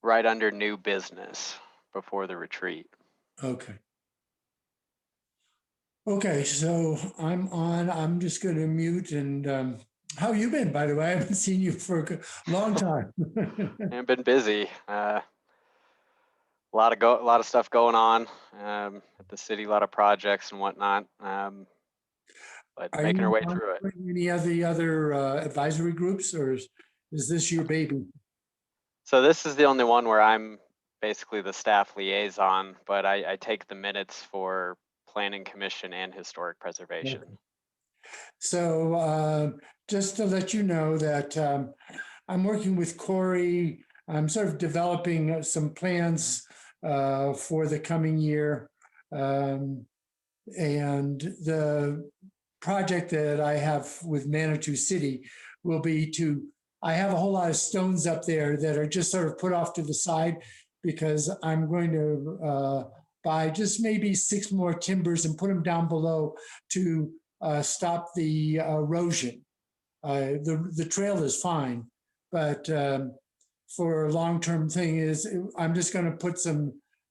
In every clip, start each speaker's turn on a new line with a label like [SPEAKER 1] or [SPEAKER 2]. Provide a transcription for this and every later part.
[SPEAKER 1] right under new business before the retreat.
[SPEAKER 2] Okay. Okay, so I'm on. I'm just going to mute. And how you been, by the way? I haven't seen you for a long time.
[SPEAKER 1] I've been busy. A lot of stuff going on at the city, a lot of projects and whatnot. But
[SPEAKER 2] Are
[SPEAKER 1] making our
[SPEAKER 2] you
[SPEAKER 1] way
[SPEAKER 2] on
[SPEAKER 1] through it.
[SPEAKER 2] any of the other advisory groups, or is this your baby?
[SPEAKER 1] So this is the only one where I'm basically the staff liaison, but I take the minutes for Planning Commission and Historic Preservation.
[SPEAKER 2] Okay. So just to let you know that I'm working with Corey. I'm sort of developing some plans for the coming year. And the project that I have with Manitou City will be I have a whole lot of stones up there that are just sort of put off to the side because I'm going to buy just maybe 6 more timbers and put them down below to stop the erosion. The trail is fine, but for a long-term thing is I'm just going to put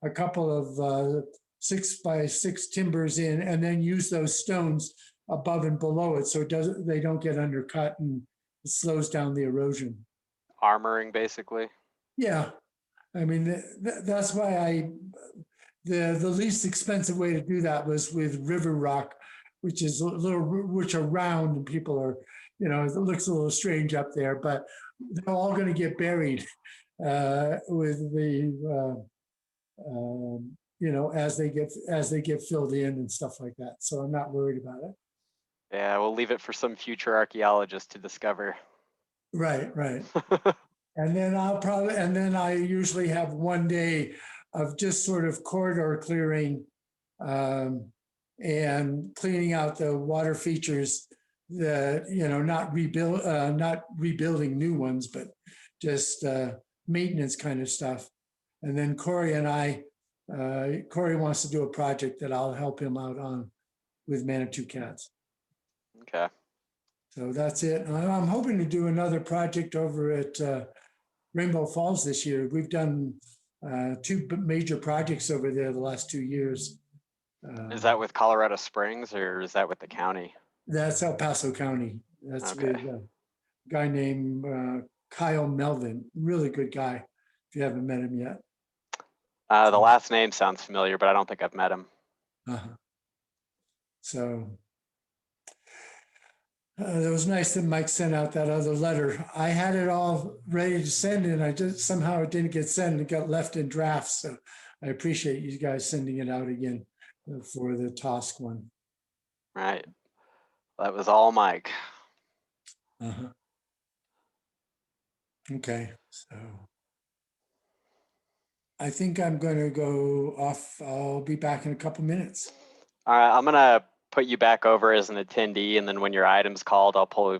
[SPEAKER 2] a couple of 6x6 timbers in and then use those stones above and below it so they don't get undercut and it slows down the erosion.
[SPEAKER 1] Armoring, basically.
[SPEAKER 2] Yeah, I mean that's why the least expensive way to do that was with river rock, which are round and people are, it looks a little strange up there, but they're all going to get buried with the as they get filled in and stuff like that. So I'm not worried about it.
[SPEAKER 1] Yeah, we'll leave it for some future archaeologist to discover.
[SPEAKER 2] Right. And then I usually have one day of just sort of corridor clearing and cleaning out the water features that, not rebuilding new ones, but just maintenance kind of stuff. And then Corey wants to do a project that I'll help him out on with Manitou cats.
[SPEAKER 1] Okay.
[SPEAKER 2] So that's it. I'm hoping to do another project over at Rainbow Falls this year. We've done 2 major projects over there the last 2 years.
[SPEAKER 1] Is that with Colorado Springs or is that with the county?
[SPEAKER 2] That's El Paso County. That's okay. With a guy named Kyle Melvin. Really good guy, if you haven't met him yet.
[SPEAKER 1] The last name sounds familiar, but I don't think I've met him.
[SPEAKER 2] So it was nice that Mike sent out that other letter. I had it all ready to send, and I just somehow it didn't get sent. It got left in drafts. So I appreciate you guys sending it out again for the TOSC one.
[SPEAKER 1] Right. That was all Mike.
[SPEAKER 2] Okay, so I think I'm going to go off. I'll be back in a couple minutes.
[SPEAKER 1] All right, I'm gonna put you back over as an attendee, and then when your item's called, I'll pull,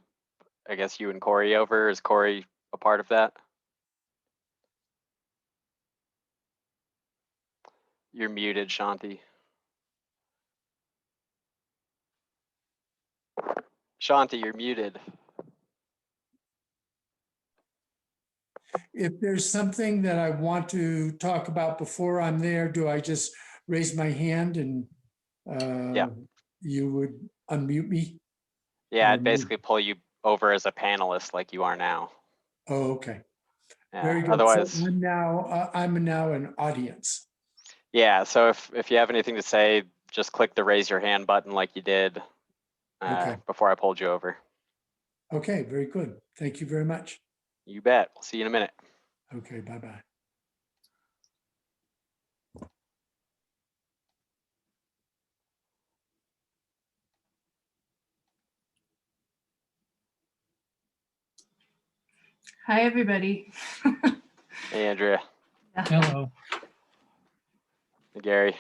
[SPEAKER 1] I guess, you and Corey over. Is Corey a part of that? You're muted, Shanti. Shanti, you're muted.
[SPEAKER 2] If there's something that I want to talk about before I'm there, do I just raise my hand and you would unmute me?
[SPEAKER 1] Yeah, I'd basically pull you over as a panelist like you are now.
[SPEAKER 2] Oh, okay.
[SPEAKER 1] Yeah,
[SPEAKER 2] Very good.
[SPEAKER 1] otherwise,
[SPEAKER 2] so I'm now an audience.
[SPEAKER 1] Yeah, so if you have anything to say, just click the raise your hand button like you did before I pulled you over.
[SPEAKER 2] Okay, very good. Thank you very much.
[SPEAKER 1] You bet. We'll see you in a minute.
[SPEAKER 2] Okay, bye-bye.
[SPEAKER 3] Hi, everybody.
[SPEAKER 1] Hey, Andrea.
[SPEAKER 4] Hello.
[SPEAKER 1] Hey, Gary.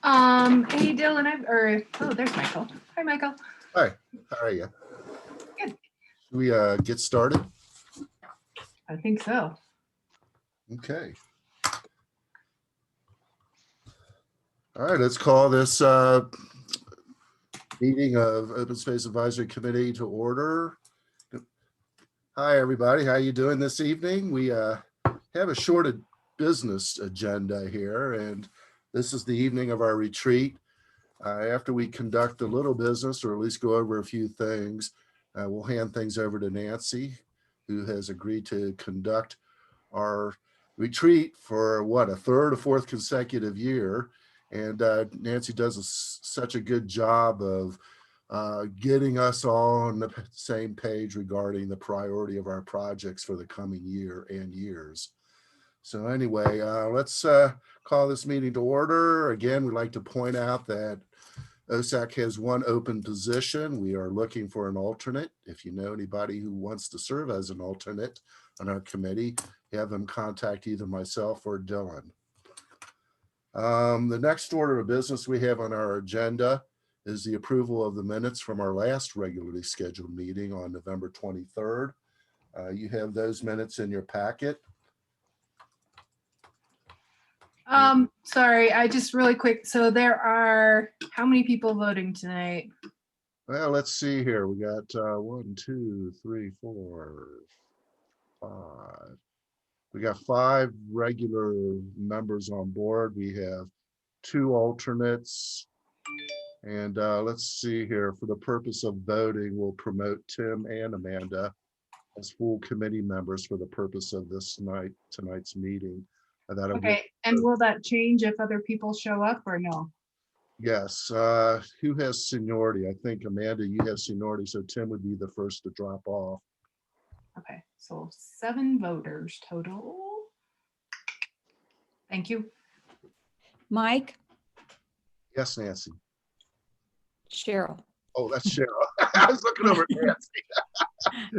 [SPEAKER 3] Hey Dylan, oh, there's Michael. Hi, Michael.
[SPEAKER 4] Hi, how are you?
[SPEAKER 3] Good.
[SPEAKER 4] Should we get started?
[SPEAKER 3] I think so.
[SPEAKER 4] Okay. All right, let's call this meeting of Open Space Advisory Committee to order. Hi, everybody. How you doing this evening? We have a short business agenda here, and this is the evening of our retreat. After we conduct a little business, or at least go over a few things, we'll hand things over to Nancy, who has agreed to conduct our retreat for what, a third or fourth consecutive year. And Nancy does such a good job of getting us all on the same page regarding the priority of our projects for the coming year and years. So anyway, let's call this meeting to order. Again, we'd like to point out that OSAC has one open position. We are looking for an alternate. If you know anybody who wants to serve as an alternate on our committee, have them contact either myself or Dylan. The next order of business we have on our agenda is the approval of the minutes from our last regularly scheduled meeting on November 23rd. You have those minutes in your packet.
[SPEAKER 3] Sorry, I just really quick. So there are how many people voting tonight?
[SPEAKER 4] Well, let's see here. We got 1, 2, 3, 4, 5. We got 5 regular members on board. We have 2 alternates. And let's see here. For the purpose of voting, we'll promote Tim and Amanda as full committee members for the purpose of tonight's meeting.
[SPEAKER 3] Okay, and will that change if other people show up or no?
[SPEAKER 4] Yes. Who has seniority? I think Amanda, you have seniority, so Tim would be the first to drop off.
[SPEAKER 3] Okay, so 7 voters total. Thank you.
[SPEAKER 5] Mike,
[SPEAKER 4] Yes, Nancy.
[SPEAKER 5] Cheryl.
[SPEAKER 4] Oh, that's Cheryl. I was looking over at Nancy.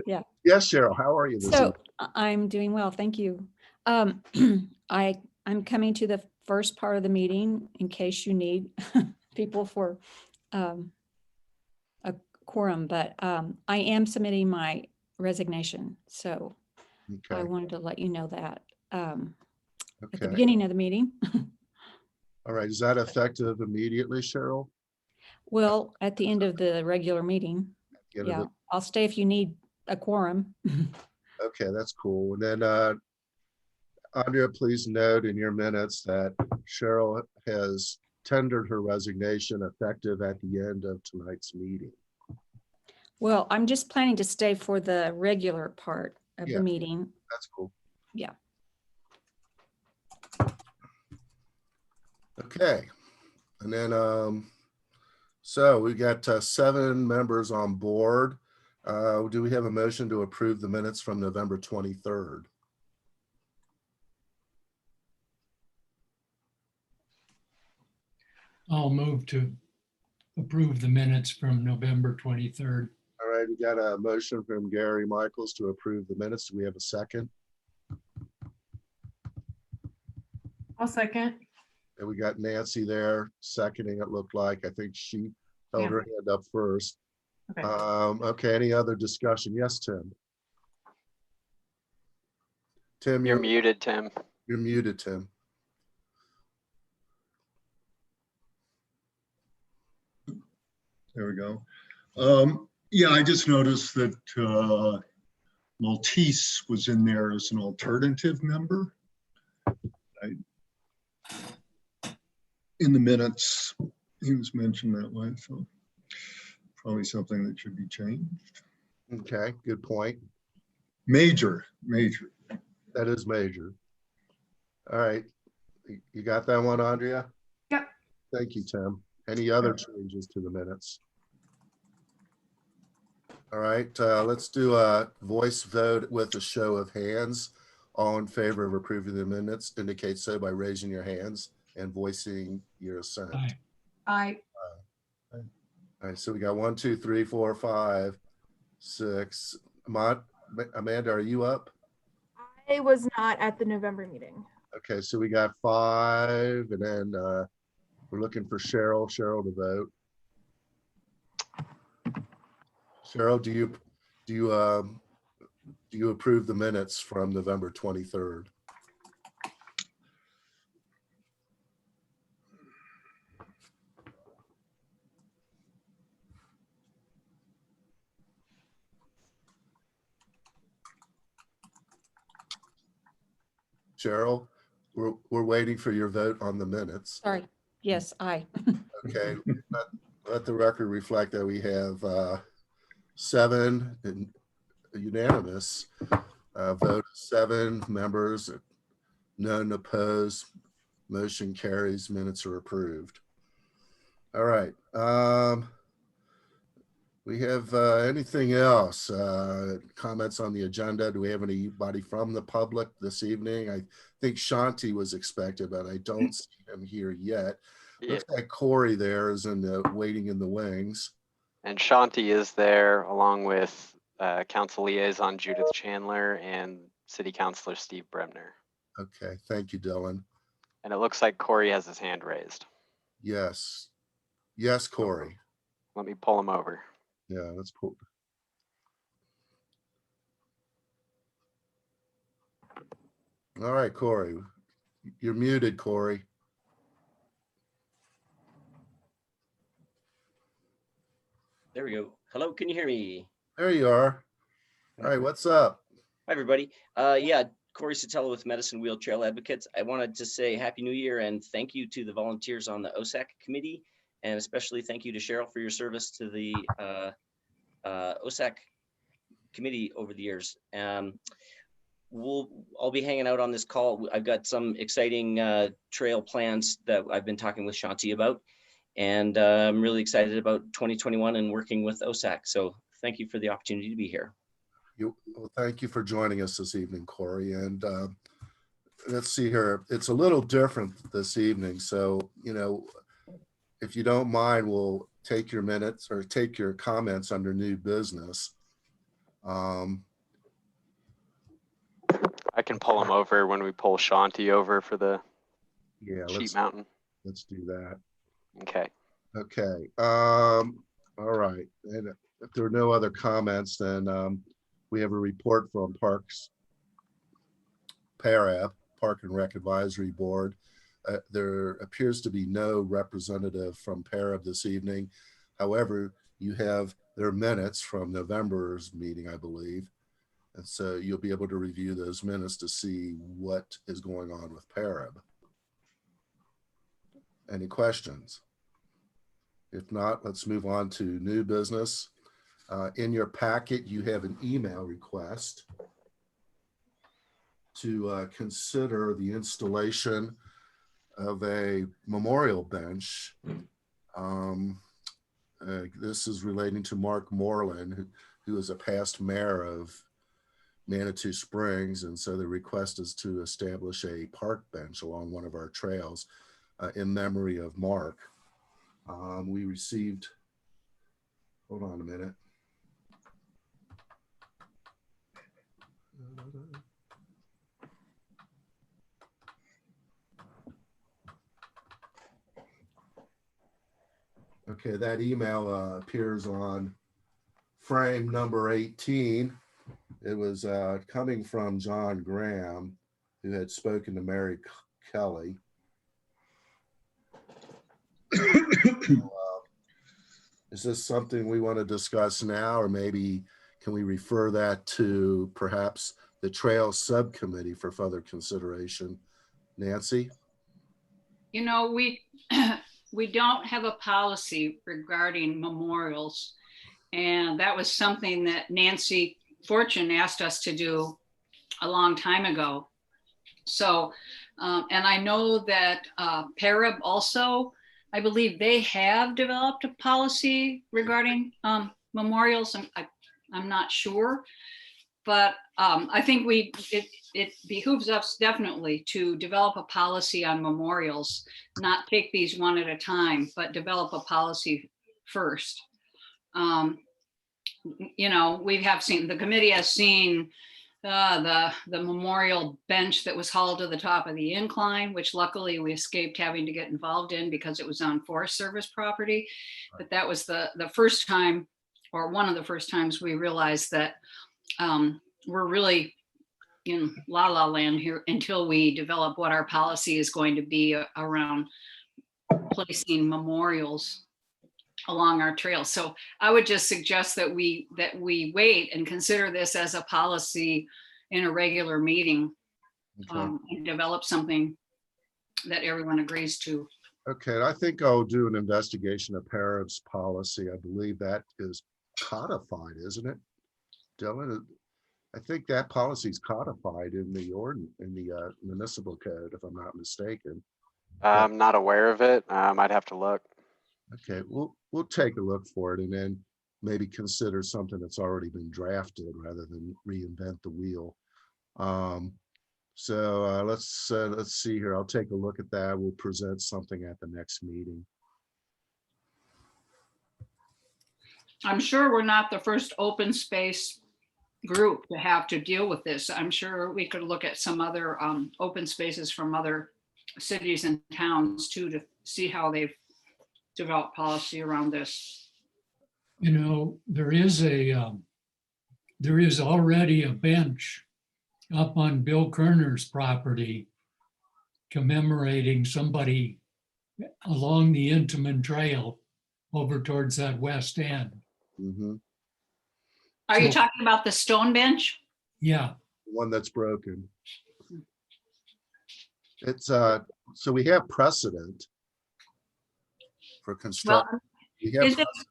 [SPEAKER 5] Yeah.
[SPEAKER 4] Yes, Cheryl. How are you this
[SPEAKER 5] So
[SPEAKER 4] evening?
[SPEAKER 5] I'm doing well, thank you. I'm coming to the first part of the meeting in case you need people for a quorum, but I am submitting my resignation. So I
[SPEAKER 4] Okay.
[SPEAKER 5] wanted to let you know that at the
[SPEAKER 4] Okay.
[SPEAKER 5] beginning of the meeting.
[SPEAKER 4] All right. Is that effective immediately, Cheryl?
[SPEAKER 5] Well, at the end of the regular meeting.
[SPEAKER 4] Get
[SPEAKER 5] Yeah,
[SPEAKER 4] it?
[SPEAKER 5] I'll stay if you need a quorum.
[SPEAKER 4] Okay, that's cool. And then Andrea, please note in your minutes that Cheryl has tendered her resignation effective at the end of tonight's meeting.
[SPEAKER 5] Well, I'm just planning to stay for the regular part of
[SPEAKER 4] Yeah.
[SPEAKER 5] the meeting.
[SPEAKER 4] That's cool.
[SPEAKER 5] Yeah.
[SPEAKER 4] Okay. And then, so we got 7 members on board. Do we have a motion to approve the minutes from November 23rd?
[SPEAKER 6] I'll move to approve the minutes from November 23rd.
[SPEAKER 4] All right, we got a motion from Gary Michaels to approve the minutes. Do we have a second?
[SPEAKER 3] I'll second.
[SPEAKER 4] And we got Nancy there seconding, it looked like. I think she held
[SPEAKER 3] Yeah.
[SPEAKER 4] her hand up first.
[SPEAKER 3] Okay.
[SPEAKER 4] Okay, any other discussion? Yes, Tim. Tim,
[SPEAKER 1] You're muted, Tim.
[SPEAKER 4] You're muted, Tim.
[SPEAKER 7] There we go. Yeah, I just noticed that Maltese was in there as an alternative member. In the minutes, he was mentioned that way, so probably something that should be changed.
[SPEAKER 4] Okay, good point.
[SPEAKER 7] Major.
[SPEAKER 4] That is major. All right, you got that one, Andrea?
[SPEAKER 3] Yep.
[SPEAKER 4] Thank you, Tim. Any other changes to the minutes? All right, let's do a voice vote with a show of hands. All in favor of approving the minutes indicate so by raising your hands and voicing your assent.
[SPEAKER 6] Aye.
[SPEAKER 3] I
[SPEAKER 4] All right, so we got 1, 2, 3, 4, 5, 6. Amanda, are you up?
[SPEAKER 8] I was not at the November meeting.
[SPEAKER 4] Okay, so we got 5, and then We're looking for Cheryl to vote. Cheryl, do you approve the minutes from November 23rd? Cheryl, we're waiting for your vote on the minutes.
[SPEAKER 5] Sorry. Yes, aye.
[SPEAKER 4] Okay, let the record reflect that we have 7 and unanimous vote, 7 members, none opposed. Motion carries, minutes are approved. All right. We have anything else? Comments on the agenda? Do we have anybody from the public this evening? I think Shanti was expected, but I don't see him here yet.
[SPEAKER 1] Yeah.
[SPEAKER 4] Looks like Corey there is waiting in the wings.
[SPEAKER 1] And Shanti is there along with Council Liaison Judith Chandler and City Councilor Steve Bremner.
[SPEAKER 4] Okay, thank you, Dylan.
[SPEAKER 1] And it looks like Corey has his hand raised.
[SPEAKER 4] Yes. Yes, Corey.
[SPEAKER 1] Let me pull him over.
[SPEAKER 4] Yeah, that's cool. All right, Corey. You're muted, Corey.
[SPEAKER 8] There we go. Hello, can you hear me?
[SPEAKER 4] There you are. All right, what's up?
[SPEAKER 8] Hi, everybody. Yeah, Corey Sotelo with Medicine Wheel Trail Advocates. I wanted to say Happy New Year and thank you to the volunteers on the OSAC committee, and especially thank you to Cheryl for your service to the OSAC committee over the years. I'll be hanging out on this call. I've got some exciting trail plans that I've been talking with Shanti about, and I'm really excited about 2021 and working with OSAC. So thank you for the opportunity to be here.
[SPEAKER 4] Well, thank you for joining us this evening, Corey. And let's see here. It's a little different this evening. So, if you don't mind, we'll take your minutes or take your comments under new business.
[SPEAKER 1] I can pull him over when we pull Shanti over for the Sheep Mountain.
[SPEAKER 4] Let's do that.
[SPEAKER 1] Okay.
[SPEAKER 4] Okay. All right. And if there are no other comments, then we have a report from Parks PARAB, Park and Rec Advisory Board. There appears to be no representative from PARAB this evening. However, you have their minutes from November's meeting, I believe. And so you'll be able to review those minutes to see what is going on with PARAB. Any questions? If not, let's move on to new business. In your packet, you have an email request to consider the installation of a memorial bench. This is relating to Mark Moreland, who is a past mayor of Manitou Springs. And so the request is to establish a park bench along one of our trails in memory of Mark. We received, hold on a minute. Okay, that email appears on frame number 18. It was coming from John Graham, who had spoken to Mary Kelly. Is this something we want to discuss now, or maybe can we refer that to perhaps the Trail Subcommittee for further consideration? Nancy?
[SPEAKER 9] We don't have a policy regarding memorials. And that was something that Nancy Fortune asked us to do a long time ago. So, and I know that PARAB also, I believe they have developed a policy regarding memorials. I'm not sure, but I think it behooves us definitely to develop a policy on memorials, not take these one at a time, but develop a policy first. We have seen, the committee has seen the memorial bench that was hauled to the top of the incline, which luckily we escaped having to get involved in because it was on Forest Service property. But that was the first time, or one of the first times we realized that we're really in la la land here until we develop what our policy is going to be around placing memorials along our trails. So I would just suggest that we wait and consider this as a policy in a regular meeting,
[SPEAKER 4] Okay.
[SPEAKER 9] and develop something that everyone agrees to.
[SPEAKER 4] Okay, I think I'll do an investigation of parents' policy. I believe that is codified, isn't it? Dylan, I think that policy is codified in the municipal code, if I'm not mistaken.
[SPEAKER 1] I'm not aware of it. I'd have to look.
[SPEAKER 4] Okay, we'll take a look for it and then maybe consider something that's already been drafted rather than reinvent the wheel. So let's see here. I'll take a look at that. We'll present something at the next meeting.
[SPEAKER 9] I'm sure we're not the first open space group to have to deal with this. I'm sure we could look at some other open spaces from other cities and towns too, to see how they've developed policy around this.
[SPEAKER 6] You know, there is already a bench up on Bill Kerner's property commemorating somebody along the Intamin Trail over towards that west end.
[SPEAKER 4] Mhm.
[SPEAKER 9] Are you
[SPEAKER 6] So-
[SPEAKER 9] talking about the stone bench?
[SPEAKER 6] Yeah,
[SPEAKER 4] One that's broken. It's so we have precedent for
[SPEAKER 9] Well,
[SPEAKER 4] construction. We have
[SPEAKER 9] is it-
[SPEAKER 4] precedent.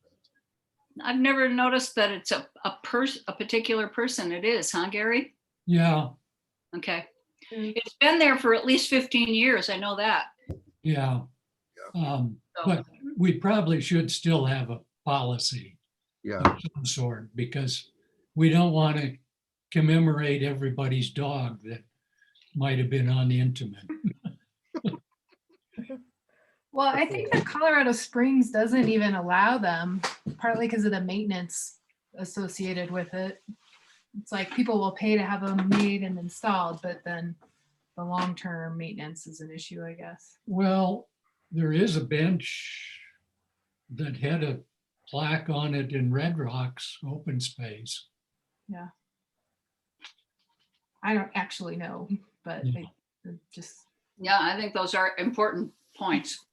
[SPEAKER 9] I've never noticed that it's a particular person. It is, huh, Gary?
[SPEAKER 6] yeah,
[SPEAKER 9] Okay.
[SPEAKER 3] Mm.
[SPEAKER 9] It's been there for at least 15 years. I know that.
[SPEAKER 6] yeah.
[SPEAKER 9] So-
[SPEAKER 6] But we probably should still have a policy
[SPEAKER 4] Yeah,
[SPEAKER 6] of some sort, because we don't want to commemorate everybody's dog that might have been on the Intamin.
[SPEAKER 3] Well, I think that Colorado Springs doesn't even allow them, partly because of the maintenance associated with it. It's like people will pay to have them made and installed, but then the long-term maintenance is an issue, I guess.
[SPEAKER 6] Well, there is a bench that had a plaque on it in Red Rocks open space.
[SPEAKER 3] I don't actually know, but
[SPEAKER 6] Yeah.
[SPEAKER 3] I just,
[SPEAKER 9] Yeah, I think those are important points.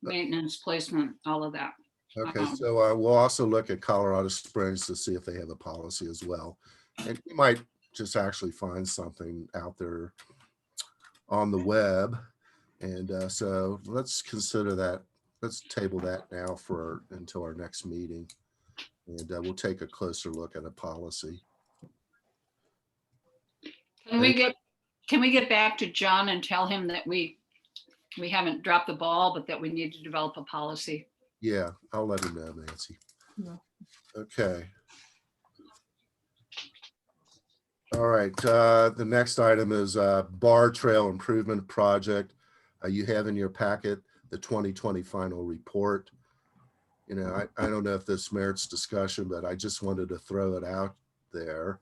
[SPEAKER 9] Maintenance, placement, all of that.
[SPEAKER 4] okay, so we'll also look at Colorado Springs to see if they have a policy as well. And you might just actually find something out there on the web. And so let's consider that. Let's table that now until our next meeting. And we'll take a closer look at a policy.
[SPEAKER 9] Can we get back to John and tell him that we haven't dropped the ball, but that we need to develop a policy?
[SPEAKER 4] Yeah, I'll let him know, Nancy.
[SPEAKER 3] Yeah.
[SPEAKER 4] Okay. All right, the next item is Bar Trail Improvement Project. You have in your packet the 2020 final report. You know, I don't know if this merits discussion, but I just wanted to throw it out there.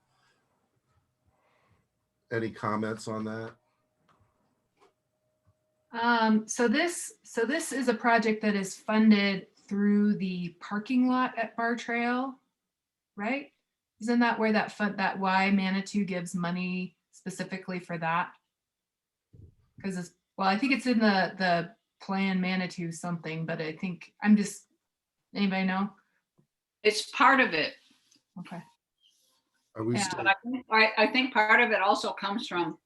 [SPEAKER 4] Any comments on that?
[SPEAKER 3] so this is a project that is funded through the parking lot at Bar Trail, right? Isn't that where that why Manitou gives money specifically for that? Because I think it's in the plan Manitou something, but I think anybody know?
[SPEAKER 9] It's part of it,
[SPEAKER 3] Okay.
[SPEAKER 4] Are we
[SPEAKER 3] Yeah,
[SPEAKER 4] still,
[SPEAKER 9] but I think part of it also comes from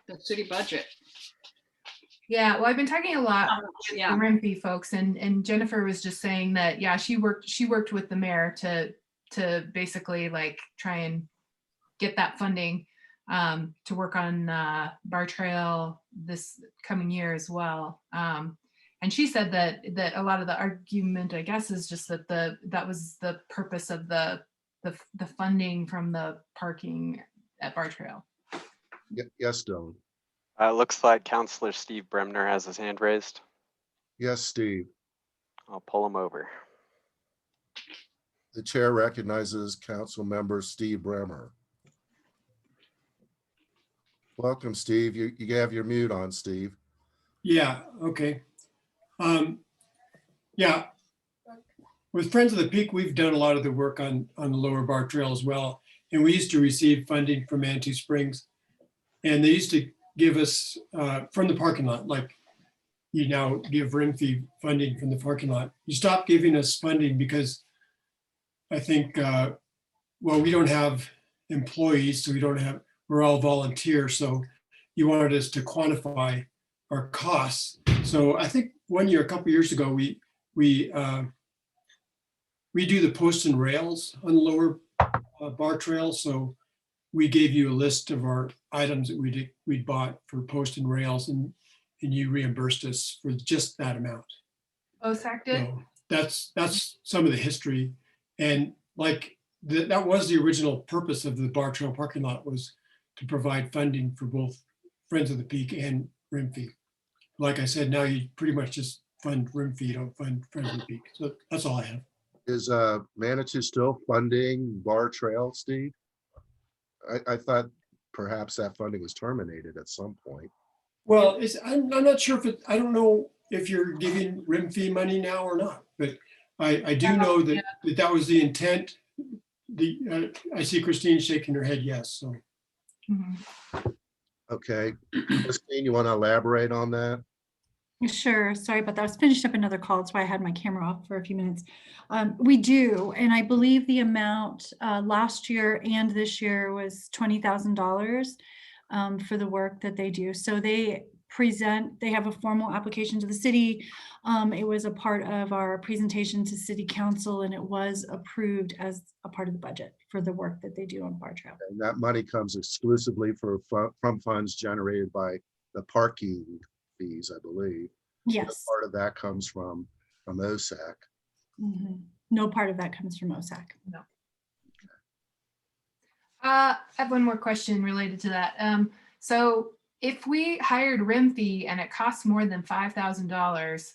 [SPEAKER 9] the city budget.
[SPEAKER 3] Yeah, well, I've been talking a lot with the
[SPEAKER 9] Yeah,
[SPEAKER 3] Renfree folks, and Jennifer was just saying that, yeah, she worked with the mayor to basically like try and get that funding to work on Bar Trail this coming year as well. And she said that a lot of the argument, I guess, is just that that was the purpose of the funding from the parking at Bar Trail.
[SPEAKER 4] yes, Dylan.
[SPEAKER 1] Looks like Counselor Steve Bremner has his hand raised.
[SPEAKER 4] Yes, Steve.
[SPEAKER 1] I'll pull him over.
[SPEAKER 4] The chair recognizes Council Member Steve Bremer. Welcome, Steve. You have your mute on, Steve.
[SPEAKER 10] Yeah, okay. Yeah, with Friends of the Peak, we've done a lot of the work on the lower bar trail as well. And we used to receive funding from Manitou Springs. And they used to give us from the parking lot, like you now give rim fee funding from the parking lot. You stopped giving us funding because I think, well, we don't have employees, so we're all volunteers. So you wanted us to quantify our costs. So I think one year, a couple years ago, we do the posts and rails on the lower bar trail. So we gave you a list of our items that we'd bought for post and rails, and you reimbursed us for just that amount.
[SPEAKER 3] OSAC did?
[SPEAKER 10] So that's some of the history. And like that was the original purpose of the bar trail parking lot, was to provide funding for both Friends of the Peak and rim fee. Like I said, now you pretty much just fund rim fee, you don't fund Friends of the Peak. So that's all I have. Is
[SPEAKER 4] Manitou still funding Bar Trail, Steve? I thought perhaps that funding was terminated at some point.
[SPEAKER 10] Well, I'm not sure I don't know if you're giving rim fee money now or not, but I do know that that was the intent. I see Christine shaking her head yes. So.
[SPEAKER 3] Mhm.
[SPEAKER 4] Okay, Christine, you want to elaborate on that?
[SPEAKER 11] Sure. Sorry about that. I was finishing up another call. That's why I had my camera off for a few minutes. We do. And I believe the amount last year and this year was $20,000 for the work that they do. So they have a formal application to the city. It was a part of our presentation to city council, and it was approved as a part of the budget for the work that they do on Bar Trail.
[SPEAKER 4] And that money comes exclusively from funds generated by the parking fees, I believe.
[SPEAKER 11] Yes.
[SPEAKER 4] So part of that comes from OSAC.
[SPEAKER 11] Mm-hmm. No part of that comes from OSAC.
[SPEAKER 3] No. I have one more question related to that. So if we hired rim fee and it costs more than $5,000,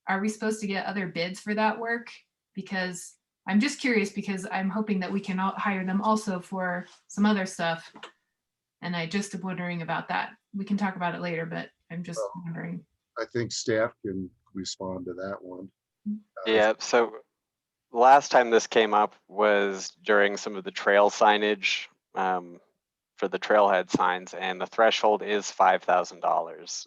[SPEAKER 3] are we supposed to get other bids for that work? Because I'm just curious, because I'm hoping that we can hire them also for some other stuff. And I just am wondering about that. We can talk about it later, but I'm just wondering.
[SPEAKER 4] I think staff can respond to that one.
[SPEAKER 1] Yeah, so last time this came up was during some of the trail signage for the trailhead signs, and the threshold is $5,000.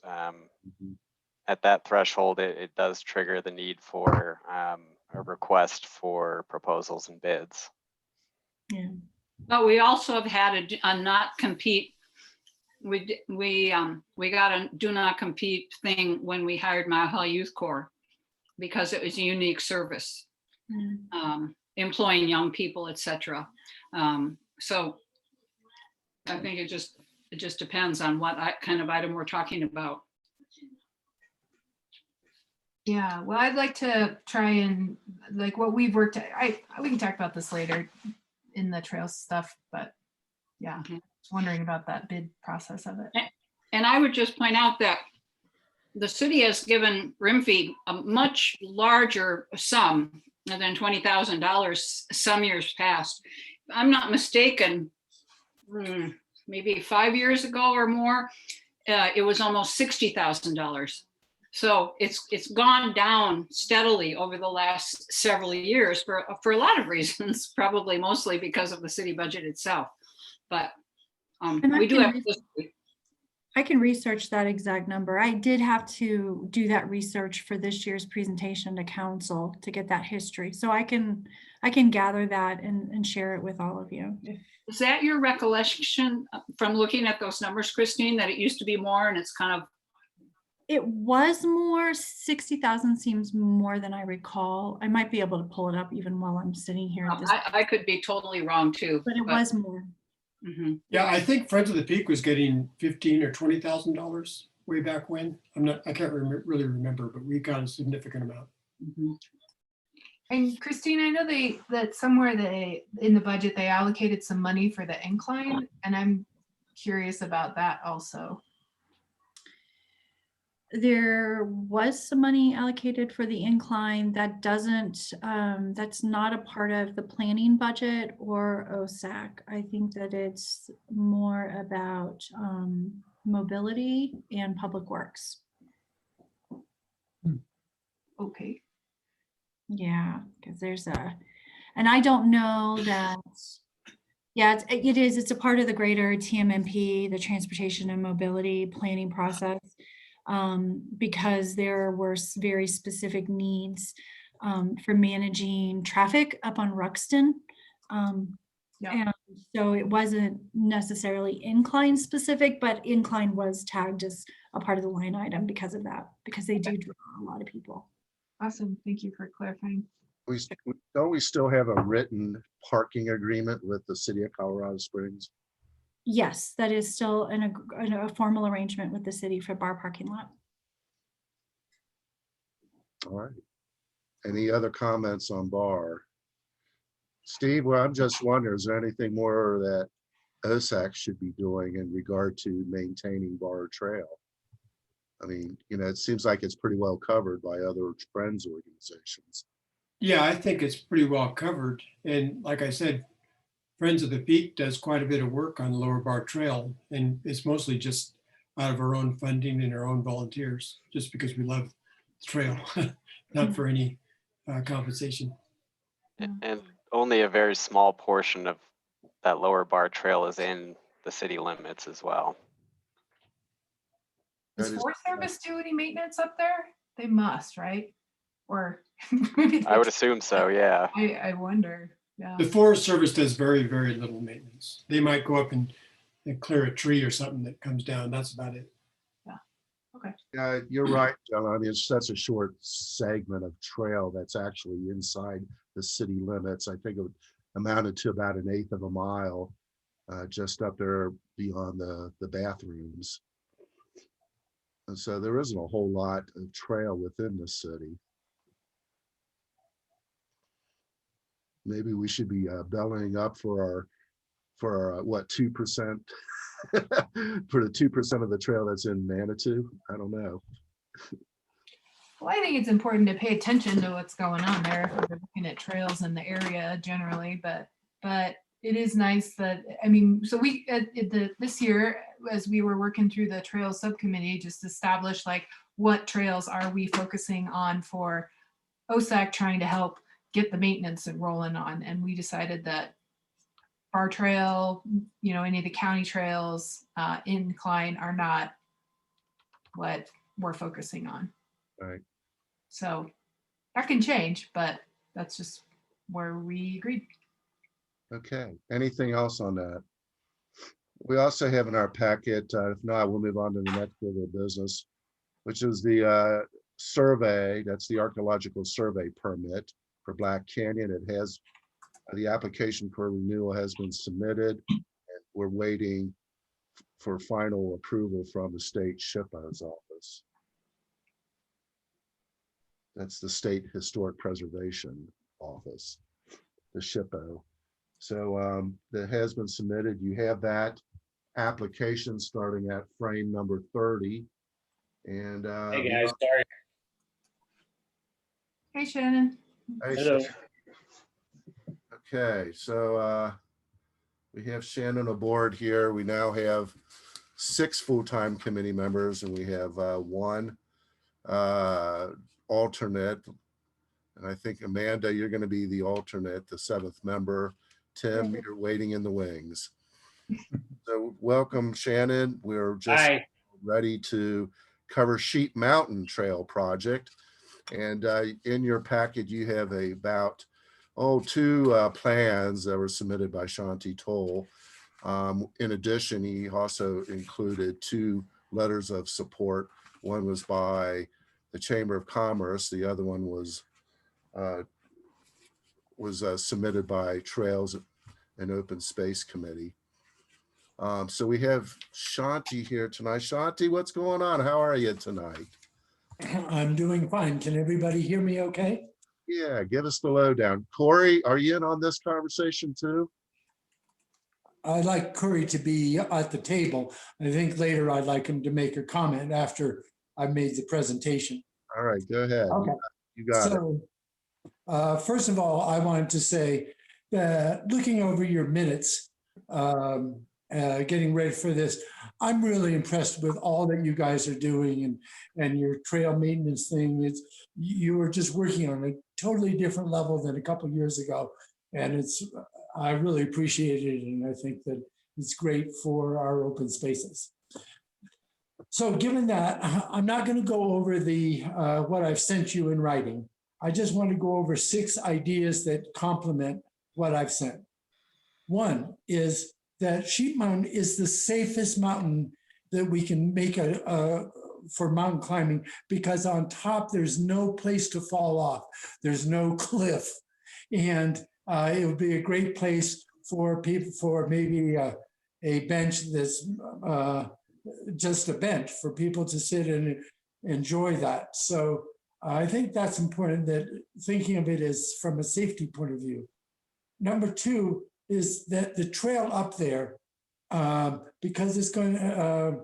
[SPEAKER 1] At that threshold, it does trigger the need for a request for proposals and bids.
[SPEAKER 11] Yeah.
[SPEAKER 9] But we also have had a not compete. We got a do not compete thing when we hired Mile High Youth Corps, because it was a unique service, employing young people, etc. So I think it just depends on what kind of item we're talking about.
[SPEAKER 3] Yeah, well, I'd like to try and like what we've worked at. We can talk about this later in the trail stuff, but yeah, wondering about that bid process of it.
[SPEAKER 9] And I would just point out that the city has given rim fee a much larger sum than $20,000 some years past. If I'm not mistaken, maybe 5 years ago or more, it was almost $60,000. So it's gone down steadily over the last several years for a lot of reasons, probably mostly because of the city budget itself. But we do have history.
[SPEAKER 11] I can research that exact number. I did have to do that research for this year's presentation to council to get that history. So I can gather that and share it with all of you.
[SPEAKER 9] Is that your recollection from looking at those numbers, Christine, that it used to be more and it's kind of?
[SPEAKER 11] It was more. 60,000 seems more than I recall. I might be able to pull it up even while I'm sitting here.
[SPEAKER 9] I could be totally wrong too.
[SPEAKER 11] But it was more.
[SPEAKER 9] Mm-hmm.
[SPEAKER 10] Yeah, I think Friends of the Peak was getting $15,000 or $20,000 way back when. I can't really remember, but we got a significant amount.
[SPEAKER 9] Mm-hmm.
[SPEAKER 3] And Christine, I know that somewhere in the budget they allocated some money for the incline, and I'm curious about that also.
[SPEAKER 11] There was some money allocated for the incline that doesn't, that's not a part of the planning budget or OSAC. I think that it's more about mobility and public works.
[SPEAKER 3] Okay.
[SPEAKER 11] Yeah, because and I don't know that, yeah, it's a part of the greater TMMP, the Transportation and Mobility Planning process. Because there were very specific needs for managing traffic up on Ruxton. And so it wasn't necessarily incline specific, but incline was tagged as a part of the line item because of that, because they do draw a lot of people.
[SPEAKER 3] Awesome. Thank you for clarifying.
[SPEAKER 4] Don't we still have a written parking agreement with the city of Colorado Springs?
[SPEAKER 11] Yes, that is still a formal arrangement with the city for bar parking lot.
[SPEAKER 4] All right. Any other comments on bar? Steve, well, I'm just wondering, is there anything more that OSAC should be doing in regard to maintaining Bar Trail? I mean, it seems like it's pretty well covered by other friends organizations.
[SPEAKER 10] Yeah, I think it's pretty well covered. And like I said, Friends of the Peak does quite a bit of work on the Lower Bar Trail, and it's mostly just out of our own funding and our own volunteers, just because we love the trail, not for any compensation.
[SPEAKER 1] And only a very small portion of that Lower Bar Trail is in the city limits as well.
[SPEAKER 3] Does Forest Service do any maintenance up there? They must, right? Or
[SPEAKER 1] I would assume so, yeah.
[SPEAKER 3] I wonder. Yeah.
[SPEAKER 10] The Forest Service does very, very little maintenance. They might go up and clear a tree or something that comes down. That's about it.
[SPEAKER 3] Yeah. Okay.
[SPEAKER 4] Yeah, you're right, John. I mean, it's such a short segment of trail that's actually inside the city limits. I think it amounted to about 1/8 of a mile, just up there beyond the bathrooms. And so there isn't a whole lot of trail within the city. Maybe we should be bellying up for our what, 2% for the 2% of the trail that's in Manitou. I don't know.
[SPEAKER 3] Well, I think it's important to pay attention to what's going on there if we're looking at trails in the area generally, but it is nice that, I mean, so we this year, as we were working through the trails subcommittee, just established like what trails are we focusing on for OSAC trying to help get the maintenance and rolling on. And we decided that Bar Trail, any of the county trails, incline are not what we're focusing on.
[SPEAKER 4] Right.
[SPEAKER 3] So that can change, but that's just where we agreed.
[SPEAKER 4] Okay. Anything else on that? We also have in our packet, if not, we'll move on to the next order of business, which is the survey. That's the archaeological survey permit for Black Canyon. It has the application for renewal has been submitted, and we're waiting for final approval from the state SHPO's office. That's the State Historic Preservation Office, the SHPO. So that has been submitted. You have that application starting at frame number 30. And
[SPEAKER 12] hey guys, sorry.
[SPEAKER 3] Hey, Shannon.
[SPEAKER 4] Hey,
[SPEAKER 12] Hello.
[SPEAKER 4] Shannon. Okay, so we have Shannon aboard here. We now have 6 full-time committee members, and we have 1 alternate. And I think, Amanda, you're going to be the alternate, the 7th member. Tim, you're waiting in the wings. So welcome, Shannon. We're just ready to cover Sheep Mountain Trail project. And in your packet, you have about 2 plans that were submitted by Shanti Toll. In addition, he also included 2 letters of support. One was by the Chamber of Commerce. The other one was submitted by Trails and Open Space Committee. So we have Shanti here tonight. Shanti, what's going on? How are you tonight?
[SPEAKER 2] I'm doing fine. Can everybody hear me okay?
[SPEAKER 4] Yeah, give us the lowdown. Corey, are you in on this conversation too?
[SPEAKER 2] I'd like Corey to be at the table. I think later I'd like him to make a comment after I made the presentation.
[SPEAKER 4] All right, go ahead.
[SPEAKER 2] Okay.
[SPEAKER 4] You got it.
[SPEAKER 2] So, first of all, I wanted to say that looking over your minutes, getting ready for this, I'm really impressed with all that you guys are doing and your trail maintenance thing. You were just working on a totally different level than a couple of years ago, and I really appreciate it, and I think that it's great for our open spaces. So given that, I'm not going to go over what I've sent you in writing. I just want to go over 6 ideas that complement what I've sent. One is that Sheep Mountain is the safest mountain that we can make for mountain climbing, because on top there's no place to fall off. There's no cliff, and it would be a great place for people, for maybe a bench that's just a bench for people to sit and enjoy that. So I think that's important, that thinking of it as from a safety point of view. Number 2 is that the trail up there, because it's going to,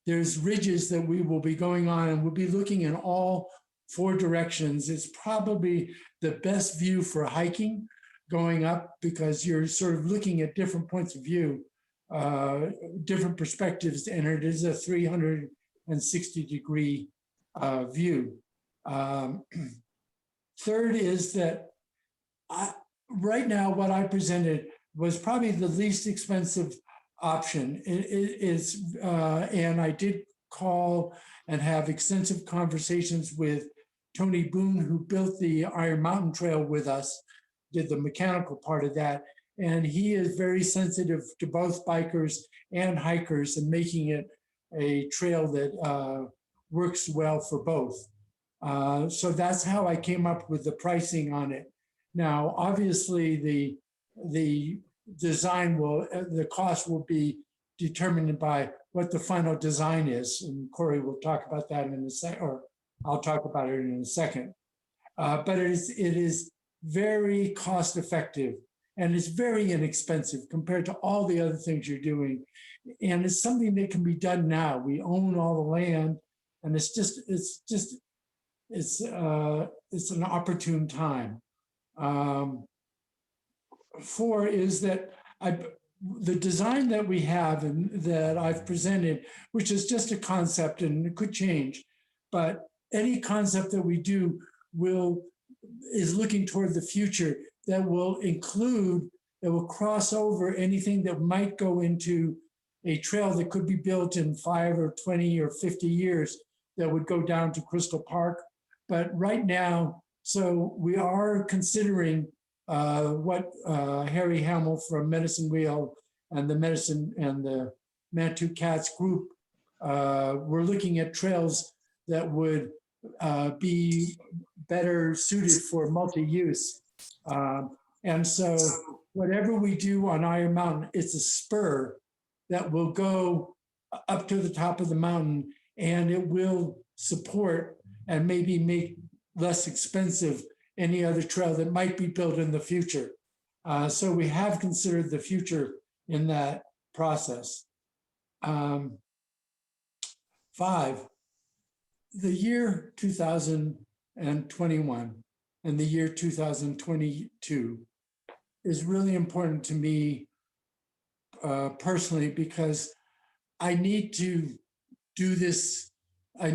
[SPEAKER 2] there's ridges that we will be going on, and we'll be looking in all 4 directions. It's probably the best view for hiking going up, because you're sort of looking at different points of view, different perspectives, and it is a 360-degree view. Third is that right now what I presented was probably the least expensive option. And I did call and have extensive conversations with Tony Boone, who built the Iron Mountain Trail with us, did the mechanical part of that. And he is very sensitive to both bikers and hikers and making it a trail that works well for both. So that's how I came up with the pricing on it. Now, obviously, the design the cost will be determined by what the final design is. And Corey will talk about that in a second, or I'll talk about it in a second. But it is very cost effective, and it's very inexpensive compared to all the other things you're doing. And it's something that can be done now. We own all the land, and it's an opportune time. 4 is that the design that we have and that I've presented, which is just a concept and it could change, but any concept that we do is looking toward the future, that will cross over anything that might go into a trail that could be built in 5 or 20 or 50 years that would go down to Crystal Park. But right now, so we are considering what Harry Hamill from Medicine Wheel and the Manitou Cats group, we're looking at trails that would be better suited for multi-use. And so whatever we do on Iron Mountain, it's a spur that will go up to the top of the mountain, and it will support and maybe make less expensive any other trail that might be built in the future. So we have considered the future in that process. 5, the year 2021 and the year 2022 is really important to me personally, because I need to do this. I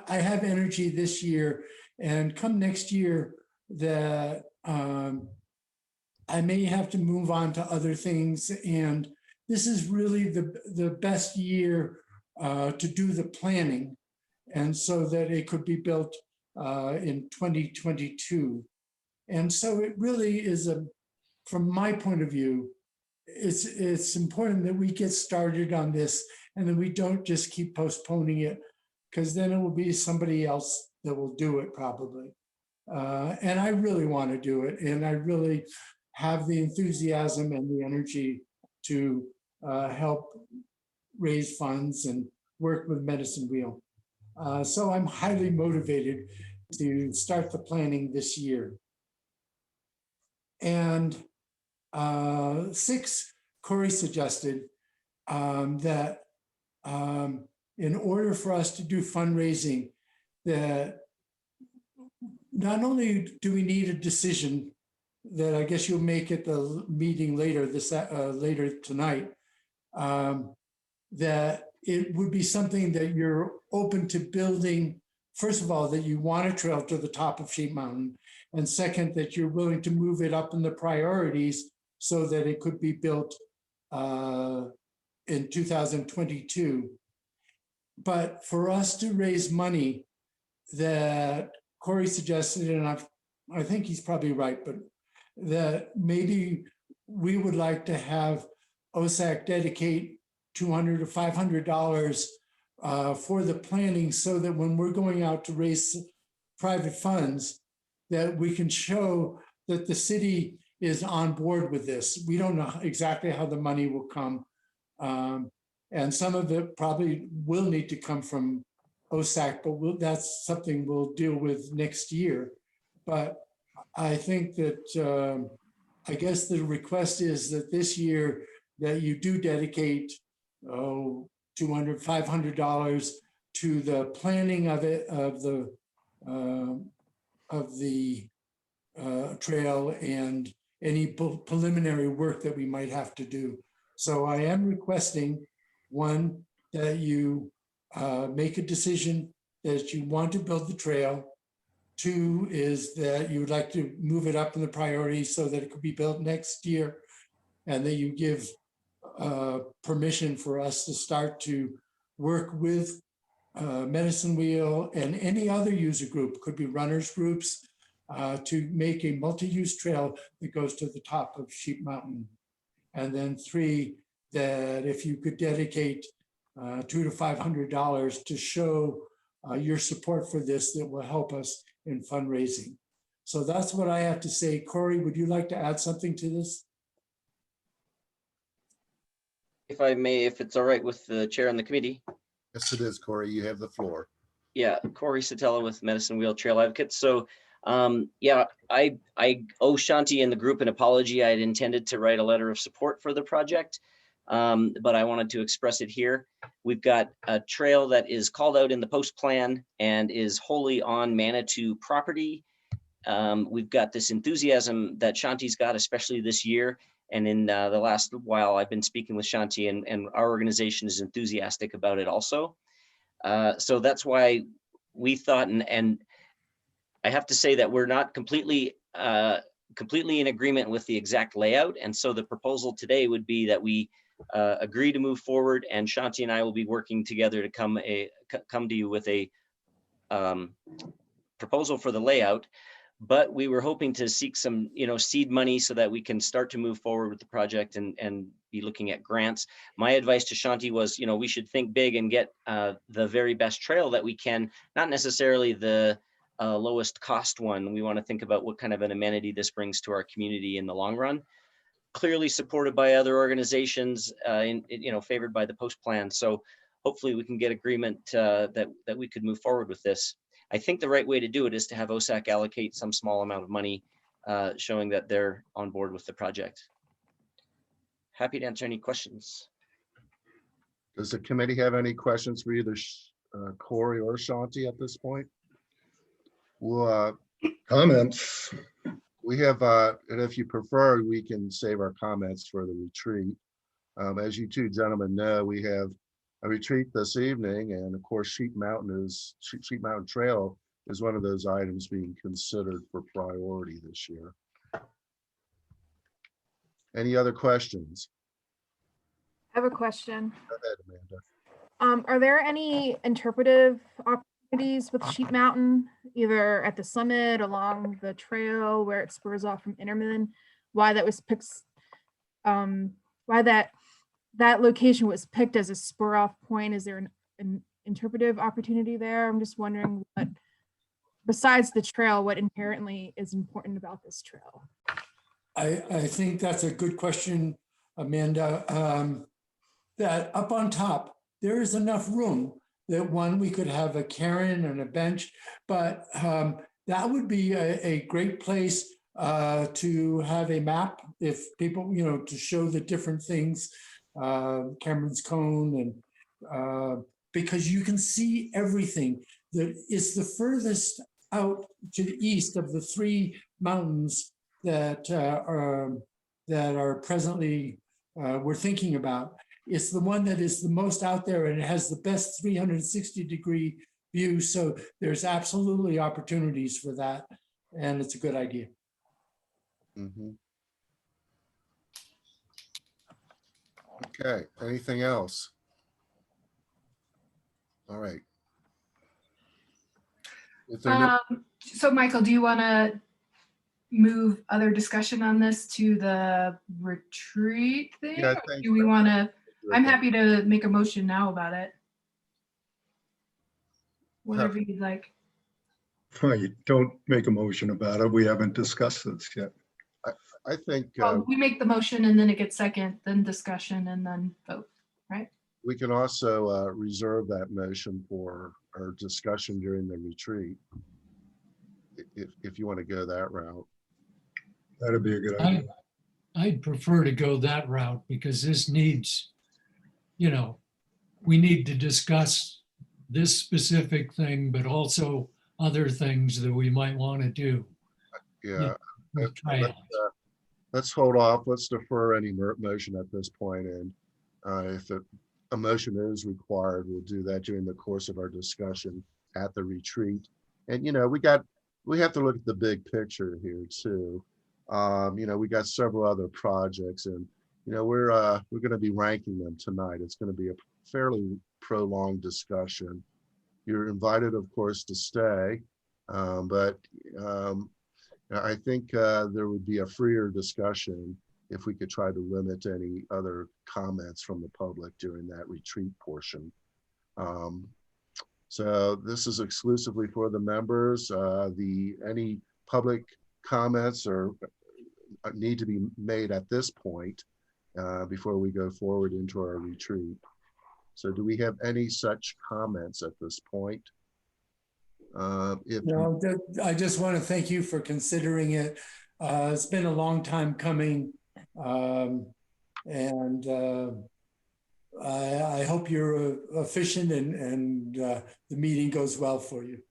[SPEAKER 2] have energy this year, and come next year that I may have to move on to other things. And this is really the best year to do the planning, and so that it could be built in 2022. And so it really is from my point of view, it's important that we get started on this, and then we don't just keep postponing it, because then it will be somebody else that will do it probably. And I really want to do it, and I really have the enthusiasm and the energy to help raise funds and work with Medicine Wheel. So I'm highly motivated to start the planning this year. And 6, Corey suggested that in order for us to do fundraising, that not only do we need a decision that I guess you'll make at the meeting later later tonight, that it would be something that you're open to building. First of all, that you want a trail to the top of Sheep Mountain, and second, that you're willing to move it up in the priorities so that it could be built in 2022. But for us to raise money, that Corey suggested, and I think he's probably right, but that maybe we would like to have OSAC dedicate $200 to $500 for the planning, so that when we're going out to raise private funds, that we can show that the city is on board with this. We don't know exactly how the money will come. And some of it probably will need to come from OSAC, but that's something we'll deal with next year. But I think that, I guess the request is that this year that you do dedicate $200, $500 to the planning of it, of the trail and any preliminary work that we might have to do. So I am requesting, one, that you make a decision that you want to build the trail. Two is that you would like to move it up in the priority so that it could be built next year, and that you give permission for us to start to work with Medicine Wheel and any other user group, could be runners groups, to make a multi-use trail that goes to the top of Sheep Mountain. And then three, that if you could dedicate $200 to $500 to show your support for this, that will help us in fundraising. So that's what I have to say. Corey, would you like to add something to this?
[SPEAKER 8] If I may, if it's all right with the chair and the committee.
[SPEAKER 4] Yes, it is, Corey. You have the floor.
[SPEAKER 8] Yeah, Corey Satella with Medicine Wheel Trail Advocates. So yeah, I owe Shanti and the group an apology. I had intended to write a letter of support for the project, but I wanted to express it here. We've got a trail that is called out in the post plan and is wholly on Manitou property. We've got this enthusiasm that Shanti's got, especially this year. And in the last while, I've been speaking with Shanti, and our organization is enthusiastic about it also. So that's why we thought, and I have to say that we're not completely in agreement with the exact layout. And so the proposal today would be that we agree to move forward, and Shanti and I will be working together to come to you with a proposal for the layout. But we were hoping to seek some, seed money so that we can start to move forward with the project and be looking at grants. My advice to Shanti was, we should think big and get the very best trail that we can, not necessarily the lowest cost one. We want to think about what kind of an amenity this brings to our community in the long run. Clearly supported by other organizations, favored by the post plan. So hopefully we can get agreement that we could move forward with this. I think the right way to do it is to have OSAC allocate some small amount of money, showing that they're on board with the project. Happy to answer any questions.
[SPEAKER 4] Does the committee have any questions for either Corey or Shanti at this point? Well,
[SPEAKER 7] Comments?
[SPEAKER 4] we have, and if you prefer, we can save our comments for the retreat. As you two gentlemen know, we have a retreat this evening, and of course, Sheep Mountain Trail is one of those items being considered for priority this year. Any other questions?
[SPEAKER 12] I have a question.
[SPEAKER 4] Go ahead, Amanda.
[SPEAKER 12] Are there any interpretive opportunities with Sheep Mountain, either at the summit, along the trail where it spurs off from Intermin? Why that was picked? Why that location was picked as a spur off point? Is there an interpretive opportunity there? I'm just wondering what, besides the trail, what inherently is important about this trail?
[SPEAKER 2] I think that's a good question, Amanda. That up on top, there is enough room that we could have a cairn and a bench, but that would be a great place to have a map if people, to show the different things, Cameron's Cone and because you can see everything. It's the furthest out to the east of the three mountains that are presently we're thinking about. It's the one that is the most out there, and it has the best 360-degree view. So there's absolutely opportunities for that, and it's a good idea.
[SPEAKER 4] Mhm. Okay, anything else? All right. If there are no-
[SPEAKER 3] So Michael, do you want to move other discussion on this to the retreat thing?
[SPEAKER 4] Yeah, I
[SPEAKER 3] Or
[SPEAKER 4] think
[SPEAKER 3] do we want to, I'm
[SPEAKER 4] Okay.
[SPEAKER 3] happy to make a motion now about it. Whatever you'd like.
[SPEAKER 7] Well, you don't make a motion about it. We haven't discussed this yet.
[SPEAKER 4] I think
[SPEAKER 3] We make the motion and then it gets second, then discussion and then vote, right?
[SPEAKER 4] we can also reserve that motion for our discussion during the retreat. If you want to go that route.
[SPEAKER 7] That'd be a good idea.
[SPEAKER 6] I'd prefer to go that route because this needs, you know, we need to discuss this specific thing, but also other things that we might want to do.
[SPEAKER 4] Yeah.
[SPEAKER 6] with trails.
[SPEAKER 4] Let's hold off. Let's defer any motion at this point. And if a motion is required, we'll do that during the course of our discussion at the retreat. And, you know, we have to look at the big picture here too. You know, we got several other projects, and, you know, we're going to be ranking them tonight. It's going to be a fairly prolonged discussion. You're invited, of course, to stay, but I think there would be a freer discussion if we could try to limit any other comments from the public during that retreat portion. So this is exclusively for the members. Any public comments or need to be made at this point before we go forward into our retreat. So do we have any such comments at this point?
[SPEAKER 2] No, I just want to thank you for considering it. It's been a long time coming, and I hope you're efficient and the meeting goes well for you.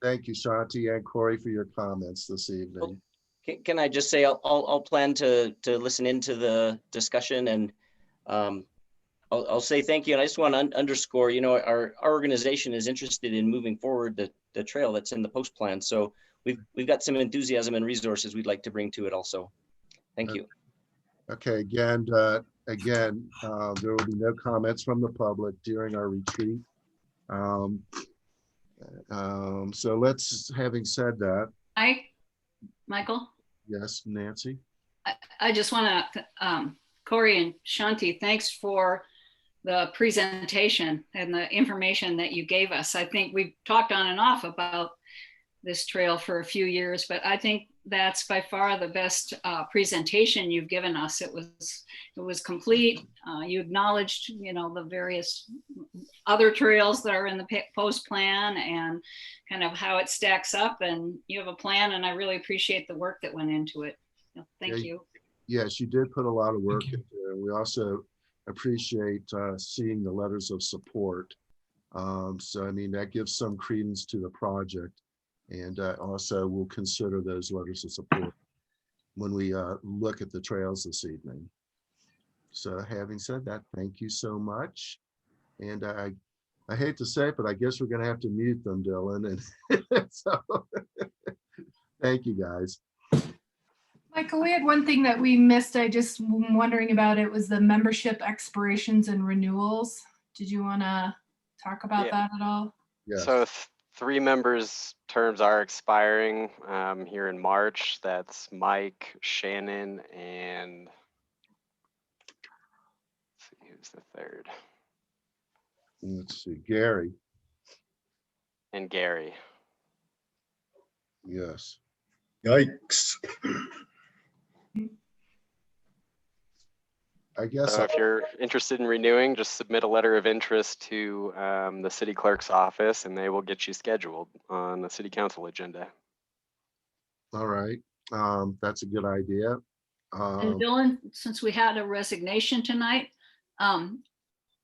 [SPEAKER 4] Thank you, Shanti and Corey, for your comments this evening.
[SPEAKER 8] Can I just say I'll plan to listen into the discussion, and I'll say thank you. And I just want to underscore, you know, our organization is interested in moving forward the trail that's in the post plan. So we've got some enthusiasm and resources we'd like to bring to it also. Thank you.
[SPEAKER 4] Okay, again, there will be no comments from the public during our retreat. So having said that.
[SPEAKER 9] Michael?
[SPEAKER 4] Yes, Nancy?
[SPEAKER 9] I just want to, Corey and Shanti, thanks for the presentation and the information that you gave us. I think we've talked on and off about this trail for a few years, but I think that's by far the best presentation you've given us. It was complete. You acknowledged, you know, the various other trails that are in the post plan and kind of how it stacks up, and you have a plan, and I really appreciate the work that went into it. Thank you.
[SPEAKER 4] Yes, you did put a lot of work into it. We also appreciate seeing the letters of support. So, I mean, that gives some credence to the project. And also we'll consider those letters of support when we look at the trails this evening. So having said that, thank you so much. And I hate to say it, but I guess we're going to have to mute them, Dylan. And so thank you, guys.
[SPEAKER 3] Michael, we had one thing that we missed. I just wondering about it was the membership expirations and renewals. Did you want to talk about that at all?
[SPEAKER 4] Yes.
[SPEAKER 1] So 3 members' terms are expiring here in March. That's Mike, Shannon, and let's see who's the third.
[SPEAKER 4] Let's see, Gary.
[SPEAKER 1] And Gary.
[SPEAKER 4] Yes.
[SPEAKER 7] Yikes.
[SPEAKER 4] I guess
[SPEAKER 1] So if you're interested in renewing, just submit a letter of interest to the city clerk's office, and they will get you scheduled on the city council agenda.
[SPEAKER 4] All right. That's a good idea.
[SPEAKER 9] And Dylan, since we had a resignation tonight,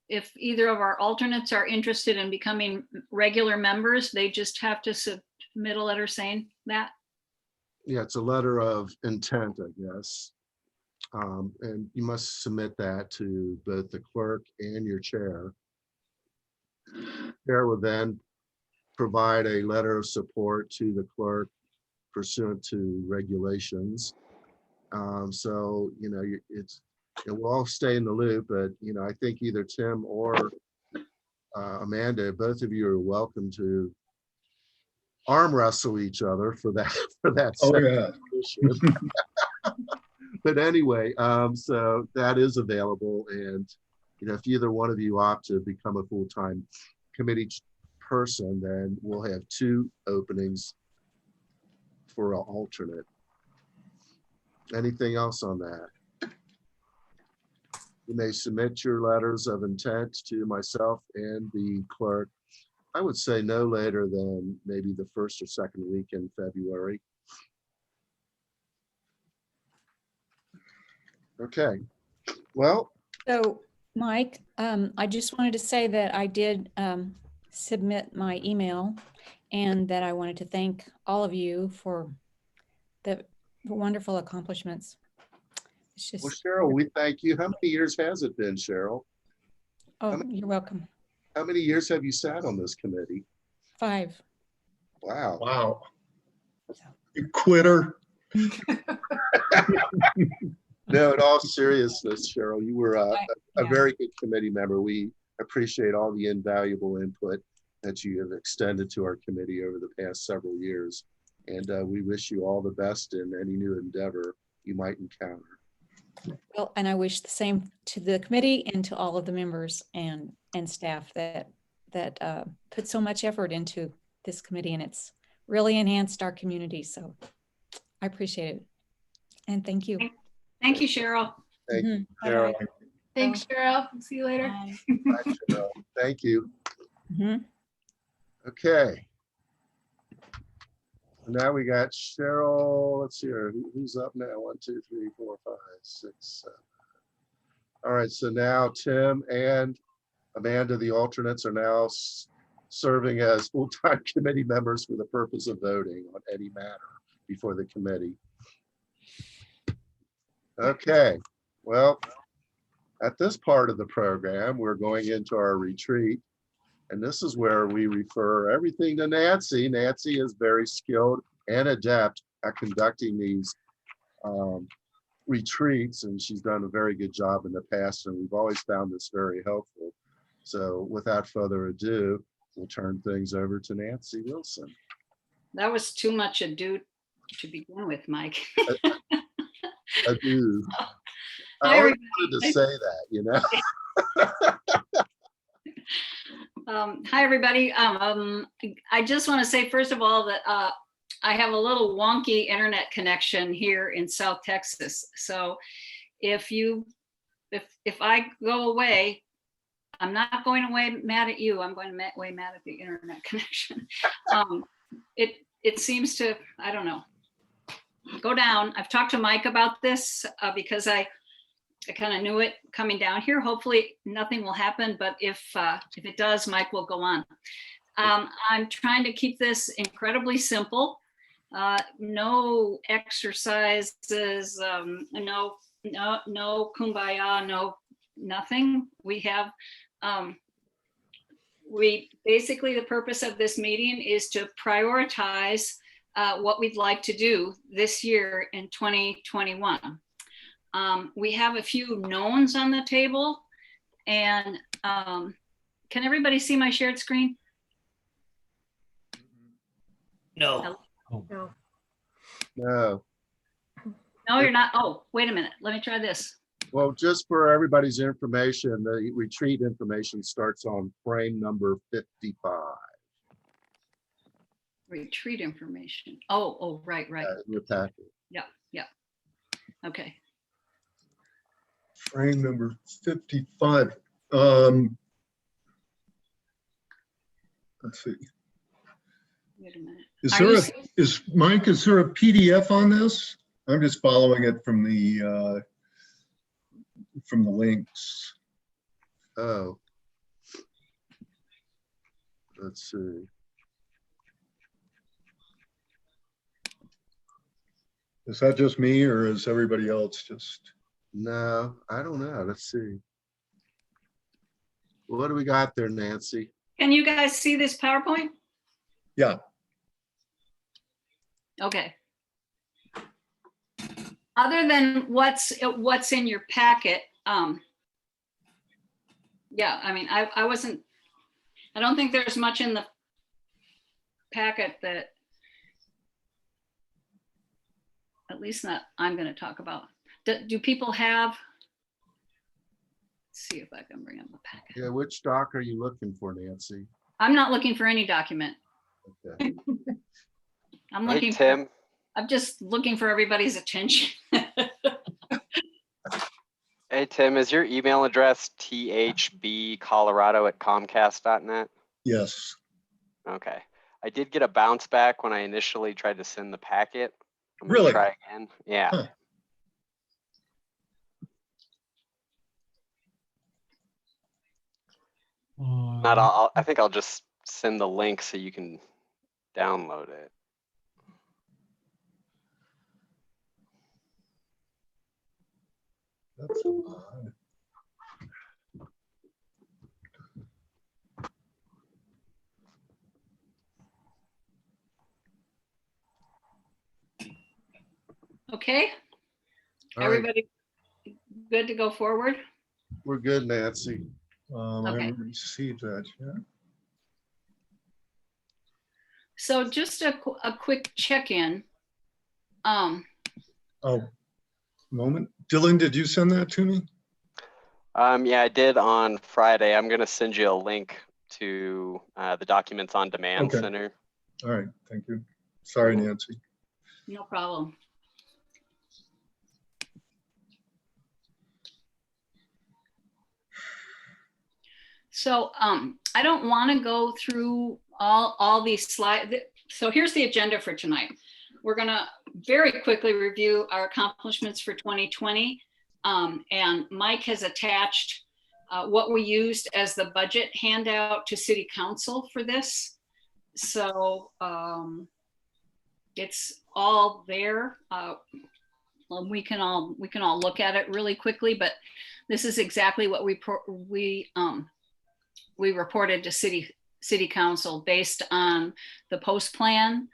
[SPEAKER 9] if either of our alternates are interested in becoming regular members, they just have to submit a letter saying that.
[SPEAKER 4] Yeah, it's a letter of intent, I guess. And you must submit that to both the clerk and your chair. Chair will then provide a letter of support to the clerk pursuant to regulations. So, you know, we'll all stay in the loop, but, you know, I think either Tim or Amanda, both of you are welcome to arm wrestle each other for that,
[SPEAKER 7] Oh, yeah.
[SPEAKER 4] issue. But anyway, so that is available. And, you know, if either one of you opt to become a full-time committee person, then we'll have 2 openings for an alternate. Anything else on that? You may submit your letters of intent to myself and the clerk. I would say no later than maybe the 1st or 2nd week in February. Okay, well.
[SPEAKER 5] So, Mike, I just wanted to say that I did submit my email and that I wanted to thank all of you for the wonderful accomplishments. It's just,
[SPEAKER 4] Well, Cheryl, we thank you. How many years has it been, Cheryl?
[SPEAKER 5] oh, you're welcome.
[SPEAKER 4] How many years have you sat on this committee?
[SPEAKER 5] 5.
[SPEAKER 4] Wow.
[SPEAKER 7] Wow. You quitter.
[SPEAKER 4] No, in all seriousness, Cheryl, you were a
[SPEAKER 5] Yeah.
[SPEAKER 4] very good committee member. We appreciate all the invaluable input that you have extended to our committee over the past several years. And we wish you all the best in any new endeavor you might encounter.
[SPEAKER 5] Well, and I wish the same to the committee and to all of the members and staff that put so much effort into this committee, and it's really enhanced our community. So I appreciate it. And thank you.
[SPEAKER 9] Thank you, Cheryl.
[SPEAKER 4] Thank you,
[SPEAKER 5] Mhm.
[SPEAKER 4] Cheryl.
[SPEAKER 5] Bye-bye.
[SPEAKER 12] Thanks, Cheryl. See you later.
[SPEAKER 5] Bye.
[SPEAKER 4] Bye, Cheryl. Thank you.
[SPEAKER 5] Mhm.
[SPEAKER 4] Okay. Now we got Cheryl. Let's see here. Who's up now? 1, 2, 3, 4, 5, 6, 7. All right. So now Tim and Amanda, the alternates, are now serving as full-time committee members for the purpose of voting on any matter before the committee. Okay. Well, at this part of the program, we're going into our retreat. And this is where we refer everything to Nancy. Nancy is very skilled and adept at conducting these retreats, and she's done a very good job in the past, and we've always found this very helpful. So without further ado, we'll turn things over to Nancy Wilson.
[SPEAKER 9] That was too much ado to begin with, Mike.
[SPEAKER 4] Adieu.
[SPEAKER 9] Hi,
[SPEAKER 4] I always
[SPEAKER 9] everybody.
[SPEAKER 4] wanted to say that, you know.
[SPEAKER 9] Hi, everybody. I just want to say, first of all, that I have a little wonky internet connection here in South Texas. So if I go away, I'm not going away mad at you. I'm going away mad at the internet connection. It seems to, I don't know, go down. I've talked to Mike about this because I kind of knew it coming down here. Hopefully nothing will happen, but if it does, Mike will go on. I'm trying to keep this incredibly simple. No exercises, no kumbaya, no nothing. We have, basically the purpose of this meeting is to prioritize what we'd like to do this year in 2021. We have a few knowns on the table, and can everybody see my shared screen?
[SPEAKER 6] No.
[SPEAKER 12] No.
[SPEAKER 4] No.
[SPEAKER 9] No, you're not. Oh, wait a minute. Let me try this.
[SPEAKER 4] Well, just for everybody's information, the retreat information starts on frame number 55.
[SPEAKER 9] Retreat information. Oh, right.
[SPEAKER 4] In your packet.
[SPEAKER 9] Yeah. Okay.
[SPEAKER 7] Frame number 55. Let's see.
[SPEAKER 9] Wait a minute.
[SPEAKER 7] Mike, is there a PDF on this? I'm just following it from the links.
[SPEAKER 4] Oh, Let's see.
[SPEAKER 7] Is that just me or is everybody else just?
[SPEAKER 4] No, I don't know. Let's see. What do we got there, Nancy?
[SPEAKER 9] Can you guys see this PowerPoint?
[SPEAKER 7] Yeah,
[SPEAKER 9] Okay. Other than what's in your packet, yeah, I mean, I don't think there's much in the packet that, at least not I'm going to talk about. Do people have? Let's see if I can bring up the packet.
[SPEAKER 4] Yeah, which doc are you looking for, Nancy?
[SPEAKER 9] I'm not looking for any document.
[SPEAKER 4] Okay.
[SPEAKER 9] I'm
[SPEAKER 1] Hey,
[SPEAKER 9] looking.
[SPEAKER 1] Tim.
[SPEAKER 9] I'm just looking for everybody's attention.
[SPEAKER 1] Hey, Tim, is your email address thbcolorado@comcast.net?
[SPEAKER 7] yes.
[SPEAKER 1] Okay. I did get a bounce back when I initially tried to send the packet. I'm gonna
[SPEAKER 7] Really?
[SPEAKER 1] try again. Yeah.
[SPEAKER 7] Huh.
[SPEAKER 1] Not I think I'll just send the link so you can download it.
[SPEAKER 7] That's odd.
[SPEAKER 9] Okay,
[SPEAKER 4] All right,
[SPEAKER 9] everybody good to go forward?
[SPEAKER 4] we're good, Nancy.
[SPEAKER 7] I
[SPEAKER 9] Okay.
[SPEAKER 7] haven't received that yet.
[SPEAKER 9] So just a quick check-in.
[SPEAKER 7] Oh, moment. Dylan, did you send that to me?
[SPEAKER 1] Yeah, I did on Friday. I'm gonna send you a link to the Documents on Demand
[SPEAKER 7] Okay.
[SPEAKER 1] Center.
[SPEAKER 7] All right, thank you. Sorry, Nancy.
[SPEAKER 9] No problem. So I don't want to go through all these slides. So here's the agenda for tonight. We're going to very quickly review our accomplishments for 2020. And Mike has attached what we used as the budget handout to City Council for this. So it's all there. We can all look at it really quickly, but this is exactly what we reported to City Council based on the post plan.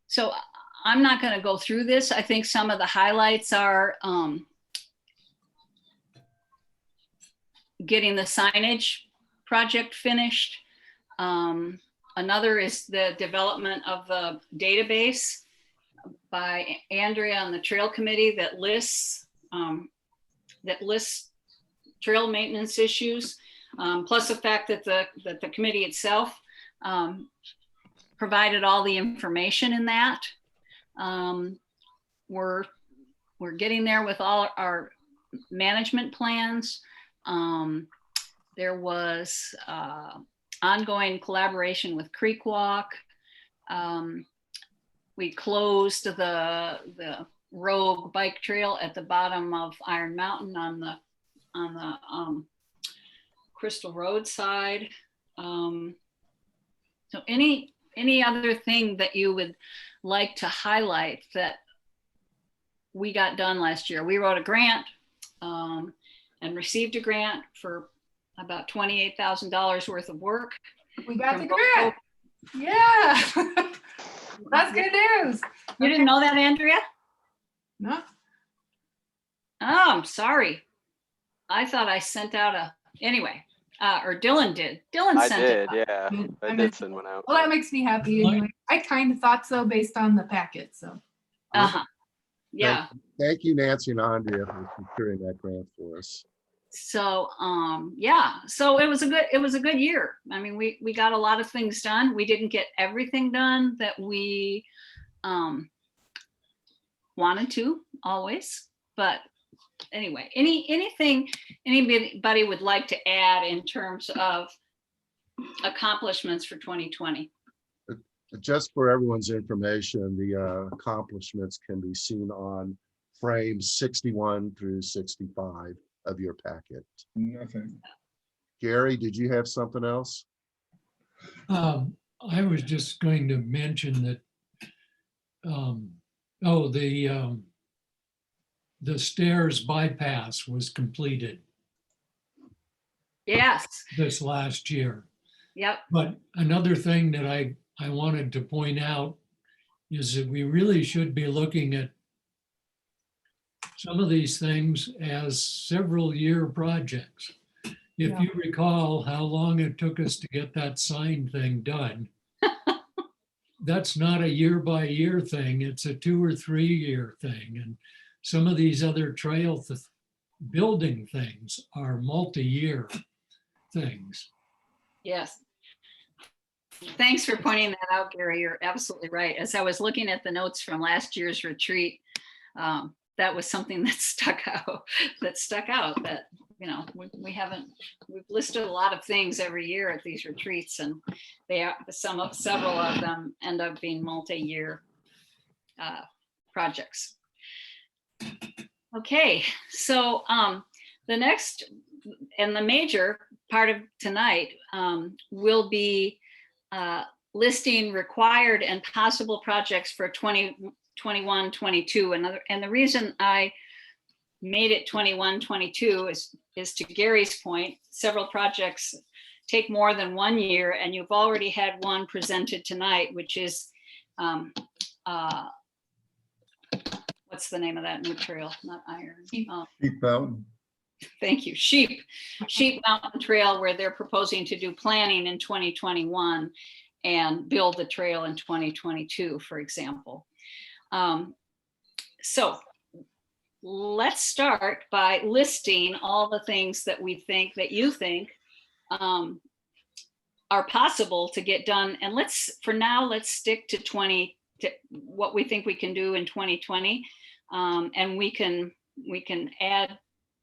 [SPEAKER 9] So I'm not going to go through this. I think some of the highlights are getting the signage project finished. Another is the development of the database by Andrea on the Trail Committee that lists trail maintenance issues, plus the fact that the committee itself provided all the information in that. We're getting there with all our management plans. There was ongoing collaboration with Creek Walk. We closed the rogue bike trail at the bottom of Iron Mountain on the Crystal Road side. So any other thing that you would like to highlight that we got done last year? We wrote a grant and received a grant for about $28,000 worth of work.
[SPEAKER 3] We got the grant. Yeah. That's good news.
[SPEAKER 9] You didn't know that, Andrea?
[SPEAKER 3] No.
[SPEAKER 9] Oh, I'm sorry. I thought I sent out anyway, or Dylan did. Dylan
[SPEAKER 1] I
[SPEAKER 9] sent
[SPEAKER 1] did,
[SPEAKER 9] it.
[SPEAKER 1] yeah. I did send one out.
[SPEAKER 3] Well, that makes me happy anyway. I kind of thought so based on the packet, so.
[SPEAKER 9] Uh-huh. Yeah.
[SPEAKER 4] Thank you, Nancy and Andrea, for securing that grant for us.
[SPEAKER 9] So yeah, so it was a good year. I mean, we got a lot of things done. We didn't get everything done that we wanted to always, but anyway, anything anybody would like to add in terms of accomplishments for 2020?
[SPEAKER 4] Just for everyone's information, the accomplishments can be seen on frames 61 through 65 of your packet.
[SPEAKER 7] Nothing.
[SPEAKER 4] Gary, did you have something else?
[SPEAKER 6] I was just going to mention that, the stairs bypass was completed
[SPEAKER 9] Yes,
[SPEAKER 6] this last year.
[SPEAKER 9] yep,
[SPEAKER 6] But another thing that I wanted to point out is that we really should be looking at some of these things as several year projects. If
[SPEAKER 12] Yeah.
[SPEAKER 6] you recall how long it took us to get that sign thing done, that's not a year by year thing. It's a 2 or 3 year thing. And some of these other building things are multi-year things.
[SPEAKER 9] yes. Thanks for pointing that out, Gary. You're absolutely right. As I was looking at the notes from last year's retreat, that was something that stuck out, that, you know, we've listed a lot of things every year at these retreats, and several of them end up being multi-year projects. Okay, so the next and the major part of tonight will be listing required and possible projects for 21-22. And the reason I made it 21-22 is to Gary's point, several projects take more than 1 year, and you've already had one presented tonight, which is what's the name of that new trail? Not Iron.
[SPEAKER 7] Sheep Mountain.
[SPEAKER 9] Thank you. Sheep Mountain Trail, where they're proposing to do planning in 2021 and build the trail in 2022, for example. So let's start by listing all the things that we think, that you think are possible to get done. And for now, let's stick to what we think we can do in 2020. And we can add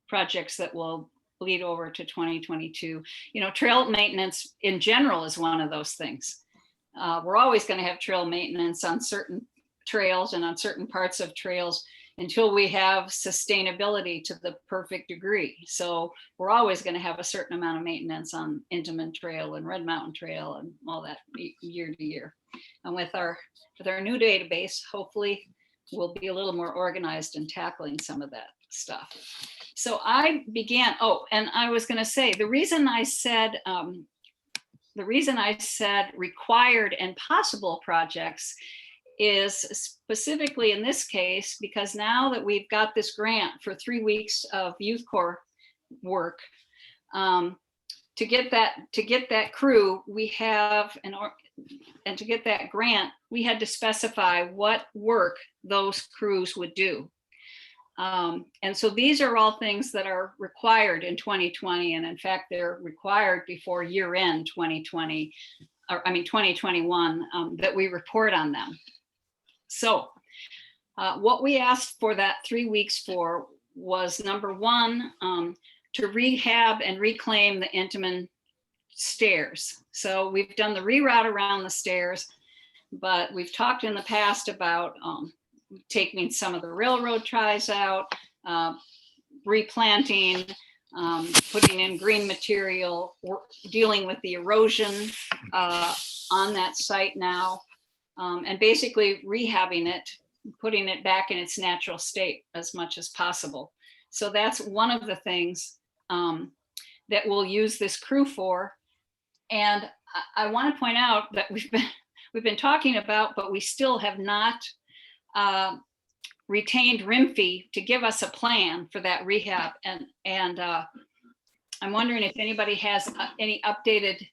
[SPEAKER 9] projects that will bleed over to 2022. You know, trail maintenance in general is one of those things. We're always going to have trail maintenance on certain trails and on certain parts of trails until we have sustainability to the perfect degree. So we're always going to have a certain amount of maintenance on Intamin Trail and Red Mountain Trail and all that year to year. And with our new database, hopefully we'll be a little more organized in tackling some of that stuff. So I began, and I was going to say, the reason I said required and possible projects is specifically in this case, because now that we've got this grant for 3 weeks of youth corps work, to get that crew, we have and to get that grant, we had to specify what work those crews would do. And so these are all things that are required in 2020. And in fact, they're required before year end 2020, 2021, that we report on them. So what we asked for that 3 weeks for was, number one, to rehab and reclaim the Intamin stairs. So we've done the reroute around the stairs, but we've talked in the past about taking some of the railroad ties out, replanting, putting in green material, dealing with the erosion on that site now, and basically rehabbing it, putting it back in its natural state as much as possible. So that's one of the things that we'll use this crew for. And I want to point out that we've been talking about, but we still have not retained RIMFE to give us a plan for that rehab. And I'm wondering if anybody has any updated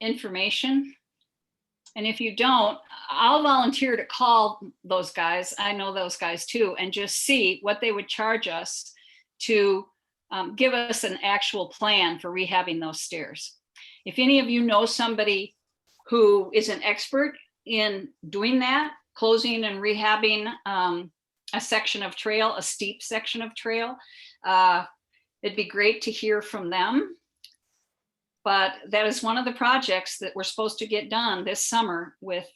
[SPEAKER 9] information. And if you don't, I'll volunteer to call those guys. I know those guys too, and just see what they would charge us to give us an actual plan for rehabbing those stairs. If any of you know somebody who is an expert in doing that, closing and rehabbing a section of trail, a steep section of trail, it'd be great to hear from them. But that is one of the projects that we're supposed to get done this summer with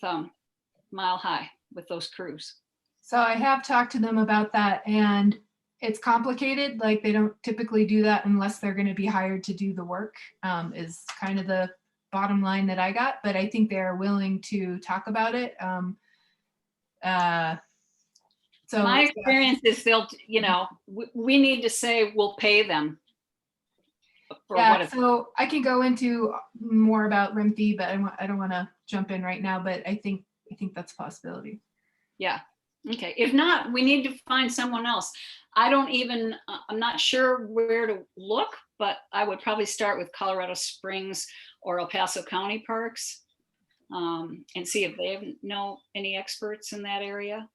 [SPEAKER 9] Mile High, with those crews.
[SPEAKER 12] So I have talked to them about that, and it's complicated. Like, they don't typically do that unless they're going to be hired to do the work, is kind of the
[SPEAKER 3] bottom line that I got, but I think they're willing to talk about it. So
[SPEAKER 9] My experience is they'll, we need to say we'll pay them. For
[SPEAKER 3] yeah,
[SPEAKER 9] what it's-
[SPEAKER 3] so I can go into more about rim fee, but I don't want to jump in right now, but I think that's a possibility.
[SPEAKER 9] Yeah. Okay. If not, we need to find someone else. I'm not sure where to look, but I would probably start with Colorado Springs or El Paso County Parks and see if they know any experts in that area.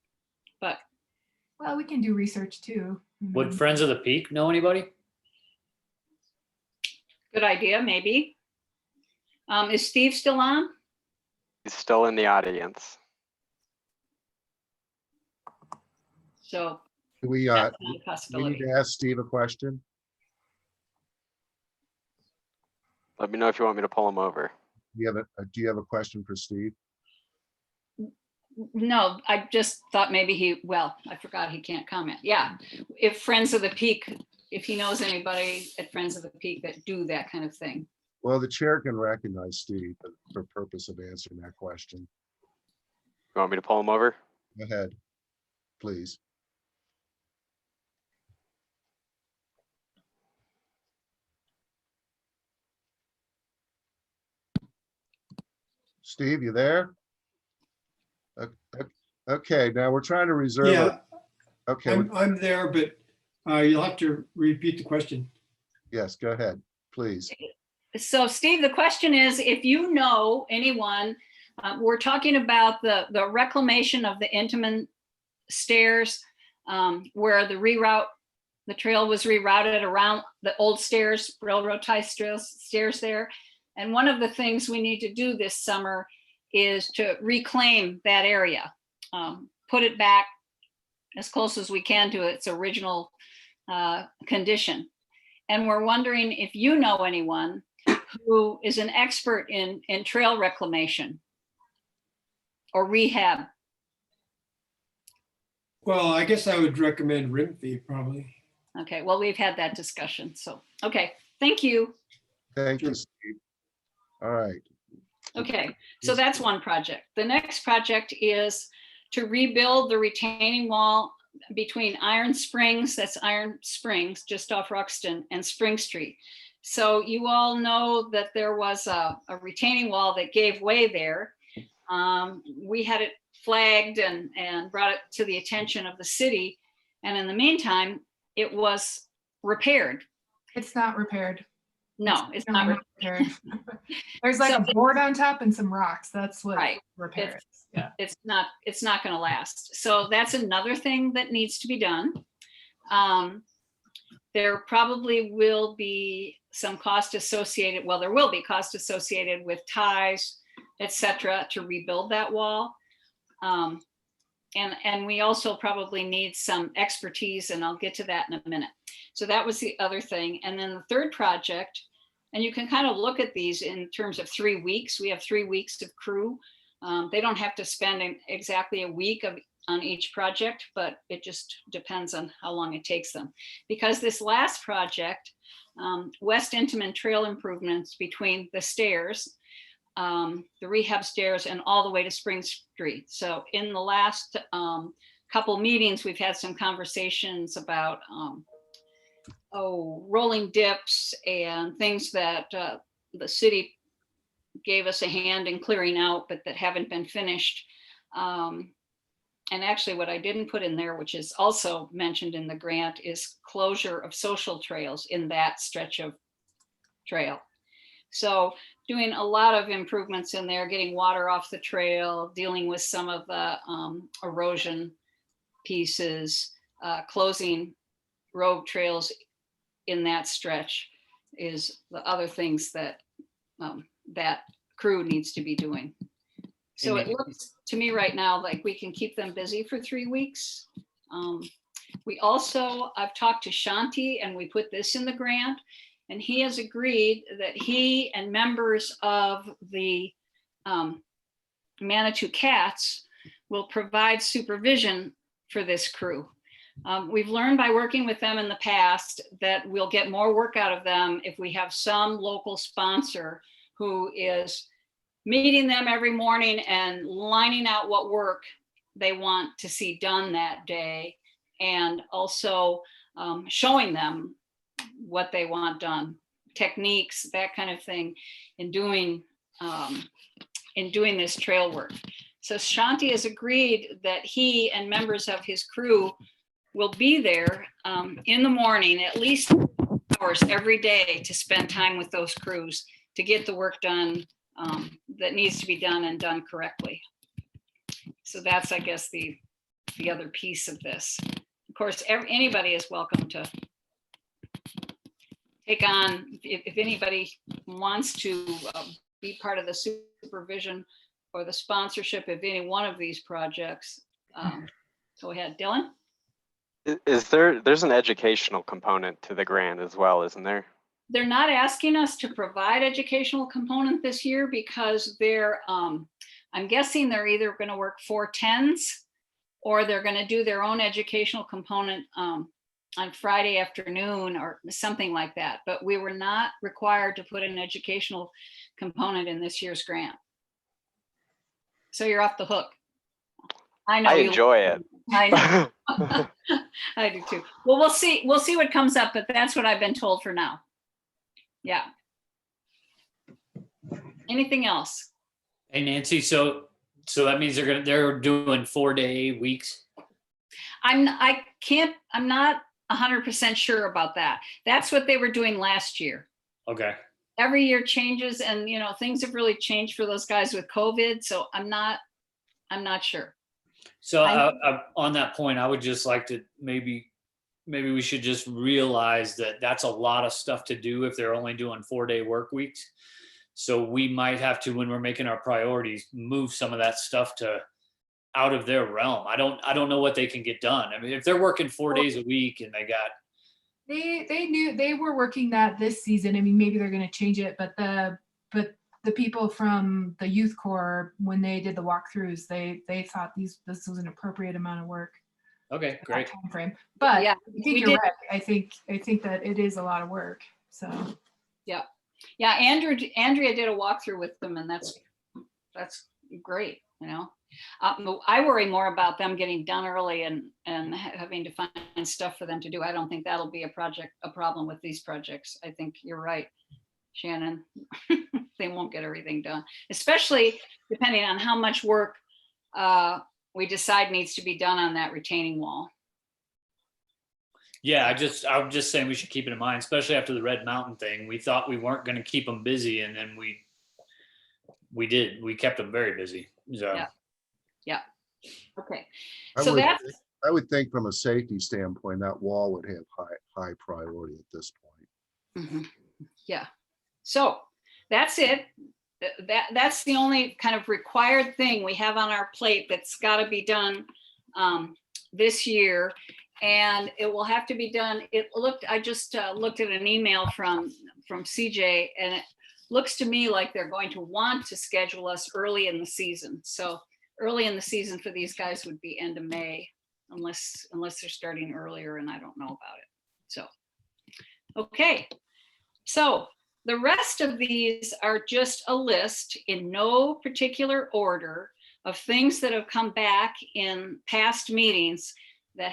[SPEAKER 9] But
[SPEAKER 3] Well, we can do research too.
[SPEAKER 13] Would Friends of the Peak know anybody?
[SPEAKER 9] good idea, maybe. Is Steve still on?
[SPEAKER 1] He's still in the audience.
[SPEAKER 9] So
[SPEAKER 4] Do we,
[SPEAKER 9] that's not a
[SPEAKER 4] we need
[SPEAKER 9] possibility.
[SPEAKER 4] to ask Steve a question?
[SPEAKER 1] Let me know if you want me to pull him over.
[SPEAKER 4] Do you have a question for Steve?
[SPEAKER 9] No, I just thought maybe I forgot he can't comment. Yeah, if Friends of the Peak, if he knows anybody at Friends of the Peak that do that kind of thing.
[SPEAKER 4] Well, the chair can recognize Steve for purpose of answering that question.
[SPEAKER 1] You want me to pull him over?
[SPEAKER 4] Go ahead, please. Steve, you there? Okay, now we're trying to reserve.
[SPEAKER 10] Yeah,
[SPEAKER 4] Okay,
[SPEAKER 10] I'm there, but you'll have to repeat the question.
[SPEAKER 4] yes, go ahead, please.
[SPEAKER 9] So Steve, the question is, if you know anyone, we're talking about the reclamation of the Intamin stairs, where the trail was rerouted around the old stairs, railroad tie stairs there. And one of the things we need to do this summer is to reclaim that area, put it back as close as we can to its original condition. And we're wondering if you know anyone who is an expert in trail reclamation or rehab.
[SPEAKER 10] Well, I guess I would recommend rim fee probably.
[SPEAKER 9] Okay, well, we've had that discussion. So, okay, thank you.
[SPEAKER 4] Thank you, Steve. All right.
[SPEAKER 9] Okay, so that's one project. The next project is to rebuild the retaining wall between Iron Springs, that's Iron Springs, just off Ruxton, and Spring Street. So you all know that there was a retaining wall that gave way there. We had it flagged and brought it to the attention of the city. And in the meantime, it was repaired.
[SPEAKER 3] It's not repaired.
[SPEAKER 9] No, it's not repaired.
[SPEAKER 3] There's like
[SPEAKER 9] So
[SPEAKER 3] a board on top and some rocks. That's what
[SPEAKER 9] Right.
[SPEAKER 3] repair is. Yeah.
[SPEAKER 9] It's not going to last. So that's another thing that needs to be done. There probably will be some cost associated. Well, there will be cost associated with ties, etc., to rebuild that wall. And we also probably need some expertise, and I'll get to that in a minute. So that was the other thing. And then the third project, and you can kind of look at these in terms of 3 weeks. We have 3 weeks of crew. They don't have to spend exactly a week on each project, but it just depends on how long it takes them. Because this last project, West Intamin Trail improvements between the stairs, the rehab stairs, and all the way to Spring Street. So in the last couple meetings, we've had some conversations about rolling dips and things that the city gave us a hand in clearing out, but that haven't been finished. And actually what I didn't put in there, which is also mentioned in the grant, is closure of social trails in that stretch of trail. So doing a lot of improvements in there, getting water off the trail, dealing with some of the erosion pieces, closing road trails in that stretch is the other things that that crew needs to be doing. So it looks to me right now like we can keep them busy for 3 weeks. I've talked to Shanti, and we put this in the grant, and he has agreed that he and members of the Manitou Cats will provide supervision for this crew. We've learned by working with them in the past that we'll get more work out of them if we have some local sponsor who is meeting them every morning and lining out what work they want to see done that day, and also showing them what they want done, techniques, that kind of thing, in doing this trail work. So Shanti has agreed that he and members of his crew will be there in the morning, at least hours every day, to spend time with those crews to get the work done that needs to be done and done correctly. So that's, I guess, the other piece of this. Of course, anybody is welcome to take on, if anybody wants to be part of the supervision or the sponsorship of any one of these projects. Go ahead, Dylan.
[SPEAKER 1] There's an educational component to the grant as well, isn't there?
[SPEAKER 9] They're not asking us to provide educational component this year because they're, I'm guessing they're either going to work 410s or they're going to do their own educational component on Friday afternoon or something like that. But we were not required to put an educational component in this year's grant. So you're off the hook. I know.
[SPEAKER 1] I enjoy it.
[SPEAKER 9] I know. I do too. Well, we'll see what comes up, but that's what I've been told for now. Yeah. Anything else?
[SPEAKER 13] Hey, Nancy, so that means they're doing 4-day weeks?
[SPEAKER 9] I'm not 100% sure about that. That's what they were doing last year.
[SPEAKER 13] Okay.
[SPEAKER 9] Every year changes, and things have really changed for those guys with COVID. So I'm not sure.
[SPEAKER 13] So on that point, I would just like to maybe we should just realize that that's a lot of stuff to do if they're only doing 4-day work weeks. So we might have to, when we're making our priorities, move some of that stuff to out of their realm. I don't know what they can get done. I mean, if they're working 4 days a week and
[SPEAKER 3] They knew they were working that this season. I mean, maybe they're going to change it, but the people from the youth corps, when they did the walkthroughs, they thought this was an appropriate amount of work.
[SPEAKER 13] Okay, great.
[SPEAKER 3] Time frame. But
[SPEAKER 9] yeah,
[SPEAKER 3] I think you're right. I think that it is a lot of work. So
[SPEAKER 9] yeah. Andrea did a walkthrough with them, and that's great. I worry more about them getting done early and having to find stuff for them to do. I don't think that'll be a problem with these projects. I think you're right, Shannon. They won't get everything done, especially depending on how much work we decide needs to be done on that retaining wall.
[SPEAKER 13] Yeah, I'm just saying we should keep it in mind, especially after the Red Mountain thing. We thought we weren't going to keep them busy, and then we did. We kept them very busy. So.
[SPEAKER 9] Yeah. Okay.
[SPEAKER 4] I would think from a safety standpoint, that wall would have high priority at this point.
[SPEAKER 9] Mm-hmm. Yeah. So that's it. That's the only kind of required thing we have on our plate that's got to be done this year, and it will have to be done. I just looked at an email from CJ, and it looks to me like they're going to want to schedule us early in the season. So early in the season for these guys would be end of May, unless they're starting earlier, and I don't know about it. So, okay. So the rest of these are just a list in no particular order of things that have come back in past meetings that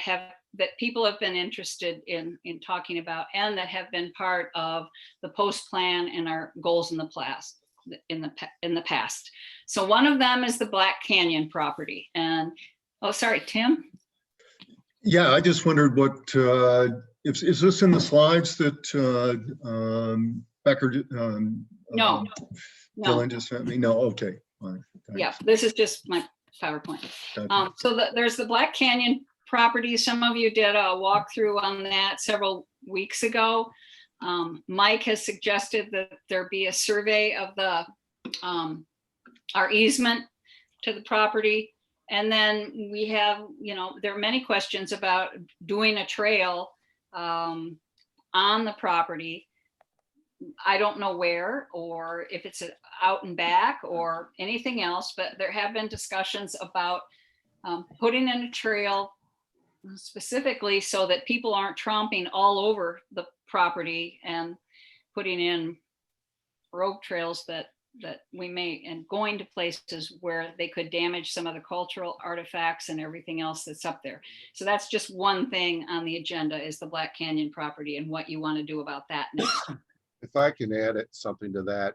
[SPEAKER 9] people have been interested in talking about, and that have been part of the post plan and our goals in the past. So one of them is the Black Canyon property. And sorry, Tim.
[SPEAKER 7] Yeah, I just wondered what is this in the slides that Becker
[SPEAKER 9] No.
[SPEAKER 7] Dylan just sent me? No, okay. Fine.
[SPEAKER 9] Yeah, this is just my PowerPoint.
[SPEAKER 7] Gotcha.
[SPEAKER 9] So there's the Black Canyon property. Some of you did a walkthrough on that several weeks ago. Mike has suggested that there be a survey of our easement to the property. And then we have, there are many questions about doing a trail on the property. I don't know where, or if it's out and back or anything else, but there have been discussions about putting in a trail specifically so that people aren't tromping all over the property and putting in rogue trails that we may, and going to places where they could damage some of the cultural artifacts and everything else that's up there. So that's just one thing on the agenda, is the Black Canyon property and what you want to do about that next.
[SPEAKER 4] If I can add something to that.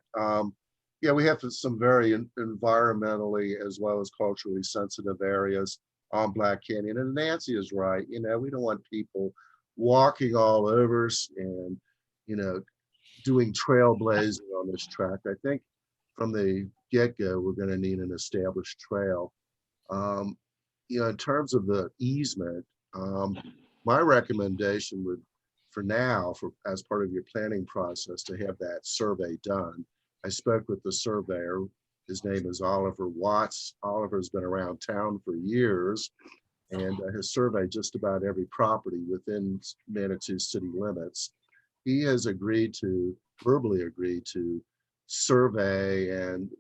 [SPEAKER 4] Yeah, we have some very environmentally as well as culturally sensitive areas on Black Canyon. And Nancy is right. You know, we don't want people walking all over us and, you know, doing trailblazing on this track. I think from the get-go, we're going to need an established trail. You know, in terms of the easement, my recommendation would, for now, as part of your planning process, to have that survey done. I spoke with the surveyor. His name is Oliver Watts. Oliver's been around town for years and has surveyed just about every property within Manitou city limits. He has verbally agreed to survey and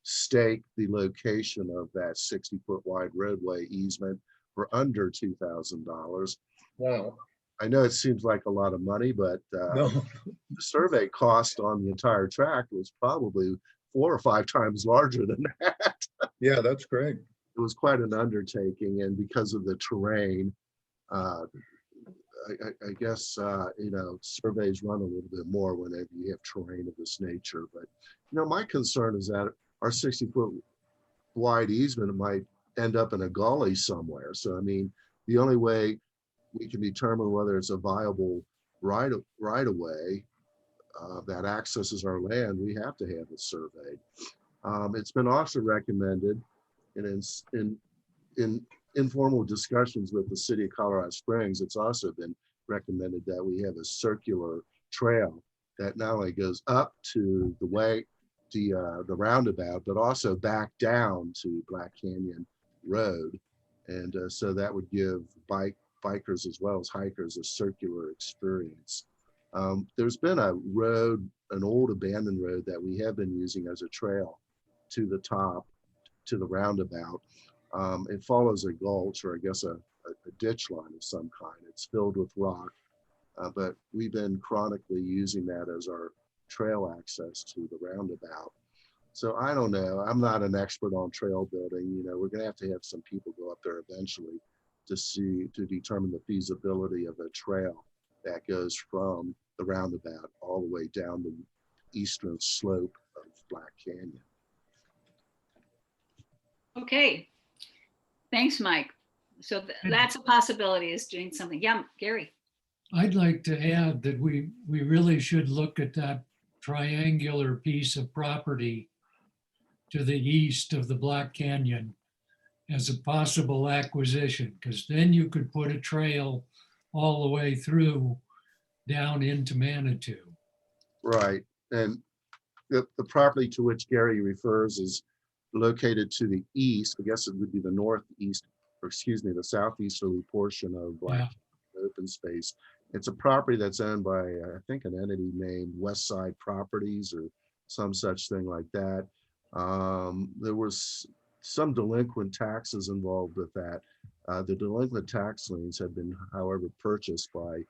[SPEAKER 4] stake the location of that 60-foot wide roadway easement for under $2,000.
[SPEAKER 7] Wow.
[SPEAKER 4] I know it seems like a lot of money, but
[SPEAKER 7] No.
[SPEAKER 4] the survey cost on the entire tract was probably 4 or 5 times larger than that.
[SPEAKER 7] Yeah, that's great.
[SPEAKER 4] It was quite an undertaking, and because of the terrain, I guess, you know, surveys run a little bit more whenever you have terrain of this nature. But, you know, my concern is that our 60-foot wide easement might end up in a gully somewhere. So, I mean, the only way we can determine whether it's a viable right of way that accesses our land, we have to have it surveyed. It's been also recommended in informal discussions with the city of Colorado Springs, it's also been recommended that we have a circular trail that not only goes up to the roundabout, but also back down to Black Canyon Road. And so that would give bikers as well as hikers a circular experience. There's been a road, an old abandoned road that we have been using as a trail to the top, to the roundabout. It follows a gulch, or I guess a ditch line of some kind. It's filled with rock, but we've been chronically using that as our trail access to the roundabout. So I don't know, I'm not an expert on trail building. You know, we're gonna have to have some people go up there eventually to determine the feasibility of a trail that goes from the roundabout all the way down the eastern slope of Black Canyon.
[SPEAKER 9] Okay, thanks, Mike. So that's a possibility, is doing something. Yeah, Gary.
[SPEAKER 6] I'd like to add that we really should look at that triangular piece of property to the east of the Black Canyon as a possible acquisition, because then you could put a trail all the way through down into Manitou.
[SPEAKER 4] Right, and the property to which Gary refers is located to the east. I guess it would be the northeast, or excuse me, the southeasterly portion of Black open space. It's a property that's owned by, I think, an entity named Westside Properties or some such thing like that. There was some delinquent taxes involved with that. The delinquent tax liens have been, however, purchased by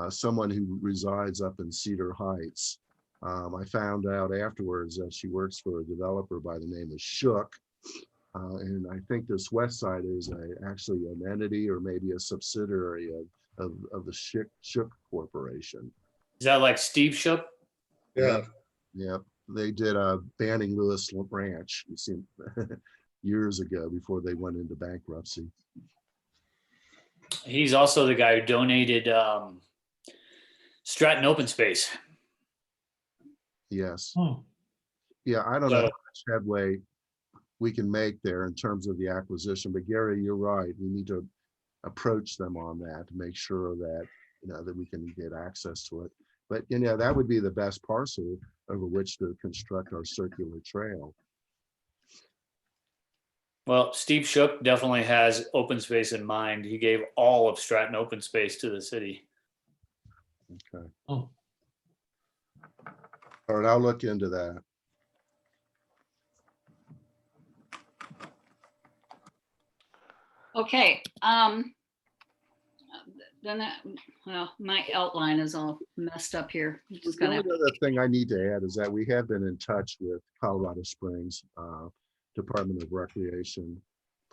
[SPEAKER 4] someone who resides up in Cedar Heights. I found out afterwards that she works for a developer by the name of Shook. And I think this Westside is actually an entity or maybe a subsidiary of the Shook Corporation.
[SPEAKER 13] Is that like Steve Shook?
[SPEAKER 7] Yeah.
[SPEAKER 4] Yeah, they did a Banning Lewis Ranch, you see, years ago before they went into bankruptcy.
[SPEAKER 13] He's also the guy who donated Stratton Open Space.
[SPEAKER 4] Yes.
[SPEAKER 6] Oh,
[SPEAKER 4] Yeah, I don't know how much headway we can make there in terms of the acquisition, but Gary, you're right. We need to approach them on that to make sure that, you know, that we can get access to it. But, you know, that would be the best parcel over which to construct our circular trail.
[SPEAKER 13] Well, Steve Shook definitely has open space in mind. He gave all of Stratton Open Space to the city.
[SPEAKER 4] Okay.
[SPEAKER 6] oh,
[SPEAKER 4] All right, I'll look into that.
[SPEAKER 9] Okay. then that, well, my outline is all messed up here. I'm just
[SPEAKER 4] The
[SPEAKER 9] gonna,
[SPEAKER 4] only other thing I need to add is that we have been in touch with Colorado Springs Department of Recreation,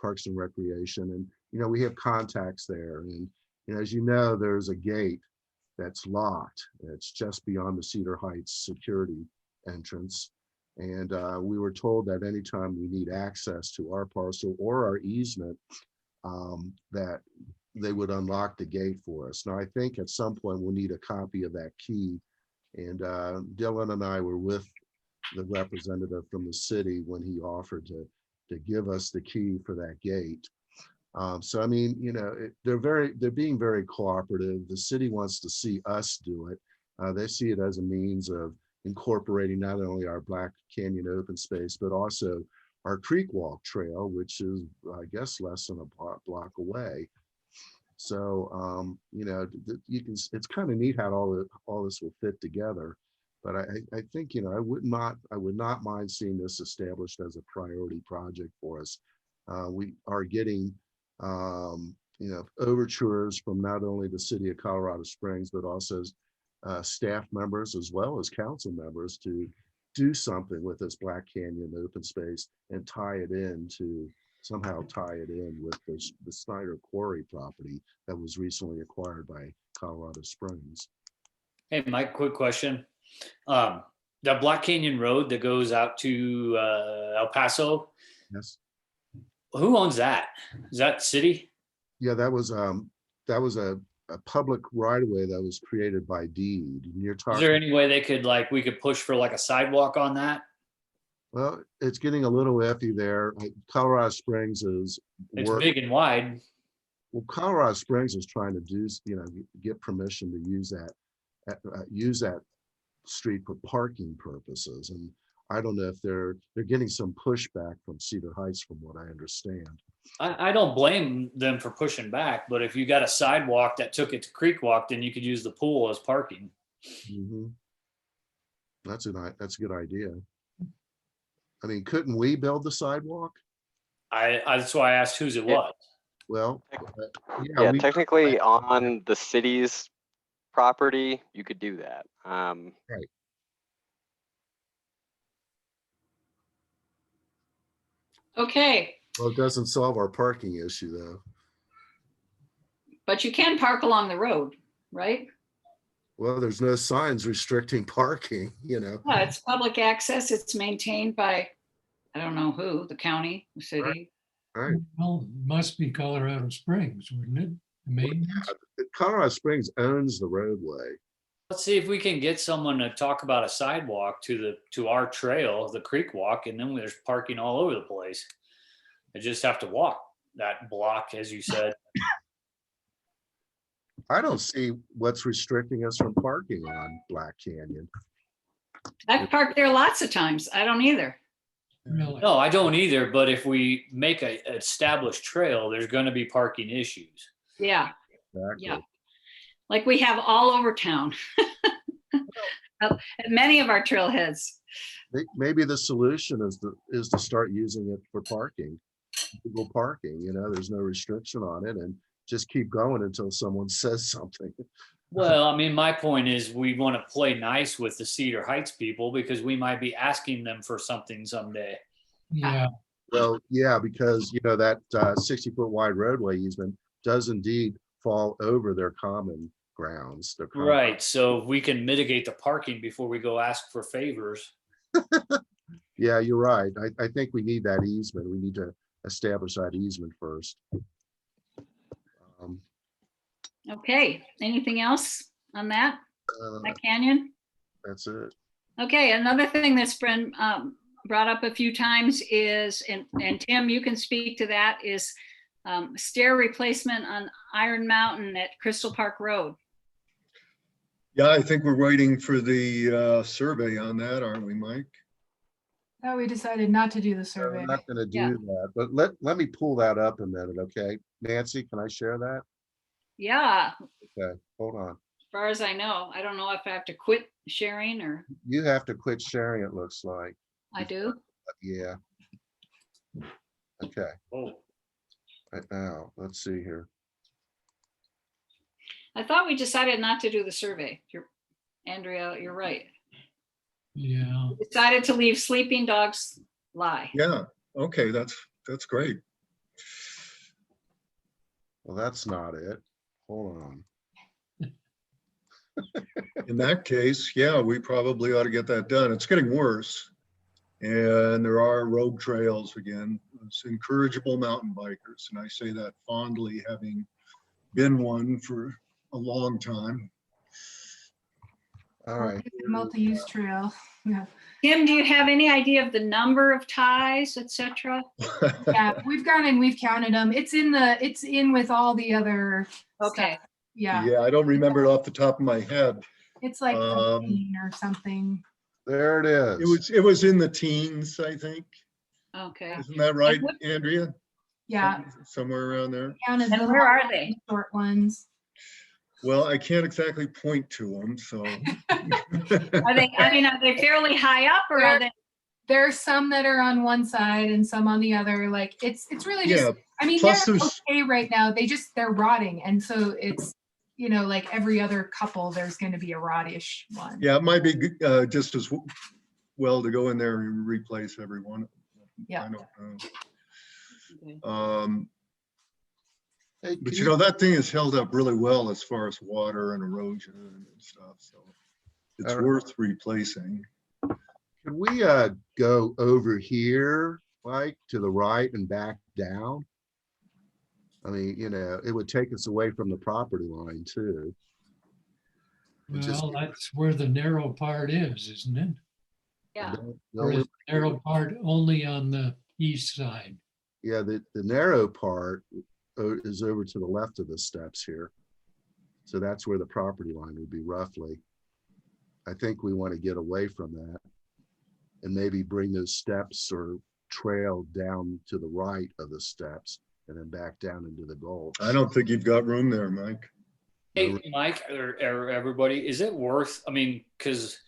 [SPEAKER 4] Parks and Recreation, and we have contacts there. And as you know, there's a gate that's locked. It's just beyond the Cedar Heights security entrance. And we were told that anytime we need access to our parcel or our easement, that they would unlock the gate for us. Now, I think at some point we'll need a copy of that key. And Dylan and I were with the representative from the city when he offered to give us the key for that gate. So I mean, they're being very cooperative. The city wants to see us do it. They see it as a means of incorporating not only our Black Canyon open space, but also our Creek Walk Trail, which is, I guess, less than a block away. So, it's kind of neat how all this will fit together. But I think, I would not mind seeing this established as a priority project for us. We are getting, overtures from not only the city of Colorado Springs, but also staff members as well as council members to do something with this Black Canyon open space and somehow tie it in with the Snyder Quarry property that was recently acquired by Colorado Springs.
[SPEAKER 13] Hey, Mike, quick question. That Black Canyon Road that goes out to El Paso,
[SPEAKER 4] Yes.
[SPEAKER 13] who owns that? Is that city?
[SPEAKER 4] Yeah, that was a public right of way that was created by deed. And you're
[SPEAKER 13] Is
[SPEAKER 4] talking.
[SPEAKER 13] there any way we could push for like a sidewalk on that?
[SPEAKER 4] Well, it's getting a little iffy there. Colorado Springs is.
[SPEAKER 13] It's big and wide.
[SPEAKER 4] Well, Colorado Springs is trying to do, get permission to use that street for parking purposes. And I don't know if they're getting some pushback from Cedar Heights, from what I understand.
[SPEAKER 13] I don't blame them for pushing back, but if you got a sidewalk that took it to Creek Walk, then you could use the pool as parking.
[SPEAKER 4] Mm-hmm. That's a good idea. I mean, couldn't we build the sidewalk?
[SPEAKER 13] That's why I asked whose it was.
[SPEAKER 4] Well,
[SPEAKER 1] yeah, technically on the city's property, you could do that.
[SPEAKER 4] Right.
[SPEAKER 9] okay,
[SPEAKER 4] Well, it doesn't solve our parking issue, though.
[SPEAKER 9] but you can park along the road, right?
[SPEAKER 4] Well, there's no signs restricting parking,
[SPEAKER 9] Yeah, it's public access. It's maintained by, I don't know who, the county, the city.
[SPEAKER 4] Right.
[SPEAKER 6] Well, must be Colorado Springs, wouldn't it? The maintenance?
[SPEAKER 4] Colorado Springs owns the roadway.
[SPEAKER 13] Let's see if we can get someone to talk about a sidewalk to our trail, the Creek Walk, and then there's parking all over the place. I just have to walk that block, as you said.
[SPEAKER 4] I don't see what's restricting us from parking on Black Canyon.
[SPEAKER 9] I've parked there lots of times. I don't either.
[SPEAKER 6] Really?
[SPEAKER 13] No, I don't either, but if we make an established trail, there's going to be parking issues.
[SPEAKER 9] Yeah,
[SPEAKER 4] Exactly.
[SPEAKER 9] yeah. Like we have all over town. At many of our trailheads.
[SPEAKER 4] Maybe the solution is to start using it for parking, Google parking. There's no restriction on it, and just keep going until someone says something.
[SPEAKER 13] Well, I mean, my point is we want to play nice with the Cedar Heights people because we might be asking them for something someday.
[SPEAKER 6] Yeah,
[SPEAKER 4] Well, yeah, because that 60-foot wide roadway easement does indeed fall over their common grounds.
[SPEAKER 13] Right. So we can mitigate the parking before we go ask for favors.
[SPEAKER 4] Yeah, you're right. I think we need that easement. We need to establish that easement first.
[SPEAKER 9] Okay, anything else on that? Black
[SPEAKER 4] Uh,
[SPEAKER 9] Canyon?
[SPEAKER 4] that's it.
[SPEAKER 9] Okay, another thing that's been brought up a few times is, and Tim, you can speak to that, is stair replacement on Iron Mountain at Crystal Park Road.
[SPEAKER 7] Yeah, I think we're waiting for the survey on that, aren't we, Mike?
[SPEAKER 3] No, we decided not to do the
[SPEAKER 4] We're
[SPEAKER 3] survey.
[SPEAKER 4] not going to do
[SPEAKER 9] Yeah.
[SPEAKER 4] that, but let me pull that up a minute, okay? Nancy, can I share that?
[SPEAKER 9] Yeah,
[SPEAKER 4] Okay, hold on.
[SPEAKER 9] as far as I know. I don't know if I have to quit sharing or
[SPEAKER 4] You have to quit sharing, it looks like.
[SPEAKER 9] I do.
[SPEAKER 4] Yeah. Okay,
[SPEAKER 13] Oh,
[SPEAKER 4] right now, let's see here.
[SPEAKER 9] I thought we decided not to do the survey. Andrea, you're right.
[SPEAKER 6] Yeah.
[SPEAKER 9] We decided to leave sleeping dogs lie.
[SPEAKER 7] Yeah, okay, that's great.
[SPEAKER 4] Well, that's not it. Hold on.
[SPEAKER 7] In that case, yeah, we probably ought to get that done. It's getting worse. And there are rogue trails again. It's encourageable mountain bikers. And I say that fondly, having been one for a long time.
[SPEAKER 4] All right.
[SPEAKER 3] Multi-use trail. Yeah.
[SPEAKER 9] Kim, do you have any idea of the number of ties, etc.?
[SPEAKER 3] Yeah, we've gone and we've counted them. It's in with all the other
[SPEAKER 9] Okay.
[SPEAKER 3] stuff. Yeah.
[SPEAKER 7] Yeah, I don't remember it off the top of my head.
[SPEAKER 3] It's like 15 or something.
[SPEAKER 4] There it is.
[SPEAKER 7] It was in the teens, I think.
[SPEAKER 9] Okay.
[SPEAKER 7] Isn't that right,
[SPEAKER 9] And what-
[SPEAKER 7] Andrea?
[SPEAKER 3] Yeah.
[SPEAKER 7] Somewhere around there.
[SPEAKER 3] Counted
[SPEAKER 9] And
[SPEAKER 3] the
[SPEAKER 9] where are they?
[SPEAKER 3] short ones.
[SPEAKER 7] Well, I can't exactly point to them, so.
[SPEAKER 9] Are they, I mean, are they fairly high up or are they?
[SPEAKER 3] There are some that are on one side and some on the other. Like it's really just,
[SPEAKER 7] Yeah,
[SPEAKER 3] I mean,
[SPEAKER 7] plus
[SPEAKER 3] they're
[SPEAKER 7] there's-
[SPEAKER 3] okay right now. They're rotting. And so it's, like every other couple, there's going to be a rottish one.
[SPEAKER 7] Yeah, it might be just as well to go in there and replace every one.
[SPEAKER 3] Yeah.
[SPEAKER 7] I don't
[SPEAKER 9] Okay.
[SPEAKER 7] know.
[SPEAKER 4] Hey,
[SPEAKER 7] But
[SPEAKER 4] can
[SPEAKER 7] that thing is held up really well as far as water and erosion and stuff, so it's worth replacing.
[SPEAKER 4] Can we go over here, Mike, to the right and back down? I mean, it would take us away from the property line too.
[SPEAKER 6] Well, that's where the narrow part is, isn't it?
[SPEAKER 9] Yeah.
[SPEAKER 6] Or is the narrow part only on the east side?
[SPEAKER 4] Yeah, the narrow part is over to the left of the steps here. So that's where the property line would be roughly. I think we want to get away from that and maybe bring those steps or trail down to the right of the steps and then back down into the gulch.
[SPEAKER 7] I don't think you've got room there, Mike.
[SPEAKER 13] Hey, Mike, or everybody, is it worth, I mean, because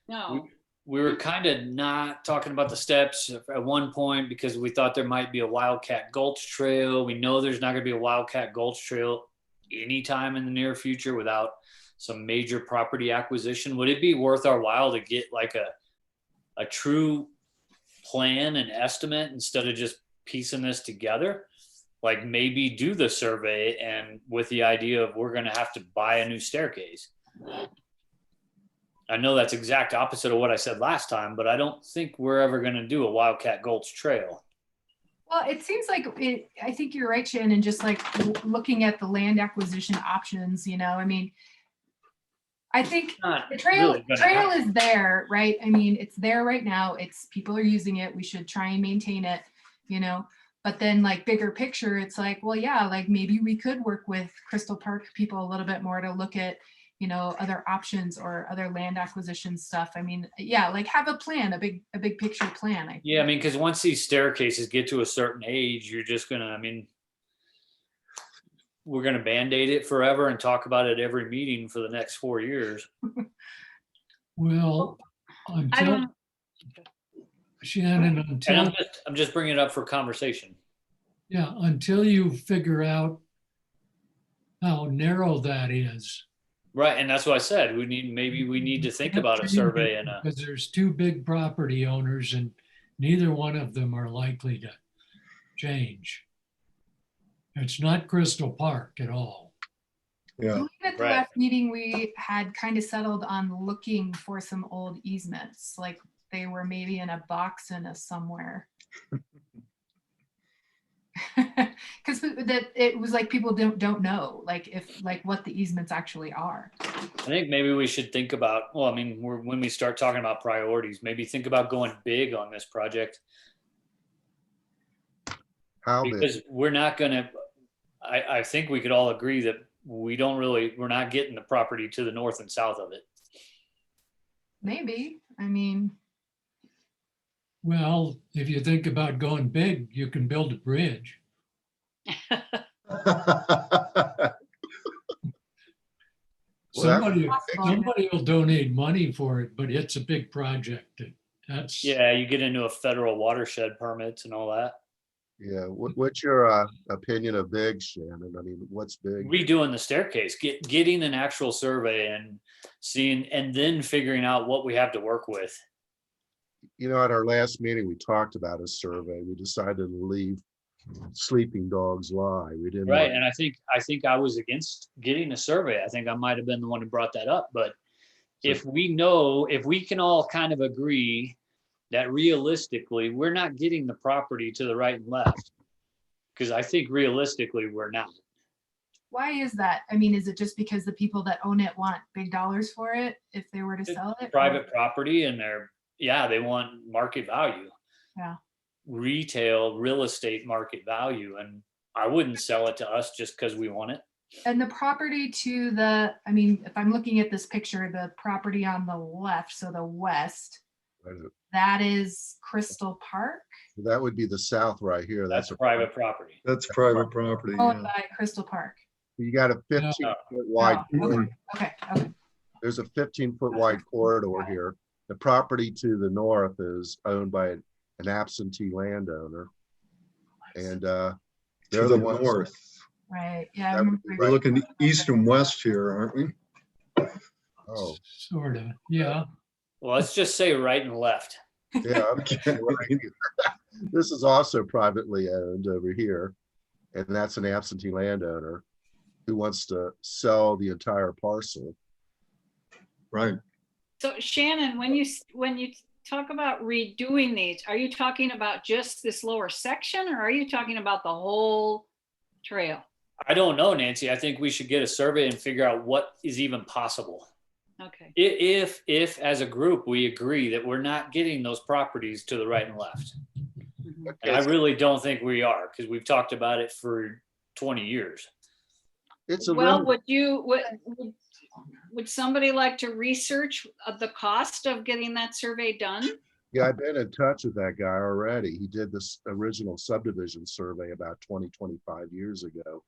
[SPEAKER 9] No.
[SPEAKER 13] we were kind of not talking about the steps at one point because we thought there might be a Wildcat Gulch Trail. We know there's not going to be a Wildcat Gulch Trail anytime in the near future without some major property acquisition. Would it be worth our while to get like a true plan and estimate instead of just piecing this together? Like maybe do the survey and with the idea of we're going to have to buy a new staircase. I know that's exact opposite of what I said last time, but I don't think we're ever going to do a Wildcat Gulch Trail.
[SPEAKER 3] Well, it seems like I think you're right, Shannon, just like looking at the land acquisition options, I mean, I think the trail is there, right? I mean, it's there right now. People are using it. We should try and maintain it, but then like bigger picture, it's like, well, yeah, like maybe we could work with Crystal Park people a little bit more to look at, other options or other land acquisition stuff. I mean, yeah, like have a plan, a big picture plan.
[SPEAKER 13] Yeah, I mean, because once these staircases get to a certain age, you're just gonna, we're gonna Band-Aid it forever and talk about it every meeting for the next 4 years.
[SPEAKER 6] Well, until Shannon,
[SPEAKER 13] And I'm just bringing it up for conversation.
[SPEAKER 6] Yeah, until you figure out how narrow that is.
[SPEAKER 13] Right, and that's what I said. Maybe we need to think about a survey and
[SPEAKER 6] because there's two big property owners and neither one of them are likely to change. It's not Crystal Park at all.
[SPEAKER 7] Yeah.
[SPEAKER 3] At the last meeting, we had kind of settled on looking for some old easements, like they were maybe in a box in somewhere. Because it was like people don't know what the easements actually are.
[SPEAKER 13] I think maybe we should think about, when we start talking about priorities, maybe think about going big on this project.
[SPEAKER 4] How
[SPEAKER 13] because
[SPEAKER 4] big?
[SPEAKER 13] we're not going to, I think we could all agree that we're not getting the property to the north and south of it.
[SPEAKER 3] Maybe, I mean.
[SPEAKER 6] Well, if you think about going big, you can build a bridge. Somebody will donate money for it, but it's a big project.
[SPEAKER 13] Yeah, you get into a federal watershed permits and all that.
[SPEAKER 4] Yeah, what's your opinion of big, Shannon? I mean, what's big?
[SPEAKER 13] Redoing the staircase, getting an actual survey and seeing, and then figuring out what we have to work with.
[SPEAKER 4] You know, at our last meeting, we talked about a survey. We decided to leave sleeping dogs lie. We didn't.
[SPEAKER 13] Right, and I think I was against getting a survey. I think I might have been the one who brought that up, but if we can all kind of agree that realistically, we're not getting the property to the right and left. Because I think realistically, we're not.
[SPEAKER 3] Why is that? I mean, is it just because the people that own it want big dollars for it if they were to sell it?
[SPEAKER 13] Private property and they want market value.
[SPEAKER 3] Yeah.
[SPEAKER 13] Retail real estate market value. And I wouldn't sell it to us just because we want it.
[SPEAKER 3] And the property to the, I mean, if I'm looking at this picture, the property on the left, so the west, that is Crystal Park.
[SPEAKER 4] That would be the south right here.
[SPEAKER 13] That's a private property.
[SPEAKER 7] That's private property.
[SPEAKER 3] Owned
[SPEAKER 7] Yeah.
[SPEAKER 3] by Crystal Park.
[SPEAKER 4] You got a 15-foot wide.
[SPEAKER 3] Oh, okay.
[SPEAKER 4] There's a 15-foot wide corridor here. The property to the north is owned by an absentee landowner. And they're
[SPEAKER 7] To the north.
[SPEAKER 3] Right, yeah. I remember
[SPEAKER 7] We're looking east and west here, aren't we?
[SPEAKER 4] Oh,
[SPEAKER 6] Sort of, yeah.
[SPEAKER 13] Well, let's just say right and left.
[SPEAKER 4] yeah. Okay. This is also privately owned over here. And that's an absentee landowner who wants to sell the entire parcel.
[SPEAKER 7] Right.
[SPEAKER 9] So Shannon, when you talk about redoing these, are you talking about just this lower section or are you talking about the whole trail?
[SPEAKER 13] I don't know, Nancy. I think we should get a survey and figure out what is even possible.
[SPEAKER 9] Okay.
[SPEAKER 13] If as a group, we agree that we're not getting those properties to the right and left. And I really don't think we are because we've talked about it for 20 years.
[SPEAKER 4] It's a
[SPEAKER 9] Well,
[SPEAKER 4] little,
[SPEAKER 9] would somebody like to research the cost of getting that survey done?
[SPEAKER 4] yeah, I've been in touch with that guy already. He did this original subdivision survey about 25 years ago.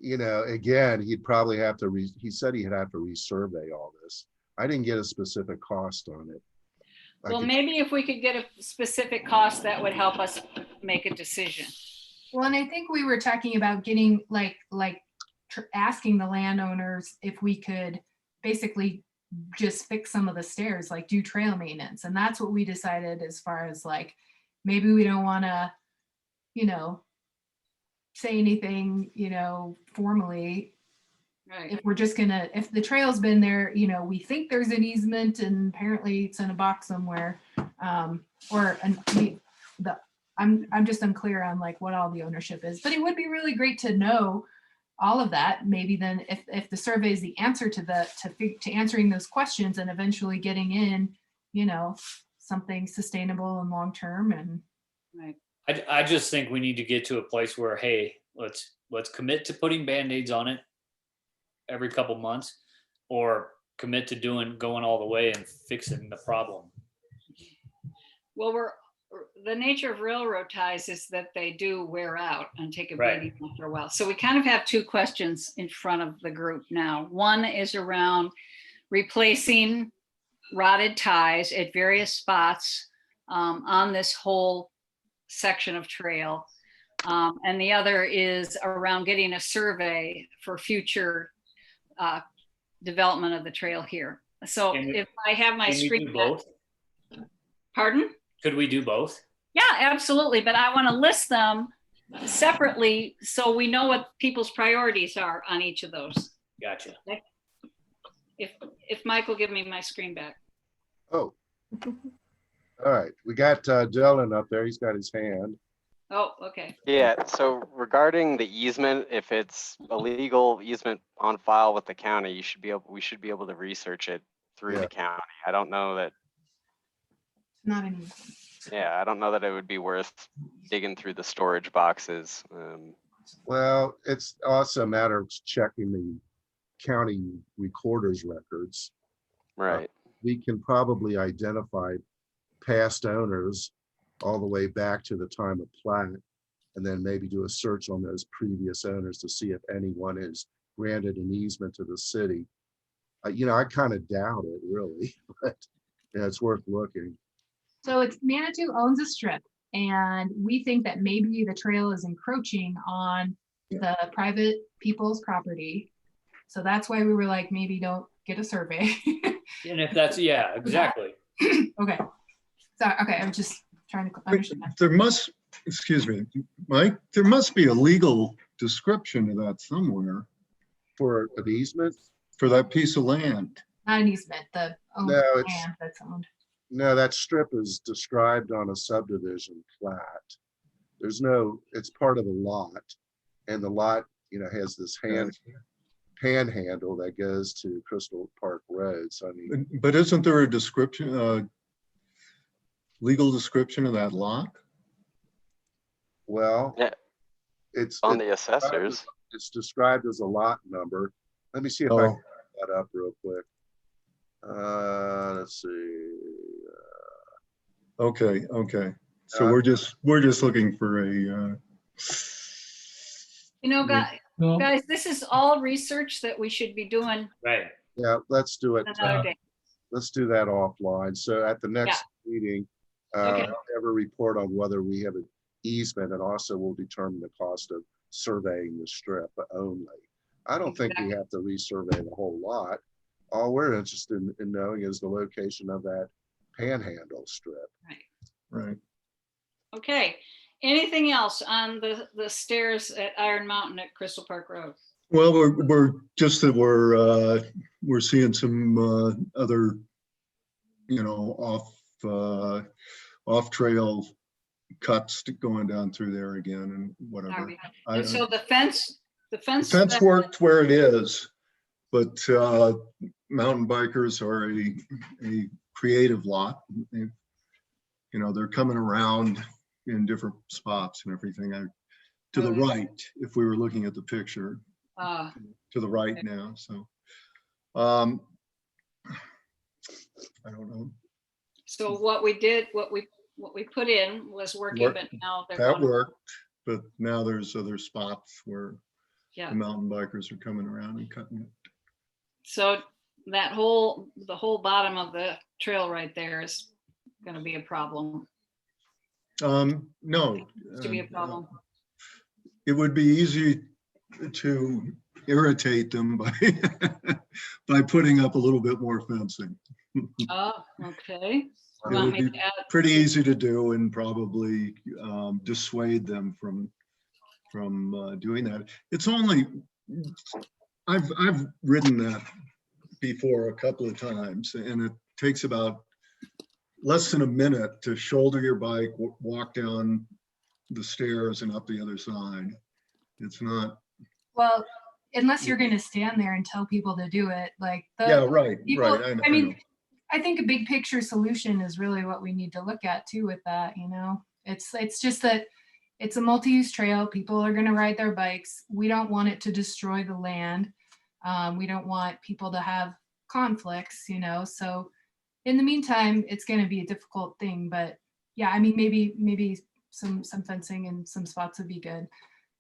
[SPEAKER 4] You know, again, he'd probably have to, he said he'd have to resurvey all this. I didn't get a specific cost on it.
[SPEAKER 9] Well, maybe if we could get a specific cost, that would help us make a decision.
[SPEAKER 3] Well, and I think we were talking about getting asking the landowners if we could basically just fix some of the stairs, like do trail maintenance. And that's what we decided as far as like, maybe we don't want to, you know, say anything, you know, formally.
[SPEAKER 9] Right.
[SPEAKER 3] If we're just gonna, if the trail's been there, you know, we think there's an easement and apparently it's in a box somewhere. I'm just unclear on like what all the ownership is, but it would be really great to know all of that. Maybe then if the survey is the answer to answering those questions and eventually getting in, you know, something sustainable and long-term and.
[SPEAKER 9] Right.
[SPEAKER 13] I just think we need to get to a place where, hey, let's commit to putting Band-Aids on it every couple months, or commit to going all the way and fixing the problem.
[SPEAKER 9] Well, the nature of railroad ties is that they do wear out and take a beating after a while. So we kind of have two questions in front of the group now. One is around replacing rotted ties at various spots on this whole section of trail. And the other is around getting a survey for future development of the trail here. So if I have my screen.
[SPEAKER 13] Can we do both?
[SPEAKER 9] Pardon?
[SPEAKER 13] Could we do both?
[SPEAKER 9] Yeah, absolutely. But I want to list them separately so we know what people's priorities are on each of those.
[SPEAKER 13] Gotcha.
[SPEAKER 9] Okay? If Mike will give me my screen back.
[SPEAKER 4] Oh, all right. We got Dylan up there. He's got his hand.
[SPEAKER 9] Oh, okay.
[SPEAKER 1] Yeah, so regarding the easement, if it's a legal easement on file with the county, we should be able to research it through the county. I don't know that.
[SPEAKER 3] Not any.
[SPEAKER 1] Yeah, I don't know that it would be worth digging through the storage boxes.
[SPEAKER 4] Well, it's also a matter of checking the county recorder's records.
[SPEAKER 1] Right.
[SPEAKER 4] We can probably identify past owners all the way back to the time of plat, and then maybe do a search on those previous owners to see if anyone has granted an easement to the city. You know, I kind of doubt it really, but yeah, it's worth looking.
[SPEAKER 3] So it's Manitou owns a strip And we think that maybe the trail is encroaching on the private people's property. So that's why we were like, maybe don't get a survey.
[SPEAKER 13] And if that's, yeah, exactly.
[SPEAKER 3] Okay. So, okay, I'm just trying to understand.
[SPEAKER 7] There must, excuse me, Mike, there must be a legal description of that somewhere
[SPEAKER 4] For an easement?
[SPEAKER 7] for that piece of land.
[SPEAKER 3] Not an easement, the owned
[SPEAKER 4] No, it's-
[SPEAKER 3] land that's owned.
[SPEAKER 4] No, that strip is described on a subdivision plat. There's no, it's part of the lot. And the lot, has this panhandle that goes to Crystal Park Road. So I mean,
[SPEAKER 7] But isn't there a description, legal description of that lot?
[SPEAKER 4] well,
[SPEAKER 1] Yeah.
[SPEAKER 4] it's
[SPEAKER 1] On the assessors.
[SPEAKER 4] it's described as a lot number. Let me see if I
[SPEAKER 7] Oh.
[SPEAKER 4] can look that up real quick. Let's see.
[SPEAKER 7] Okay, okay. So we're just looking for a,
[SPEAKER 6] Well,
[SPEAKER 9] Guys, this is all research that we should be doing
[SPEAKER 13] Right.
[SPEAKER 4] Yeah, let's do it.
[SPEAKER 9] another day.
[SPEAKER 4] Let's do that offline. So at the next meeting,
[SPEAKER 9] Okay.
[SPEAKER 4] I'll have a report on whether we have an easement, and also we'll determine the cost of surveying the strip only. I don't think we have to resurvey the whole lot. All we're interested in knowing is the location of that panhandle strip.
[SPEAKER 7] right.
[SPEAKER 9] Okay, anything else on the stairs at Iron Mountain at Crystal Park Road?
[SPEAKER 7] Well, we're just that we're seeing some other, off trail cuts going down through there again and whatever.
[SPEAKER 9] And so the fence
[SPEAKER 7] Fence worked where it is, but mountain bikers are a creative lot. They're coming around in different spots and everything. To the right, if we were looking at the picture, to the right now. So, I don't know.
[SPEAKER 9] So what we put in was working, but now they're
[SPEAKER 7] That
[SPEAKER 9] going-
[SPEAKER 7] worked, but now there's other spots where
[SPEAKER 9] Yeah.
[SPEAKER 7] the mountain bikers are coming around and cutting it.
[SPEAKER 9] So the whole bottom of the trail right there is going to be a problem.
[SPEAKER 7] No.
[SPEAKER 9] To be a problem.
[SPEAKER 7] It would be easy to irritate them by by putting up a little bit more fencing.
[SPEAKER 9] Oh, okay.
[SPEAKER 7] It
[SPEAKER 9] You want
[SPEAKER 7] would
[SPEAKER 9] me
[SPEAKER 7] be
[SPEAKER 9] to add-
[SPEAKER 7] pretty easy to do and probably dissuade them from doing that. It's only, I've ridden that before a couple of times, and it takes about less than a minute to shoulder your bike, walk down the stairs and up the other side. It's not.
[SPEAKER 3] Well, unless you're going to stand there and tell people to do it, like
[SPEAKER 7] Yeah, right,
[SPEAKER 3] people,
[SPEAKER 7] right.
[SPEAKER 3] I mean, I think a big picture solution is really what we need to look at too with that, it's just that it's a multi-use trail. People are going to ride their bikes. We don't want it to destroy the land. We don't want people to have conflicts, so in the meantime, it's going to be a difficult thing, but yeah, I mean, maybe some fencing in some spots would be good.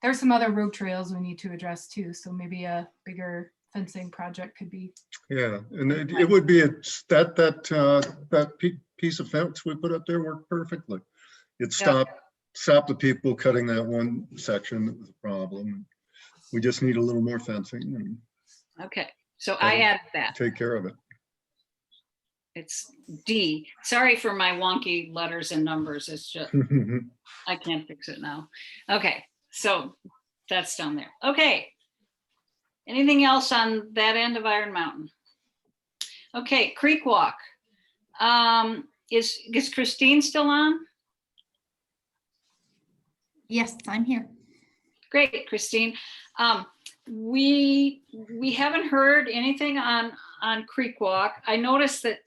[SPEAKER 3] There's some other road trails we need to address too. So maybe a bigger fencing project could be.
[SPEAKER 7] Yeah, and it would be that piece of fence we put up there worked perfectly. It stopped the people cutting that one section that was a problem. We just need a little more fencing and
[SPEAKER 9] Okay, so I added that.
[SPEAKER 7] take care of it.
[SPEAKER 9] It's D. Sorry for my wonky letters and numbers. It's just, I can't fix it now. Okay, so that's down there. Okay. Anything else on that end of Iron Mountain? Okay, Creek Walk. Is Christine still on?
[SPEAKER 11] Yes, I'm here.
[SPEAKER 9] Great, Christine. We haven't heard anything on Creek Walk. I noticed that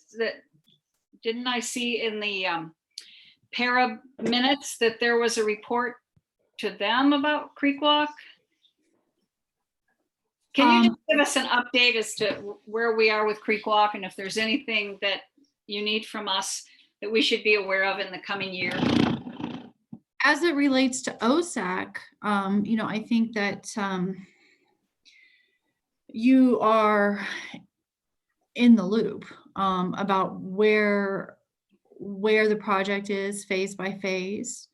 [SPEAKER 9] didn't I see in the para minutes that there was a report to them about Creek Walk? Can you just give us an update as to where we are with Creek Walk and if there's anything that you need from us that we should be aware of in the coming year?
[SPEAKER 11] As it relates to OSAC, I think that you are in the loop about where the project is phase by phase.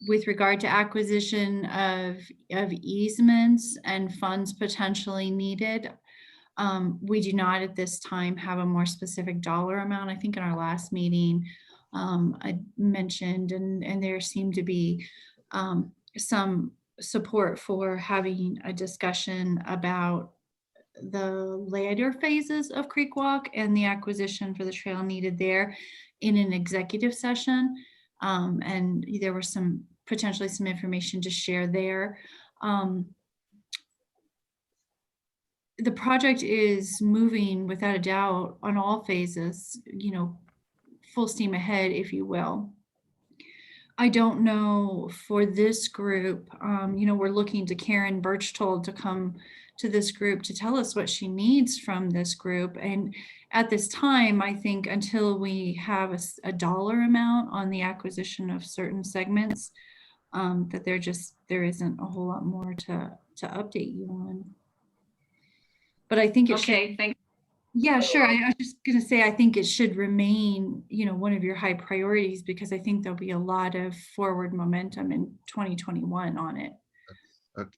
[SPEAKER 11] With regard to acquisition of easements and funds potentially needed, we do not at this time have a more specific dollar amount. I think in our last meeting, I mentioned, and there seemed to be some support for having a discussion about the later phases of Creek Walk and the acquisition for the trail needed there in an executive session. And there was potentially some information to share there. The project is moving without a doubt on all phases, full steam ahead, if you will. I don't know for this group, we're looking to Karen Birchtold to come to this group to tell us what she needs from this group. And at this time, I think until we have a dollar amount on the acquisition of certain segments, that there isn't a whole lot more to update you on. But I think it
[SPEAKER 9] Okay, thank
[SPEAKER 11] Yeah, sure. I was just going to say, I think it should remain, one of your high priorities, because I think there'll be a lot of forward momentum in 2021 on it.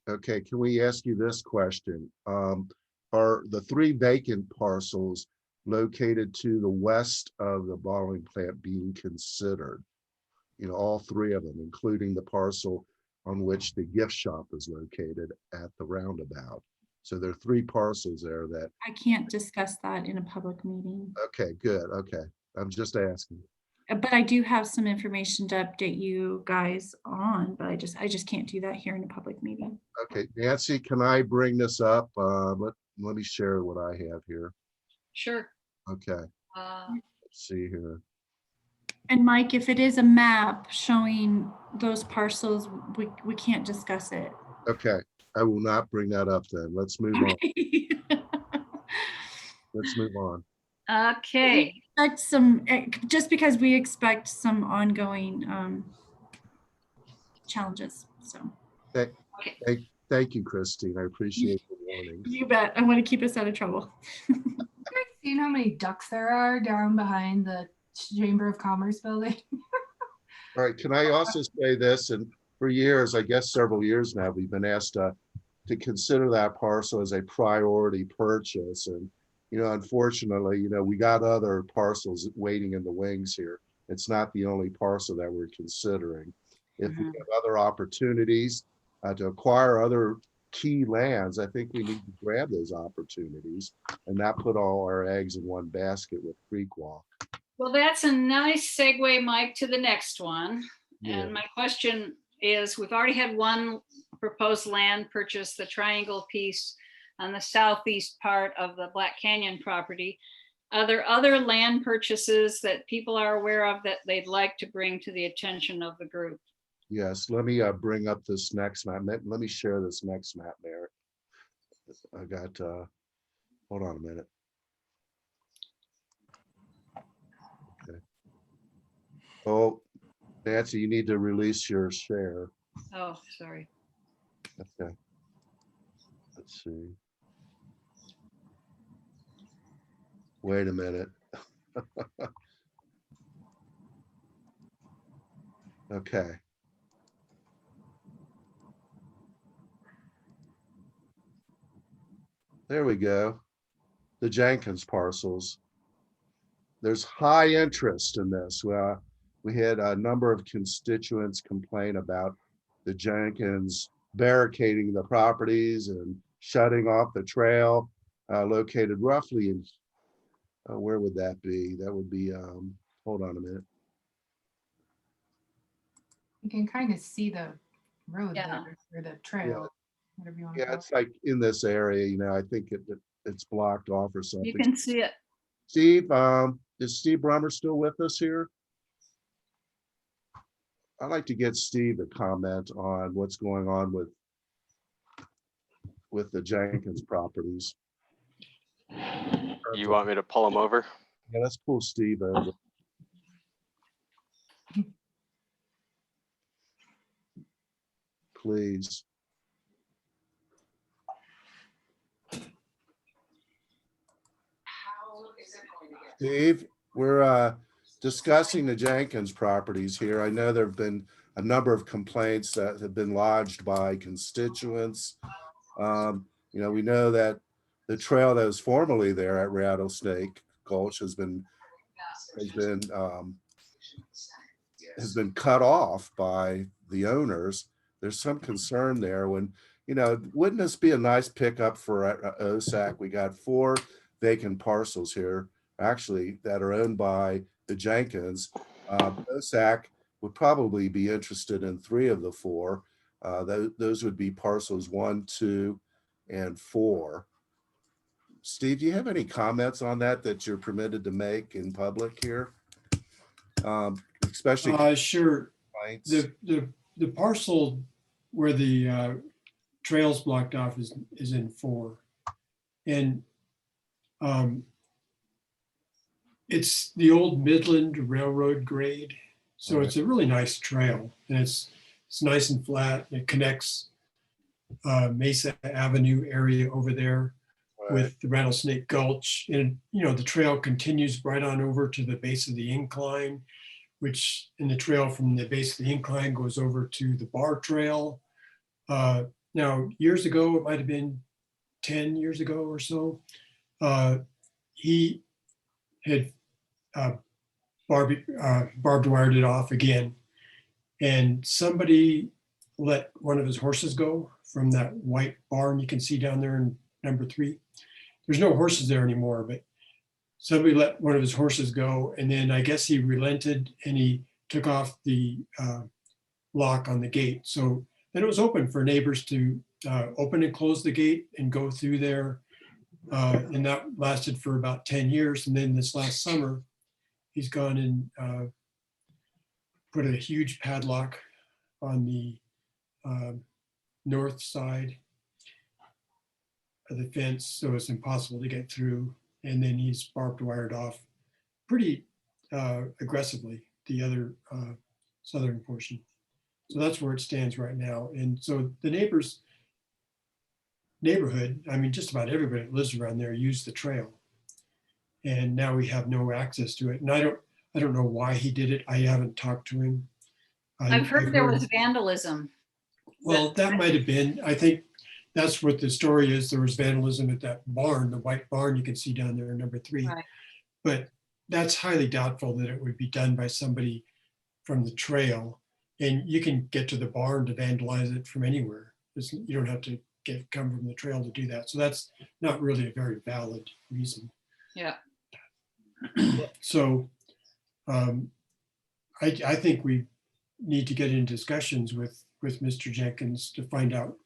[SPEAKER 4] Okay, can we ask you this question? Are the 3 vacant parcels located to the west of the bottling plant being considered? All 3 of them, including the parcel on which the gift shop is located at the roundabout. So there are 3 parcels there that.
[SPEAKER 11] I can't discuss that in a public meeting.
[SPEAKER 4] Okay, good. Okay, I'm just asking.
[SPEAKER 11] But I do have some information to update you guys on, but I just can't do that here in a public meeting.
[SPEAKER 4] Okay, Nancy, can I bring this up? Let me share what I have here.
[SPEAKER 9] Sure.
[SPEAKER 4] Okay, let's see here.
[SPEAKER 11] And Mike, if it is a map showing those parcels, we can't discuss it.
[SPEAKER 4] Okay, I will not bring that up then. Let's move on. Let's move on.
[SPEAKER 9] Okay.
[SPEAKER 11] Just because we expect some ongoing challenges. So.
[SPEAKER 4] Thank you, Christine. I appreciate the warning.
[SPEAKER 11] You bet. I want to keep us out of trouble.
[SPEAKER 3] Do you know how many ducks there are down behind the Chamber of Commerce building?
[SPEAKER 4] All right. Can I also say this? And for years, I guess several years now, we've been asked to consider that parcel as a priority purchase. And, unfortunately, we got other parcels waiting in the wings here. It's not the only parcel that we're considering. If we have other opportunities to acquire other key lands, I think we need to grab those opportunities and not put all our eggs in one basket with Creek Walk.
[SPEAKER 9] Well, that's a nice segue, Mike, to the next one.
[SPEAKER 4] Yeah.
[SPEAKER 9] And my question is, we've already had one proposed land purchase, the triangle piece on the southeast part of the Black Canyon property. Are there other land purchases that people are aware of that they'd like to bring to the attention of the group?
[SPEAKER 4] Yes, let me bring up this next map. Let me share this next map, Merritt. I got, hold on a minute. Okay. Oh, Nancy, you need to release your share.
[SPEAKER 9] Oh, sorry.
[SPEAKER 4] Okay. Let's see. Wait a minute. Okay. There we go. The Jenkins parcels. There's high interest in this. We had a number of constituents complain about the Jenkins barricading the properties and shutting off the trail located roughly in, where would that be? That would be, hold on a minute.
[SPEAKER 3] You can kind of see the road
[SPEAKER 9] Yeah.
[SPEAKER 3] there, or the trail, whatever you want to
[SPEAKER 4] Yeah,
[SPEAKER 3] call
[SPEAKER 4] it's like in this area, I think it's blocked off or something.
[SPEAKER 9] You can see it.
[SPEAKER 4] Steve, is Steve Brummer still with us here? I'd like to get Steve to comment on what's going on with the Jenkins properties.
[SPEAKER 1] You want me to pull them over?
[SPEAKER 4] Yeah, let's pull Steve over. Please. Steve, we're discussing the Jenkins properties here. I know there have been a number of complaints that have been lodged by constituents. We know that the trail that was formerly there at Rattlesnake Gulch has been cut off by the owners. There's some concern there when, wouldn't this be a nice pickup for OSAC? We got 4 vacant parcels here, actually, that are owned by the Jenkins. OSAC would probably be interested in 3 of the 4. Those would be parcels 1, 2, and 4. Steve, do you have any comments on that you're permitted to make in public here? Especially
[SPEAKER 10] sure.
[SPEAKER 4] complaints?
[SPEAKER 10] The parcel where the trail's blocked off is in 4. And it's the old Midland Railroad grade. So it's a really nice trail, and it's nice and flat. It connects Mesa Avenue area over there with the Rattlesnake Gulch. And, the trail continues right on over to the base of the incline, which in the trail from the base of the incline goes over to the bar trail. Now, years ago, it might've been 10 years ago or so, he had barbed wired it off again. And somebody let one of his horses go from that white barn you can see down there in number 3. There's no horses there anymore, but somebody let one of his horses go. And then I guess he relented and he took off the lock on the gate. So then it was open for neighbors to open and close the gate and go through there. And that lasted for about 10 years. And then this last summer, he's gone and put a huge padlock on the north side of the fence, so it's impossible to get through. And then he's barbed wired off pretty aggressively the other southern portion. So that's where it stands right now. And so the neighborhood, I mean, just about everybody that lives around there used the trail. And now we have no access to it. And I don't know why he did it. I haven't talked to him.
[SPEAKER 9] I've heard there was vandalism.
[SPEAKER 10] Well, that might have been. I think that's what the story is. There was vandalism at that barn, the white barn you can see down there in number 3.
[SPEAKER 9] Right.
[SPEAKER 10] But that's highly doubtful that it would be done by somebody from the trail. And you can get to the barn to vandalize it from anywhere. You don't have to come from the trail to do that. So that's not really a very valid reason.
[SPEAKER 9] Yeah.
[SPEAKER 10] So I think we need to get in discussions with Mr. Jenkins to find out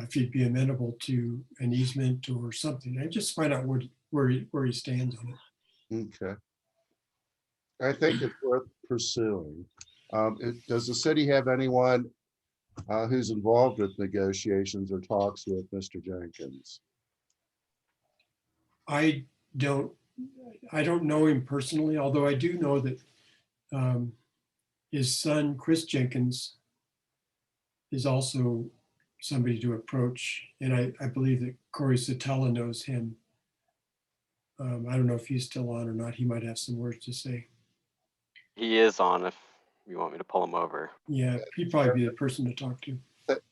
[SPEAKER 10] if he'd be amenable to an easement or something. And just find out where he stands on it.
[SPEAKER 4] Okay. I think it's worth pursuing. Does the city have anyone who's involved with negotiations or talks with Mr. Jenkins?
[SPEAKER 10] I don't know him personally, although I do know that his son, Chris Jenkins, is also somebody to approach. And I believe that Corey Satella knows him. I don't know if he's still on or not. He might have some words to say.
[SPEAKER 1] He is on if you want me to pull him over.
[SPEAKER 10] Yeah, he'd probably be the person to talk to.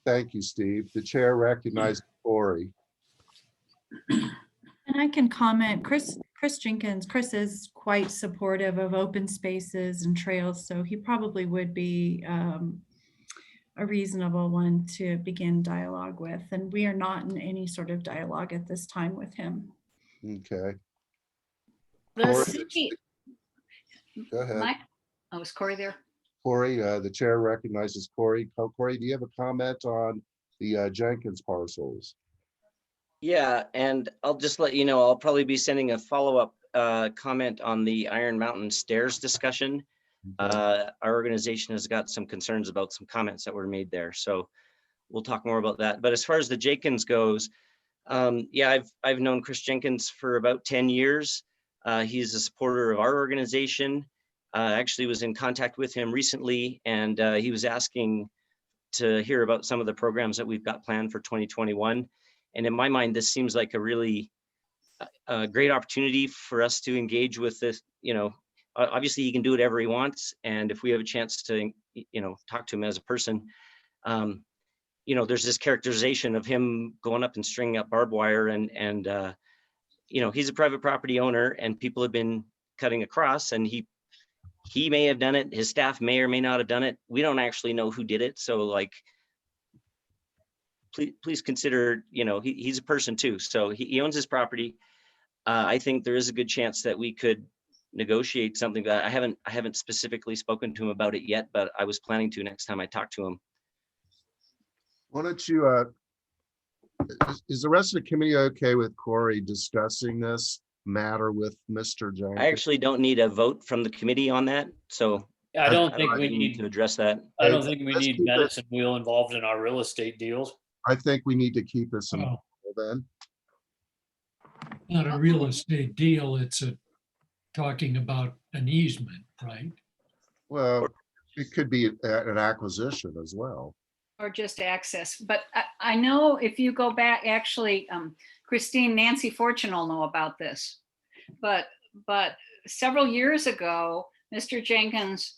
[SPEAKER 4] Thank you, Steve. The chair recognizes Corey.
[SPEAKER 11] And I can comment, Chris Jenkins, Chris is quite supportive of open spaces and trails, so he probably would be a reasonable one to begin dialogue with. And we are not in any sort of dialogue at this time with him.
[SPEAKER 4] Okay.
[SPEAKER 9] The
[SPEAKER 4] Corey,
[SPEAKER 9] city.
[SPEAKER 4] Go ahead.
[SPEAKER 9] Mike? Oh, is Corey there?
[SPEAKER 4] Corey, the chair recognizes Corey. Corey, do you have a comment on the Jenkins parcels?
[SPEAKER 8] Yeah, and I'll just let you know, I'll probably be sending a follow-up comment on the Iron Mountain Stairs discussion. Our organization has got some concerns about some comments that were made there, so we'll talk more about that. But as far as the Jenkins goes, yeah, I've known Chris Jenkins for about 10 years. He's a supporter of our organization. Actually was in contact with him recently, and he was asking to hear about some of the programs that we've got planned for 2021. And in my mind, this seems like a really great opportunity for us to engage with this. You know, obviously he can do whatever he wants. And if we have a chance to talk to him as a person. There's this characterization of him going up and stringing up barbed wire and he's a private property owner and people have been cutting across and he may have done it. His staff may or may not have done it. We don't actually know who did it. So like, please consider, he's a person too. So he owns his property. I think there is a good chance that we could negotiate something that I haven't specifically spoken to him about it yet, but I was planning to next time I talk to him.
[SPEAKER 4] Why don't you, is the rest of the committee okay with Corey discussing this matter with Mr. Jenkins?
[SPEAKER 8] I actually don't need a vote from the committee on that. So
[SPEAKER 13] I don't think we
[SPEAKER 8] need
[SPEAKER 13] need
[SPEAKER 8] to address that.
[SPEAKER 13] I don't think we
[SPEAKER 4] Let's
[SPEAKER 13] need
[SPEAKER 4] keep it-
[SPEAKER 13] Medicine Wheel involved in our real estate deals.
[SPEAKER 4] I think we need to keep this in
[SPEAKER 6] Oh,
[SPEAKER 4] then.
[SPEAKER 6] not a real estate deal, it's talking about an easement, right?
[SPEAKER 4] Well, it could be an acquisition as well.
[SPEAKER 9] Or just access. But I know if you go back, actually, Christine, Nancy Fortune will know about this. But several years ago, Mr. Jenkins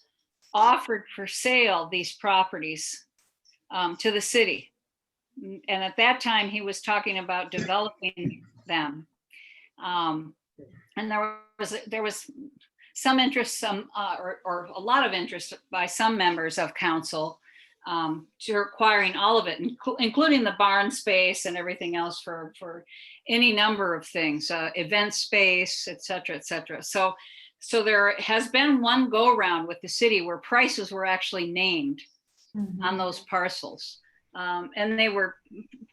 [SPEAKER 9] offered for sale these properties to the city. And at that time, he was talking about developing them. And there was some interest, or a lot of interest by some members of council to acquiring all of it, including the barn space and everything else for any number of things, event space, et cetera, et cetera. So there has been one go around with the city where prices were actually named on those parcels. And they were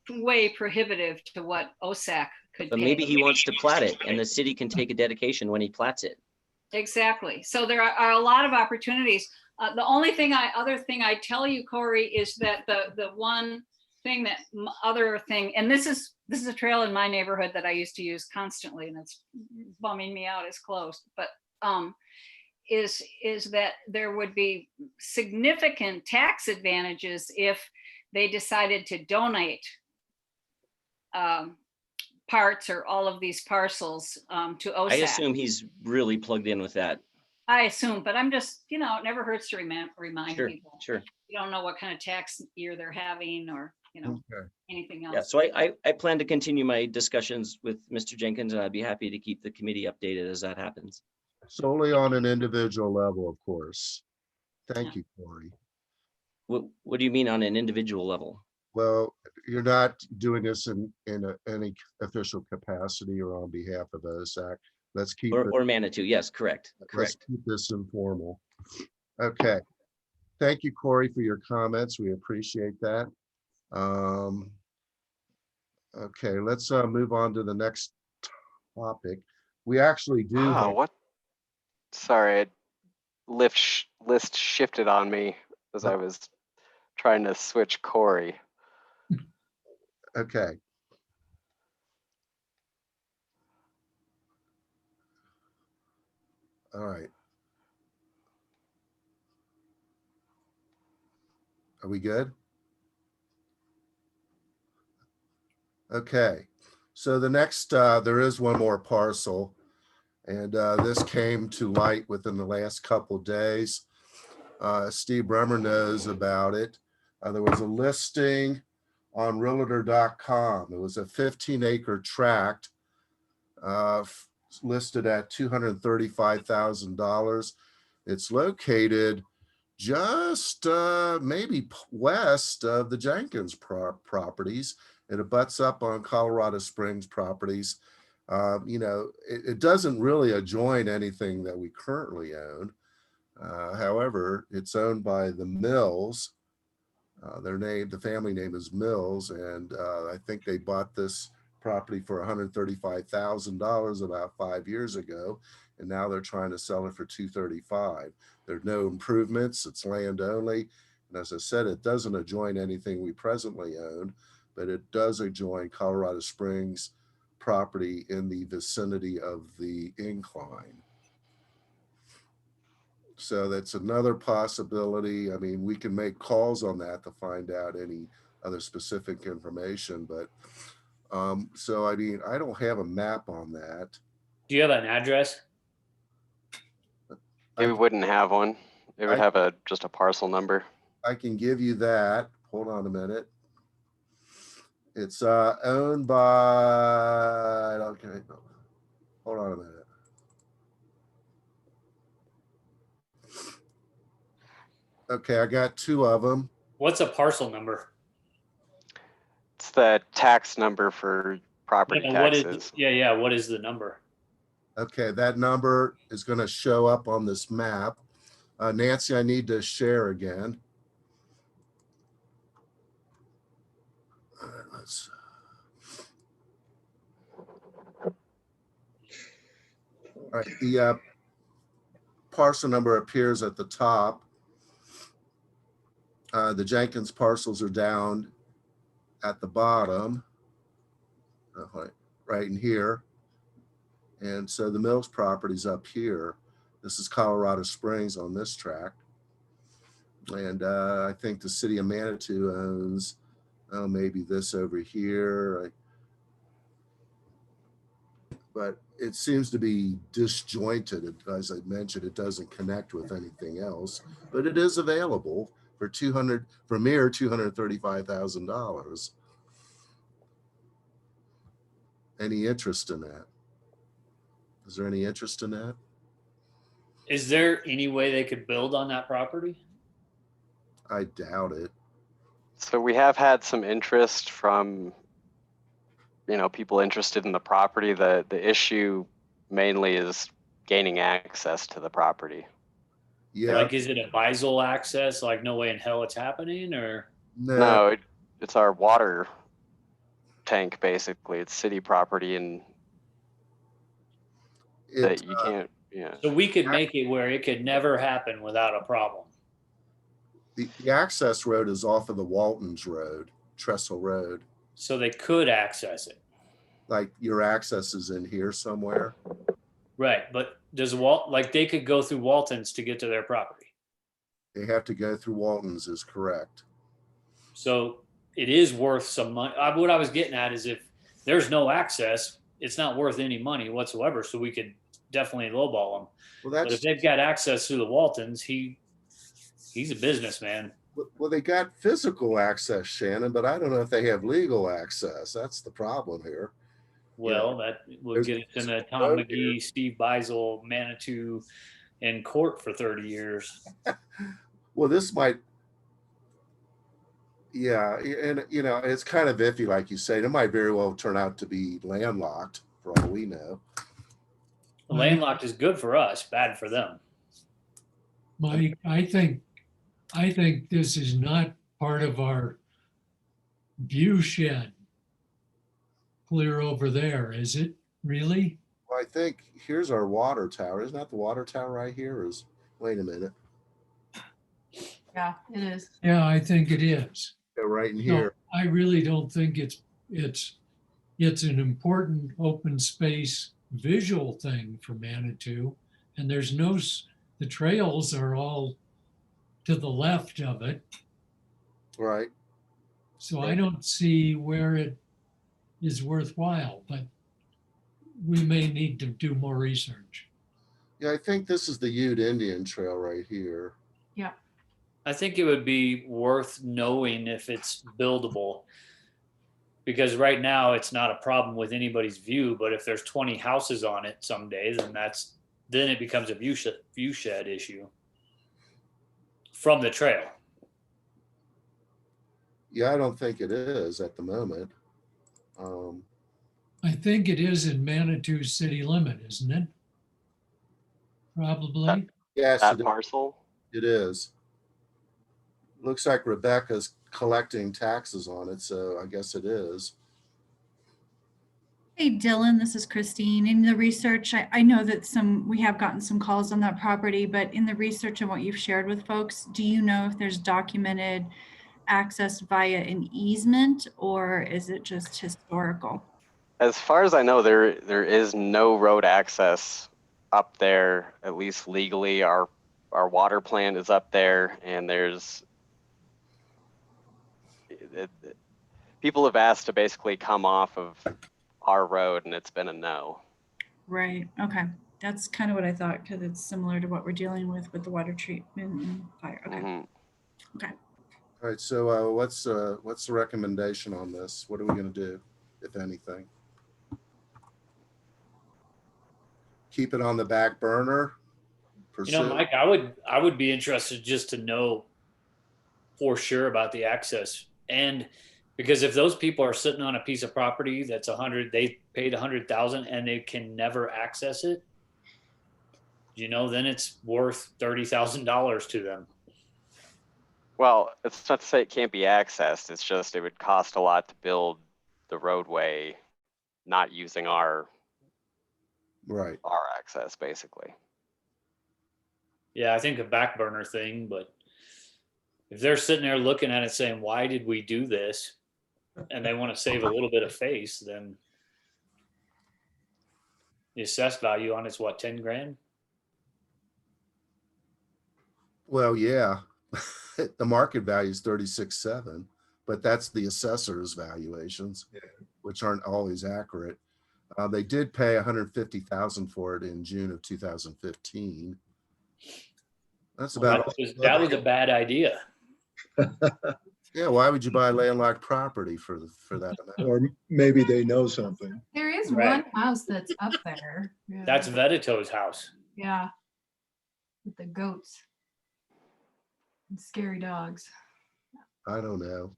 [SPEAKER 9] way prohibitive to what OSAC could
[SPEAKER 8] But
[SPEAKER 9] pay.
[SPEAKER 8] maybe he wants to plat it and the city can take a dedication when he plats it.
[SPEAKER 9] Exactly. So there are a lot of opportunities. The only other thing I tell you, Corey, is that the one thing and this is a trail in my neighborhood that I used to use constantly, and it's bumming me out, it's closed. But is that there would be significant tax advantages if they decided to donate parts or all of these parcels to OSAC.
[SPEAKER 8] I assume he's really plugged in with that.
[SPEAKER 9] I assume, but I'm just, it never hurts to remind people.
[SPEAKER 8] Sure.
[SPEAKER 9] You don't know what kind of tax year they're having or,
[SPEAKER 4] Okay.
[SPEAKER 9] anything else.
[SPEAKER 8] Yeah, so I plan to continue my discussions with Mr. Jenkins, and I'd be happy to keep the committee updated as that happens.
[SPEAKER 4] Solely on an individual level, of course. Thank you, Corey.
[SPEAKER 8] What do you mean on an individual level?
[SPEAKER 4] Well, you're not doing this in any official capacity or on behalf of OSAC. Let's keep it.
[SPEAKER 8] Or Manitou, yes, correct.
[SPEAKER 4] Let's keep this informal. Okay. Thank you, Corey, for your comments. We appreciate that. Okay, let's move on to the next topic. We actually do.
[SPEAKER 1] Oh, what? Sorry, list shifted on me as I was trying to switch Corey.
[SPEAKER 4] Okay. All right. Are we good? Okay. So the next, there is one more parcel, and this came to light within the last couple of days. Steve Bremer knows about it. There was a listing on realtor.com. It was a 15-acre tract listed at $235,000. It's located just maybe west of the Jenkins properties. It abuts up on Colorado Springs properties. It doesn't really adjoin anything that we currently own. However, it's owned by the Mills. The family name is Mills, and I think they bought this property for $135,000 about 5 years ago, and now they're trying to sell it for $235,000. There's no improvements, it's land only, and as I said, it doesn't adjoin anything we presently own, but it does adjoin Colorado Springs property in the vicinity of the incline. So that's another possibility. I mean, we can make calls on that to find out any other specific information, but so I mean, I don't have a map on that.
[SPEAKER 13] Do you have an address?
[SPEAKER 1] We wouldn't have one. It would have just a parcel number.
[SPEAKER 4] I can give you that. Hold on a minute. It's owned by, okay, hold on a minute. Okay, I got two of them.
[SPEAKER 13] What's a parcel number?
[SPEAKER 1] It's the tax number for property
[SPEAKER 13] Yeah, what
[SPEAKER 1] taxes.
[SPEAKER 13] is, yeah, what is the number?
[SPEAKER 4] Okay, that number is going to show up on this map. Nancy, I need to share again. All right, let's. All right, the parcel number appears at the top. The Jenkins parcels are down at the bottom, right in here. And so the Mills property's up here. This is Colorado Springs on this tract. And I think the city of Manitou owns maybe this over here. But it seems to be disjointed. As I mentioned, it doesn't connect with anything else, but it is available for mere $235,000. Any interest in that? Is there any interest in that?
[SPEAKER 13] Is there any way they could build on that property?
[SPEAKER 4] I doubt it.
[SPEAKER 1] So we have had some interest from, people interested in the property. The issue mainly is gaining access to the property.
[SPEAKER 4] Yeah.
[SPEAKER 13] Like, is it a Bisel access? Like, no way in hell it's happening, or?
[SPEAKER 1] No, it's our water tank, basically. It's city property, and that you can't, yeah.
[SPEAKER 13] So we could make it where it could never happen without a problem.
[SPEAKER 4] The access road is off of the Waltons Road, Trestle Road.
[SPEAKER 13] So they could access it.
[SPEAKER 4] Like your access is in here somewhere.
[SPEAKER 13] Right, but does they could go through Waltons to get to their property.
[SPEAKER 4] They have to go through Waltons is correct.
[SPEAKER 13] So it is worth some money. What I was getting at is if there's no access, it's not worth any money whatsoever. So we could definitely lowball them.
[SPEAKER 4] Well,
[SPEAKER 13] but if they've got access through the Waltons, he's a businessman.
[SPEAKER 4] Well, they got physical access, Shannon, but I don't know if they have legal access. That's the problem here.
[SPEAKER 13] Well, that will get us into Tom McGee, Steve Bisel, Manitou in court for 30 years.
[SPEAKER 4] Well, this might, yeah, and it's kind of iffy, like you say. It might very well turn out to be landlocked for all we know.
[SPEAKER 13] Landlocked is good for us, bad for them.
[SPEAKER 6] Mike, I think this is not part of our view shed clear over there, is it really?
[SPEAKER 4] Well, I think here's our water tower. Isn't that the water tower right here? Wait a minute.
[SPEAKER 3] Yeah, it is.
[SPEAKER 6] Yeah, I think it is.
[SPEAKER 4] Yeah, right in here.
[SPEAKER 6] No, I really don't think it's an important open space visual thing for Manitou. And the trails are all to the left of it.
[SPEAKER 4] Right.
[SPEAKER 6] So I don't see where it is worthwhile, but we may need to do more research.
[SPEAKER 4] Yeah, I think this is the Ute Indian Trail right here.
[SPEAKER 3] Yeah.
[SPEAKER 13] I think it would be worth knowing if it's buildable, because right now it's not a problem with anybody's view, but if there's 20 houses on it someday, then it becomes a view shed issue from the trail.
[SPEAKER 4] Yeah, I don't think it is at the moment.
[SPEAKER 6] I think it is in Manitou city limit, isn't it? Probably.
[SPEAKER 4] Yes,
[SPEAKER 1] That parcel?
[SPEAKER 4] It is. Looks like Rebecca's collecting taxes on it, so I guess it is.
[SPEAKER 11] Hey, Dylan, this is Christine. In the research, I know that we have gotten some calls on that property, but in the research and what you've shared with folks, do you know if there's documented access via an easement, or is it just historical?
[SPEAKER 1] As far as I know, there is no road access up there, at least legally. Our water plant is up there, and people have asked to basically come off of our road, and it's been a no.
[SPEAKER 11] Right. Okay. That's kind of what I thought, because it's similar to what we're dealing with the water treatment and fire. Okay.
[SPEAKER 1] Mhm.
[SPEAKER 11] Okay.
[SPEAKER 4] All right, so what's the recommendation on this? What are we going to do, if anything? Keep it on the back burner?
[SPEAKER 13] You know,
[SPEAKER 4] Pursue?
[SPEAKER 13] Mike, I would be interested just to know for sure about the access. And because if those people are sitting on a piece of property that's they paid 100,000 and they can never access it, you know, then it's worth $30,000 to them.
[SPEAKER 1] Well, it's not to say it can't be accessed. It's just it would cost a lot to build the roadway, not using our
[SPEAKER 4] Right.
[SPEAKER 1] access, basically.
[SPEAKER 13] Yeah, I think a back burner thing, but if they're sitting there looking at it saying, why did we do this? And they want to save a little bit of face, then the assessed value on it's what, 10 grand?
[SPEAKER 4] Well, yeah, the market value is 36.7, but that's the assessor's valuations, which aren't always accurate. They did pay 150,000 for it in June of 2015. That's
[SPEAKER 13] Well,
[SPEAKER 4] about
[SPEAKER 13] that was a bad idea.
[SPEAKER 4] Yeah, why would you buy landlocked property for that amount?
[SPEAKER 7] Or maybe they know something.
[SPEAKER 3] There is
[SPEAKER 13] Right.
[SPEAKER 3] one house that's up there. Yeah.
[SPEAKER 13] That's Vedito's house.
[SPEAKER 3] Yeah. With the goats and scary dogs.
[SPEAKER 4] I don't know.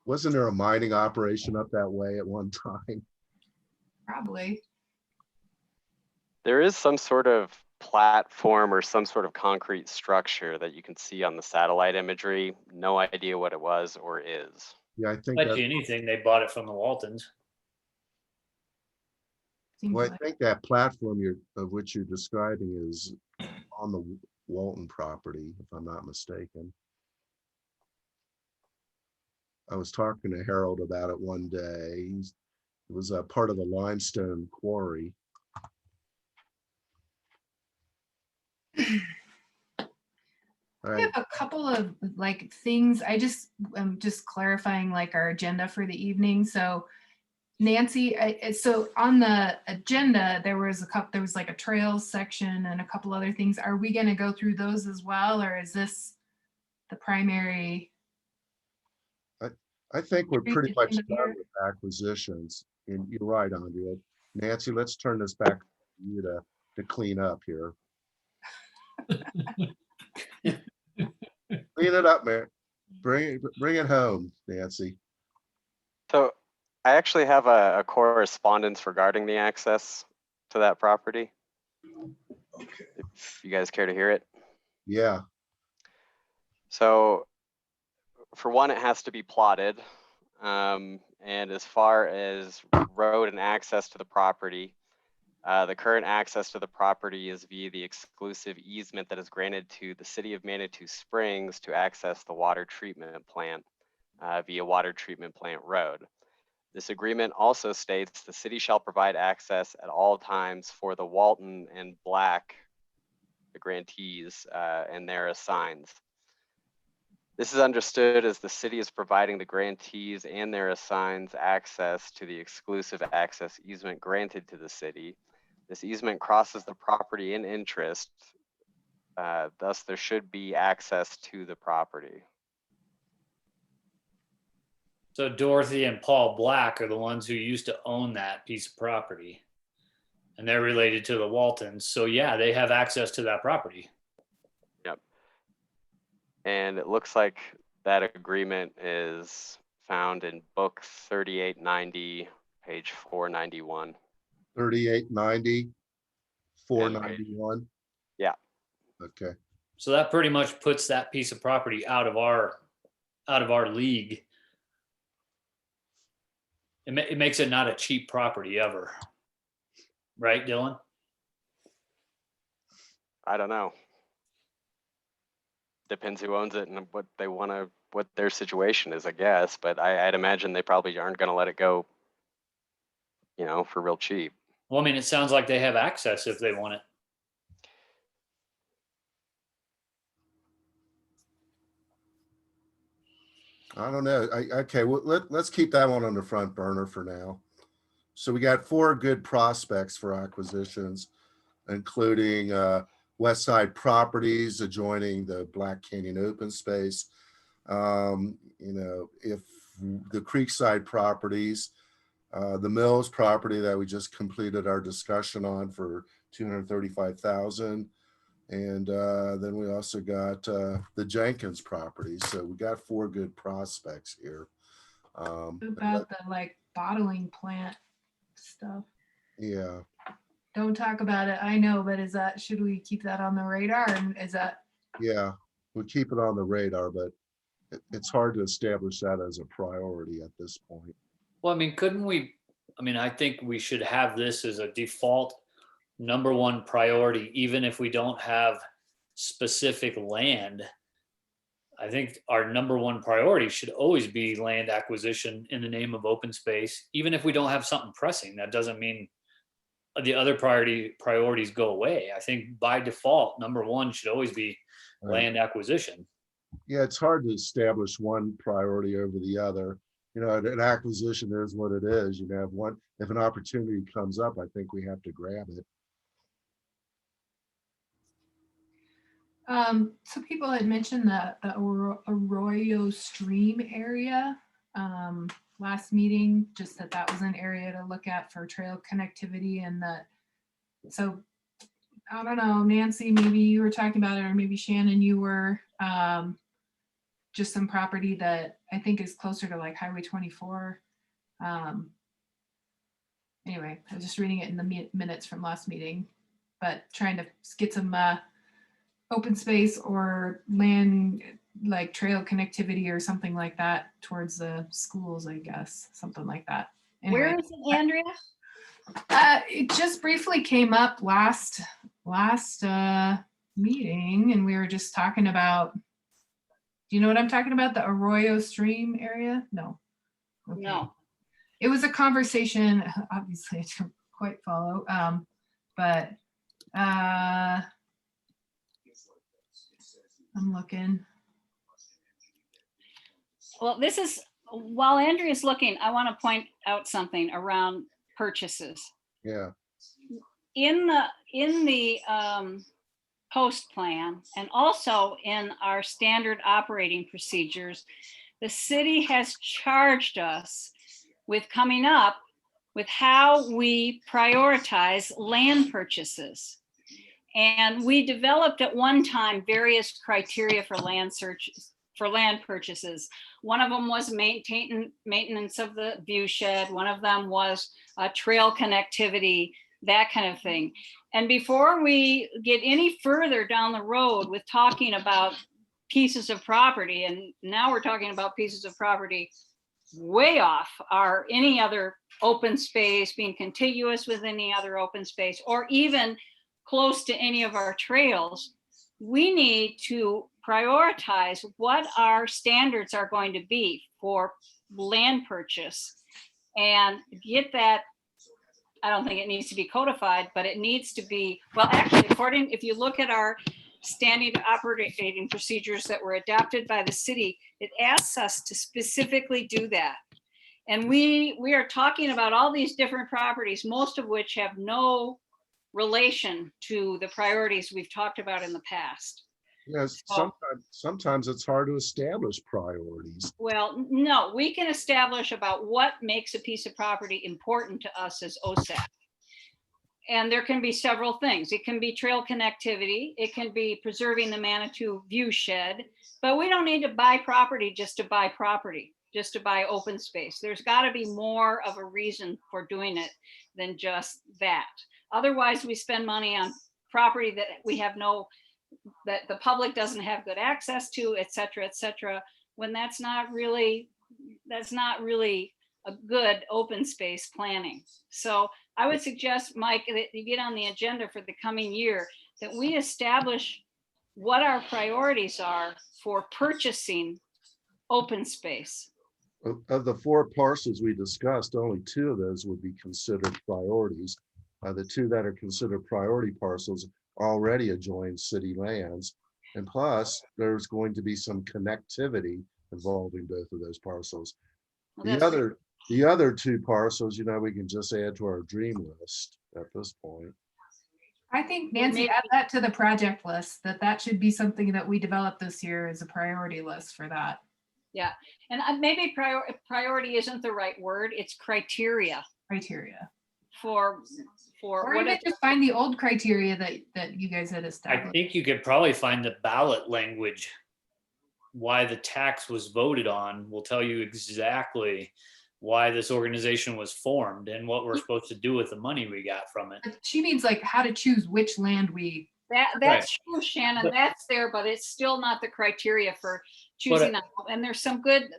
[SPEAKER 4] Wasn't there a mining operation up that way at one time?
[SPEAKER 3] Probably.
[SPEAKER 1] There is some sort of platform or some sort of concrete structure that you can see on the satellite imagery. No idea what it was or is.
[SPEAKER 4] Yeah, I think
[SPEAKER 13] Bet
[SPEAKER 4] that,
[SPEAKER 13] you anything they bought it from the Waltons.
[SPEAKER 3] Seems
[SPEAKER 4] well, I
[SPEAKER 3] like.
[SPEAKER 4] think that platform of which you're describing is on the Walton property, if I'm not mistaken. I was talking to Harold about it one day. It was a part of the limestone quarry. All
[SPEAKER 3] I
[SPEAKER 4] right.
[SPEAKER 3] have a couple of like things. I'm just clarifying like our agenda for the evening. So Nancy, so on the agenda, there was like a trails section and a couple other things. Are we going to go through those as well? Or is this the primary?
[SPEAKER 4] I think we're pretty much
[SPEAKER 3] Agenda here.
[SPEAKER 4] done with acquisitions. And you're right, Andrea. Nancy, let's turn this back to you to clean up here. Clean it up, man. Bring it home, Nancy.
[SPEAKER 1] So I actually have a correspondence regarding the access to that property.
[SPEAKER 7] Okay.
[SPEAKER 1] If you guys care to hear it.
[SPEAKER 4] Yeah.
[SPEAKER 1] So for one, it has to be plotted. And as far as road and access to the property, the current access to the property is via the exclusive easement that is granted to the city of Manitou Springs to access the water treatment plant via Water Treatment Plant Road. This agreement also states the city shall provide access at all times for the Walton and Black, the grantees, and their assigns. This is understood as the city is providing the grantees and their assigns access to the exclusive access easement granted to the city. This easement crosses the property in interest, thus there should be access to the property.
[SPEAKER 13] So Dorothy and Paul Black are the ones who used to own that piece of property. And they're related to the Waltons. So yeah, they have access to that property.
[SPEAKER 1] Yep. And it looks like that agreement is found in book 3890, page 491.
[SPEAKER 4] 3890, 491.
[SPEAKER 1] Yeah.
[SPEAKER 4] Okay.
[SPEAKER 13] So that pretty much puts that piece of property out of our league. It makes it not a cheap property ever. Right, Dylan?
[SPEAKER 1] I don't know. Depends who owns it and what they want to, what their situation is, I guess. But I'd imagine they probably aren't going to let it go, you know, for real cheap.
[SPEAKER 13] Well, I mean, it sounds like they have access if they want it.
[SPEAKER 4] I don't know. Okay, well, let's keep that one on the front burner for now. So we got 4 good prospects for acquisitions. including West Side properties adjoining the Black Canyon open space. If the Creekside properties, the Mills property that we just completed our discussion on for 235,000. And then we also got the Jenkins property. So we got 4 good prospects here.
[SPEAKER 3] What about the like bottling plant stuff?
[SPEAKER 4] Yeah.
[SPEAKER 3] Don't talk about it. I know, but should we keep that on the radar? And is that,
[SPEAKER 4] Yeah, we'll keep it on the radar, but it's hard to establish that as a priority at this point.
[SPEAKER 13] Well, I mean, couldn't we, I mean, I think we should have this as a default #1 priority, even if we don't have specific land. I think our #1 priority should always be land acquisition in the name of open space, even if we don't have something pressing. That doesn't mean the other priorities go away. I think by default, #1 should always be
[SPEAKER 4] Right.
[SPEAKER 13] land acquisition.
[SPEAKER 4] Yeah, it's hard to establish one priority over the other. An acquisition is what it is. If an opportunity comes up, I think we have to grab it.
[SPEAKER 3] some people had mentioned the Arroyo Stream area last meeting, just that was an area to look at for trail connectivity, and so I don't know, Nancy, maybe you were talking about it, or maybe Shannon, you were, just some property that I think is closer to like Highway 24. Anyway, I was just reading it in the minutes from last meeting, but trying to get some open space or land, like trail connectivity or something like that towards the schools, I guess, something like that. Anyway,
[SPEAKER 9] Where is it, Andrea?
[SPEAKER 3] it just briefly came up last meeting, and we were just talking about, do you know what I'm talking about? The Arroyo Stream area? No. Okay.
[SPEAKER 9] No.
[SPEAKER 3] It was a conversation, obviously I didn't quite follow, but I'm looking.
[SPEAKER 9] Well, this is, while Andrea's looking, I want to point out something around purchases.
[SPEAKER 4] Yeah.
[SPEAKER 9] In the post plan, and also in our standard operating procedures, the city has charged us with coming up with how we prioritize land purchases. And we developed at one time various criteria for land purchases. One of them was maintenance of the view shed. One of them was trail connectivity, that kind of thing. And before we get any further down the road with talking about pieces of property, and now we're talking about pieces of property way off our any other open space, being contiguous with any other open space, or even close to any of our trails, we need to prioritize what our standards are going to be for land purchase and get that. I don't think it needs to be codified, but it needs to be, well, actually, if you look at our standing operating procedures that were adopted by the city, it asks us to specifically do that. And we are talking about all these different properties, most of which have no relation to the priorities we've talked about in the past.
[SPEAKER 4] Yes,
[SPEAKER 9] So,
[SPEAKER 4] sometimes it's hard to establish priorities.
[SPEAKER 9] well, no, we can establish about what makes a piece of property important to us as OSAC. And there can be several things. It can be trail connectivity. It can be preserving the Manitou view shed, but we don't need to buy property just to buy property, just to buy open space. There's got to be more of a reason for doing it than just that. Otherwise, we spend money on property that we have that the public doesn't have good access to, et cetera, when that's not really a good open space planning. So I would suggest, Mike, that you get on the agenda for the coming year, that we establish what our priorities are for purchasing open space.
[SPEAKER 4] Of the 4 parcels we discussed, only 2 of those would be considered priorities. The 2 that are considered priority parcels already adjoin city lands. And plus, there's going to be some connectivity involving both of those parcels.
[SPEAKER 9] Well,
[SPEAKER 4] The other 2 parcels, we can just add to our dream list at this point.
[SPEAKER 3] I think Nancy,
[SPEAKER 9] maybe-
[SPEAKER 3] add that to the project list, that should be something that we develop this year as a priority list for that.
[SPEAKER 9] Yeah, and maybe priority isn't the right word. It's criteria for
[SPEAKER 3] Or
[SPEAKER 9] what
[SPEAKER 3] even
[SPEAKER 9] it,
[SPEAKER 3] just find the old criteria that you guys had
[SPEAKER 13] I
[SPEAKER 3] established.
[SPEAKER 13] think you could probably find the ballot language. Why the tax was voted on will tell you exactly why this organization was formed and what we're supposed to do with the money we got from it.
[SPEAKER 3] She means like how to choose which land we.
[SPEAKER 9] that's true, Shannon.
[SPEAKER 13] But-
[SPEAKER 9] That's there, but it's still not the criteria for choosing that. And there's some good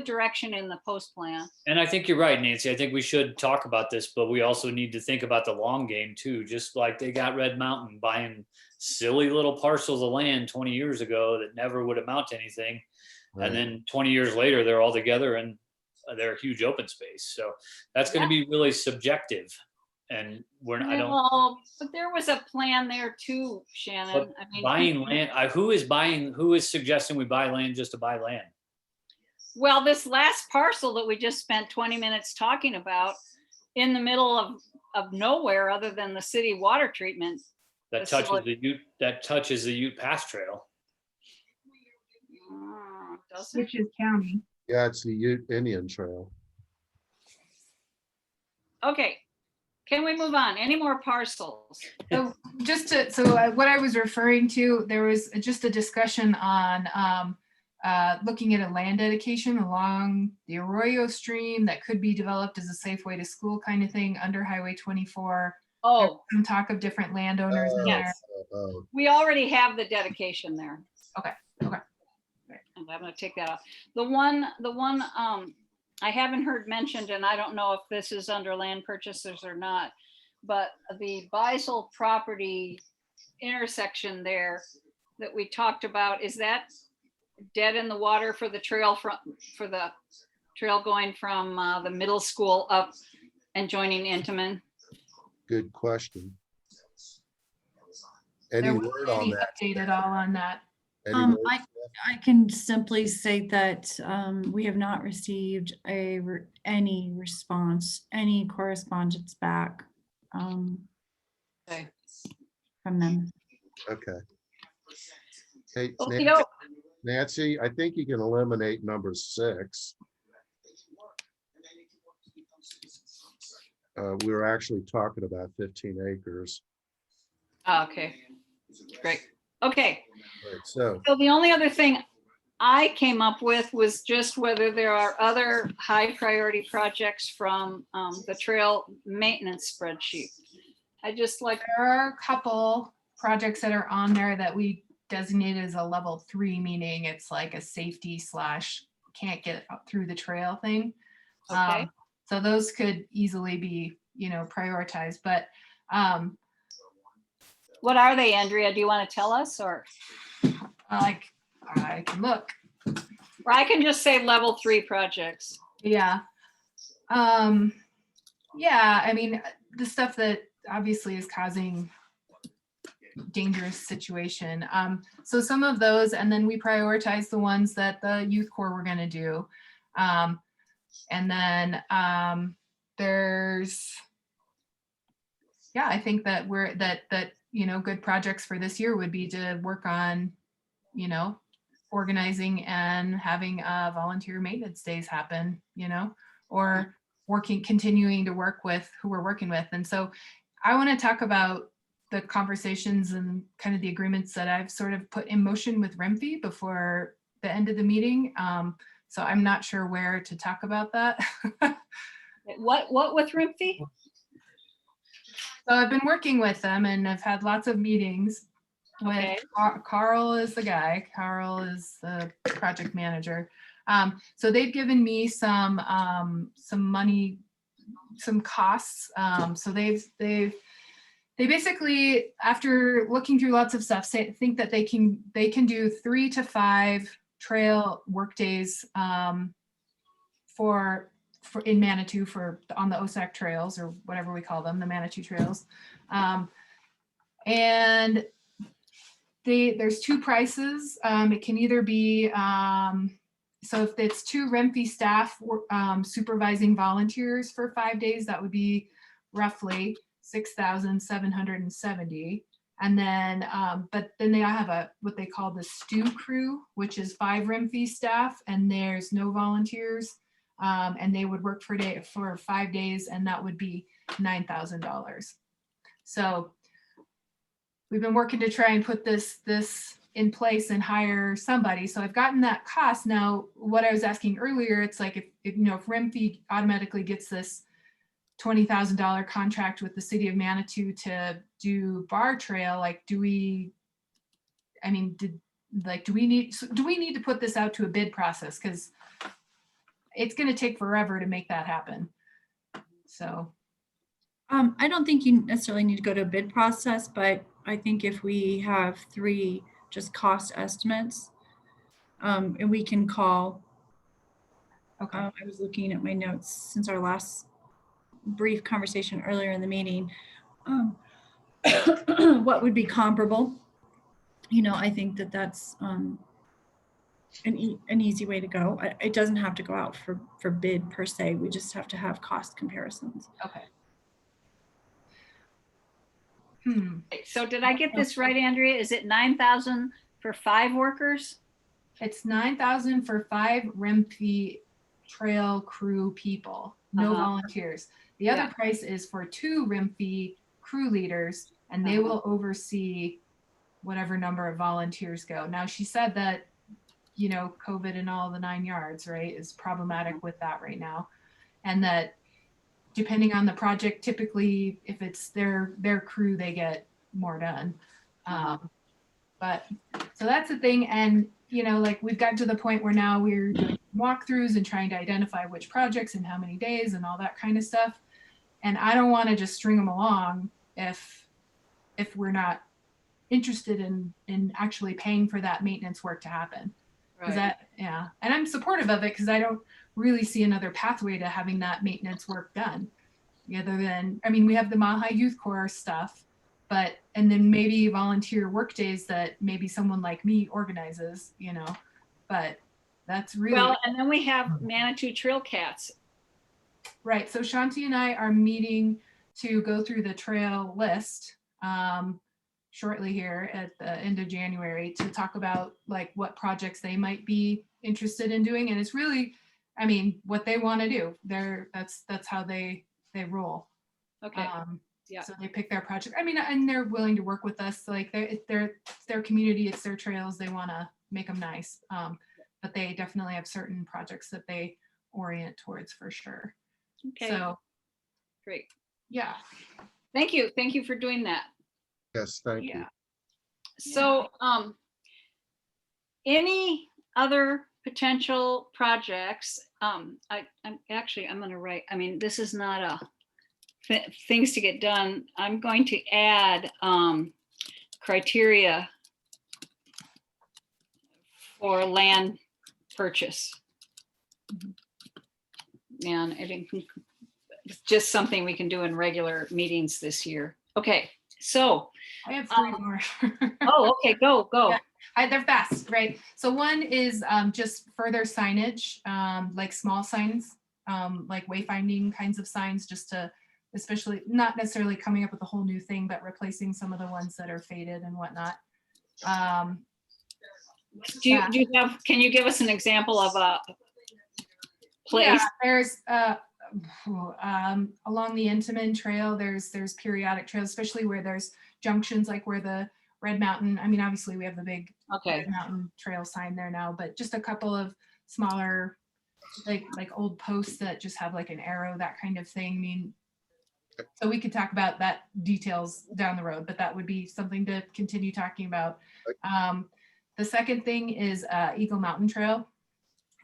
[SPEAKER 9] direction in the post plan.
[SPEAKER 13] And I think you're right, Nancy. I think we should talk about this, but we also need to think about the long game too. Just like they got Red Mountain buying silly little parcels of land 20 years ago that never would amount to anything.
[SPEAKER 4] Right.
[SPEAKER 13] And then 20 years later, they're all together and they're a huge open space. So that's going to be really subjective. And I don't.
[SPEAKER 9] Well, but there was a plan there too, Shannon.
[SPEAKER 13] But
[SPEAKER 9] I mean,
[SPEAKER 13] buying land, who is suggesting we buy land just to buy land?
[SPEAKER 9] well, this last parcel that we just spent 20 minutes talking about in the middle of nowhere other than the city water treatment.
[SPEAKER 13] That touches the Ute Pass Trail.
[SPEAKER 9] Does it?
[SPEAKER 3] Which is county.
[SPEAKER 4] Yeah, it's the Ute Indian Trail.
[SPEAKER 9] Okay, can we move on? Any more parcels?
[SPEAKER 3] So what I was referring to, there was just a discussion on looking at a land dedication along the Arroyo stream that could be developed as a safe way to school kind of thing under Highway 24.
[SPEAKER 9] Oh,
[SPEAKER 3] Some talk of different landowners in there.
[SPEAKER 9] yes.
[SPEAKER 4] Oh,
[SPEAKER 9] We already have the dedication there.
[SPEAKER 3] Okay.
[SPEAKER 9] And I'm gonna take that off. The one I haven't heard mentioned, and I don't know if this is under land purchases or not, but the Beisel property intersection there that we talked about, is that dead in the water for the trail for the trail going from the middle school up and joining Intamin?
[SPEAKER 4] good question. Any
[SPEAKER 3] There wasn't
[SPEAKER 4] word on
[SPEAKER 3] any
[SPEAKER 4] that?
[SPEAKER 3] update at all on that.
[SPEAKER 4] Any word?
[SPEAKER 11] I can simply say that we have not received any response, any correspondence back
[SPEAKER 9] Okay.
[SPEAKER 11] from them.
[SPEAKER 4] Okay. Hey,
[SPEAKER 9] Okey-doke.
[SPEAKER 4] Nancy, I think you can eliminate number 6. We were actually talking about 15 acres.
[SPEAKER 9] Okay, great. Okay.
[SPEAKER 4] Right, so,
[SPEAKER 9] So the only other thing I came up with was just whether there are other high priority projects from the trail maintenance spreadsheet. I just like,
[SPEAKER 3] There are a couple projects that are on there that we designated as a level 3, meaning it's like a safety / can't get up through the trail thing.
[SPEAKER 9] okay,
[SPEAKER 3] So those could easily be, prioritized, but
[SPEAKER 9] what are they, Andrea? Do you want to tell us, or
[SPEAKER 3] I can look.
[SPEAKER 9] I can just say level 3 projects?
[SPEAKER 3] Yeah. Yeah, I mean, the stuff that obviously is causing dangerous situation. So some of those, and then we prioritize the ones that the youth corps were gonna do. And then there's, yeah, I think that good projects for this year would be to work on, organizing and having volunteer maintenance days happen, or continuing to work with who we're working with. And so I want to talk about the conversations and kind of the agreements that I've sort of put in motion with Remfi before the end of the meeting. So I'm not sure where to talk about that.
[SPEAKER 9] What with Rimpy?
[SPEAKER 3] So I've been working with them and I've had lots of meetings
[SPEAKER 9] Okay.
[SPEAKER 3] with Carl is the guy. Carl is the project manager. So they've given me some money, some costs. So they basically, after looking through lots of stuff, think that they can do 3 to 5 trail work days for in Manitou on the OSAC trails, or whatever we call them, the Manitou trails. And there's 2 prices. It can either be, so if it's 2 Remfi staff supervising volunteers for 5 days, that would be roughly $6,770. And then, but then they have what they call the stew crew, which is 5 RMFE staff, and there's no volunteers. And they would work for 5 days, and that would be $9,000. So we've been working to try and put this in place and hire somebody. So I've gotten that cost. Now, what I was asking earlier, it's like if RMFE automatically gets this $20,000 contract with the city of Manitou to do bar trail, like, do we need to put this out to a bid process? Because it's going to take forever to make that happen. So
[SPEAKER 11] I don't think you necessarily need to go to a bid process, but I think if we have 3 just cost estimates, and we can call.
[SPEAKER 3] Okay.
[SPEAKER 11] I was looking at my notes since our last brief conversation earlier in the meeting. What would be comparable? I think that's an easy way to go. It doesn't have to go out for bid per se. We just have to have cost comparisons.
[SPEAKER 3] Okay.
[SPEAKER 9] So did I get this right, Andrea? Is it 9,000 for 5 workers?
[SPEAKER 3] It's 9,000 for 5 RMFE trail crew people, no volunteers. The other price is for 2 RMFE crew leaders, and they will oversee whatever number of volunteers go. Now, she said that, COVID and all the 9 yards, right, is problematic with that right now. And that depending on the project, typically if it's their crew, they get more done. But so that's the thing. And, like we've gotten to the point where now we're doing walkthroughs and trying to identify which projects and how many days and all that kind of stuff. And I don't want to just string them along if we're not interested in actually paying for that maintenance work to happen.
[SPEAKER 9] Right.
[SPEAKER 3] And I'm supportive of it because I don't really see another pathway to having that maintenance work done. Other than, we have the Mile High Youth Corps stuff, and then maybe volunteer work days that maybe someone like me organizes, but that's really.
[SPEAKER 9] Well, and then we have Manitou Trail Cats.
[SPEAKER 3] Right. So Shanti and I are meeting to go through the trail list shortly here at the end of January to talk about like what projects they might be interested in doing. And it's really, what they want to do. That's how they roll.
[SPEAKER 9] Okay. Yeah.
[SPEAKER 3] So they pick their project. And they're willing to work with us. Like it's their community, it's their trails. They want to make them nice. But they definitely have certain projects that they orient towards for sure.
[SPEAKER 9] Okay.
[SPEAKER 3] So
[SPEAKER 9] great.
[SPEAKER 3] Yeah.
[SPEAKER 9] Thank you. Thank you for doing that.
[SPEAKER 4] Yes, thank you.
[SPEAKER 9] So, any other potential projects? I'm going to write, this is not a things to get done. I'm going to add criteria for land purchase. And I think it's just something we can do in regular meetings this year. Okay, so.
[SPEAKER 3] I have 3 more.
[SPEAKER 9] Oh, okay, go.
[SPEAKER 3] Yeah, they're fast, right? So one is just further signage, like small signs, like wayfinding kinds of signs, just to, especially not necessarily coming up with a whole new thing, but replacing some of the ones that are faded and whatnot.
[SPEAKER 9] Do you have, can you give us an example of a place?
[SPEAKER 3] Yeah, there's along the Intamin Trail, there's periodic trails, especially where there's junctions, like where the Red Mountain, obviously we have the big Red Mountain Trail sign there now, but just a couple of smaller, like old posts that just have like an arrow, that kind of thing. So we could talk about that details down the road, but that would be something to continue talking about. The second thing is Eagle Mountain Trail,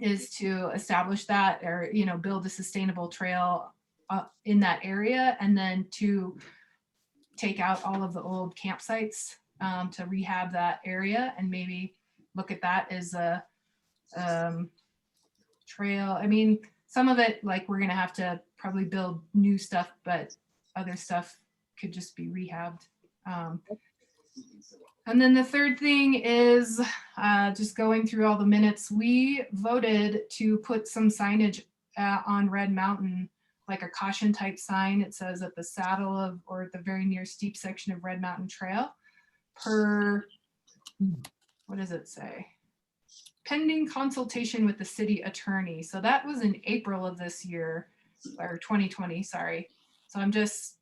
[SPEAKER 3] is to establish that, or build a sustainable trail in that area, and then to take out all of the old campsites to rehab that area, and maybe look at that as a trail. Some of it, like, we're gonna have to probably build new stuff, but other stuff could just be rehabbed. And then the third thing is just going through all the minutes. We voted to put some signage on Red Mountain like a caution type sign. It says at the saddle of, or at the very near steep section of Red Mountain Trail per, what does it say? Pending consultation with the city attorney. So that was in April of this year, or 2020, sorry. So I'm just,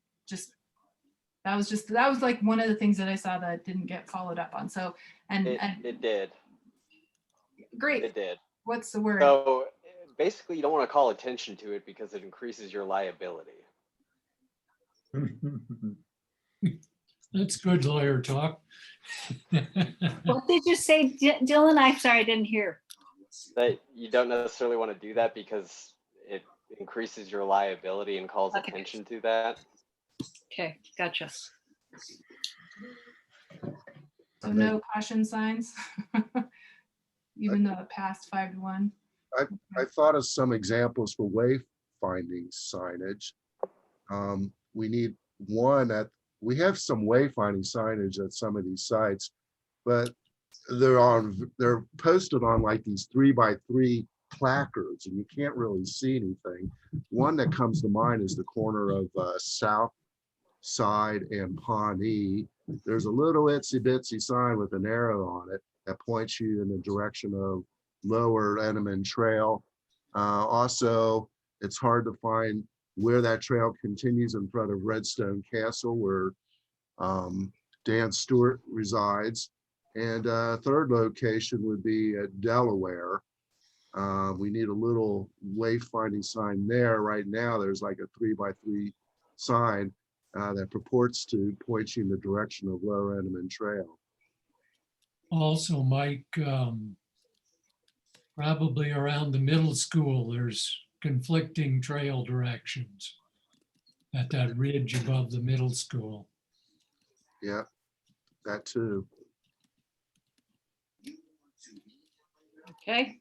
[SPEAKER 3] that was like one of the things that I saw that didn't get followed up on. So, and
[SPEAKER 1] It did.
[SPEAKER 3] Great.
[SPEAKER 1] It did.
[SPEAKER 3] What's the word?
[SPEAKER 1] So basically, you don't want to call attention to it because it increases your liability.
[SPEAKER 6] That's good lawyer talk.
[SPEAKER 9] What did you say, Dylan? I'm sorry, I didn't hear.
[SPEAKER 1] That you don't necessarily want to do that because it increases your liability and calls
[SPEAKER 9] Okay.
[SPEAKER 1] attention to that.
[SPEAKER 9] Okay, gotcha.
[SPEAKER 3] So no caution signs, even though it passed 5-1.
[SPEAKER 4] I thought of some examples for wayfinding signage. We need one we have some wayfinding signage at some of these sites, but they're posted on like these 3x3 placards and you can't really see anything. One that comes to mind is the corner of South Side and Pawnee. There's a little itsy bitsy sign with an arrow on it that points you in the direction of Lower Enneman Trail. Also, it's hard to find where that trail continues in front of Redstone Castle, where Dan Stewart resides. And third location would be at Delaware. We need a little wayfinding sign there. Right now, there's like a 3x3 sign that purports to point you in the direction of Lower Enneman Trail.
[SPEAKER 6] Also, Mike, probably around the middle school, there's conflicting trail directions at that ridge above the middle school.
[SPEAKER 4] Yeah, that too.
[SPEAKER 9] Okay.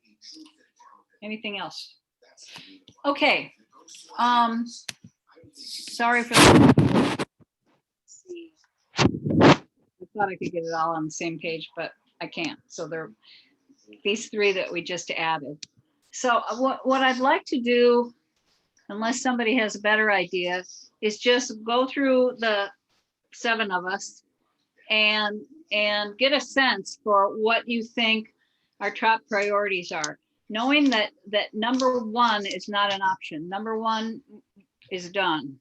[SPEAKER 9] Anything else? Okay. Sorry for that. I thought I could get it all on the same page, but I can't. So there, these three that we just added. So what I'd like to do, unless somebody has a better idea, is just go through the 7 of us and get a sense for what you think our top priorities are, knowing that number 1 is not an option. Number 1 is done.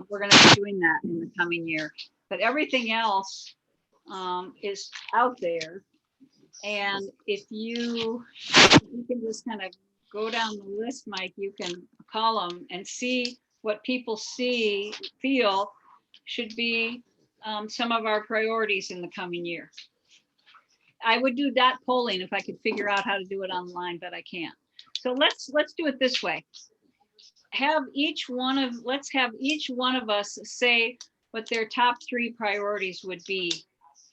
[SPEAKER 9] We're going to be doing that in the coming year, but everything else is out there. And if you can just kind of go down the list, Mike, you can call them and see what people feel should be some of our priorities in the coming year. I would do that polling if I could figure out how to do it online, but I can't. So let's do it this way. Let's have each one of us say what their top 3 priorities would be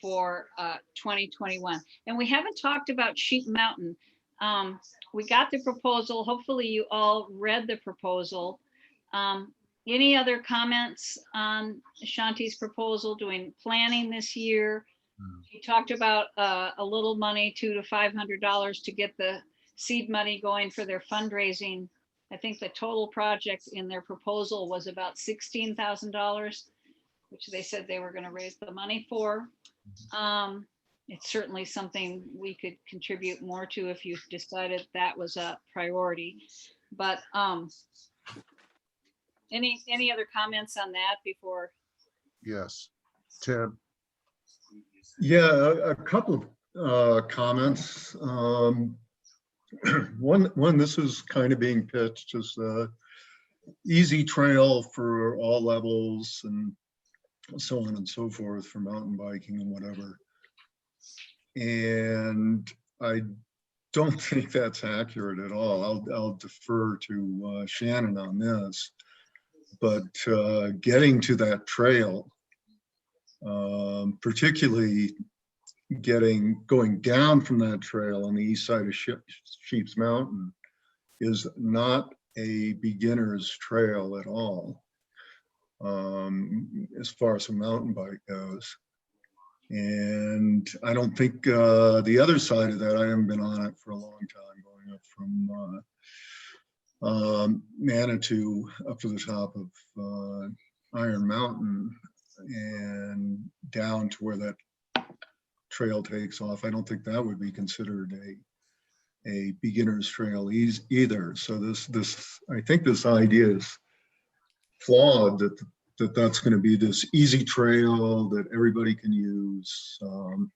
[SPEAKER 9] for 2021. And we haven't talked about Sheep Mountain. We got the proposal. Hopefully you all read the proposal. Any other comments on Shanti's proposal, doing planning this year? He talked about a little money, $200 to $500 to get the seed money going for their fundraising. I think the total project in their proposal was about $16,000, which they said they were going to raise the money for. It's certainly something we could contribute more to if you decided that was a priority. But any other comments on that before?
[SPEAKER 4] Yes, Tim.
[SPEAKER 7] Yeah, a couple of comments. One, this is kind of being pitched as a easy trail for all levels and so on and so forth for mountain biking and whatever. And I don't think that's accurate at all. I'll defer to Shannon on this, but getting to that trail, particularly going down from that trail on the east side of Sheep's Mountain, is not a beginner's trail at all, as far as a mountain bike goes. And I don't think the other side of that, I haven't been on it for a long time, going up from Manitou up to the top of Iron Mountain and down to where that trail takes off. I don't think that would be considered a beginner's trail either. So I think this idea is flawed, that's going to be this easy trail that everybody can use. And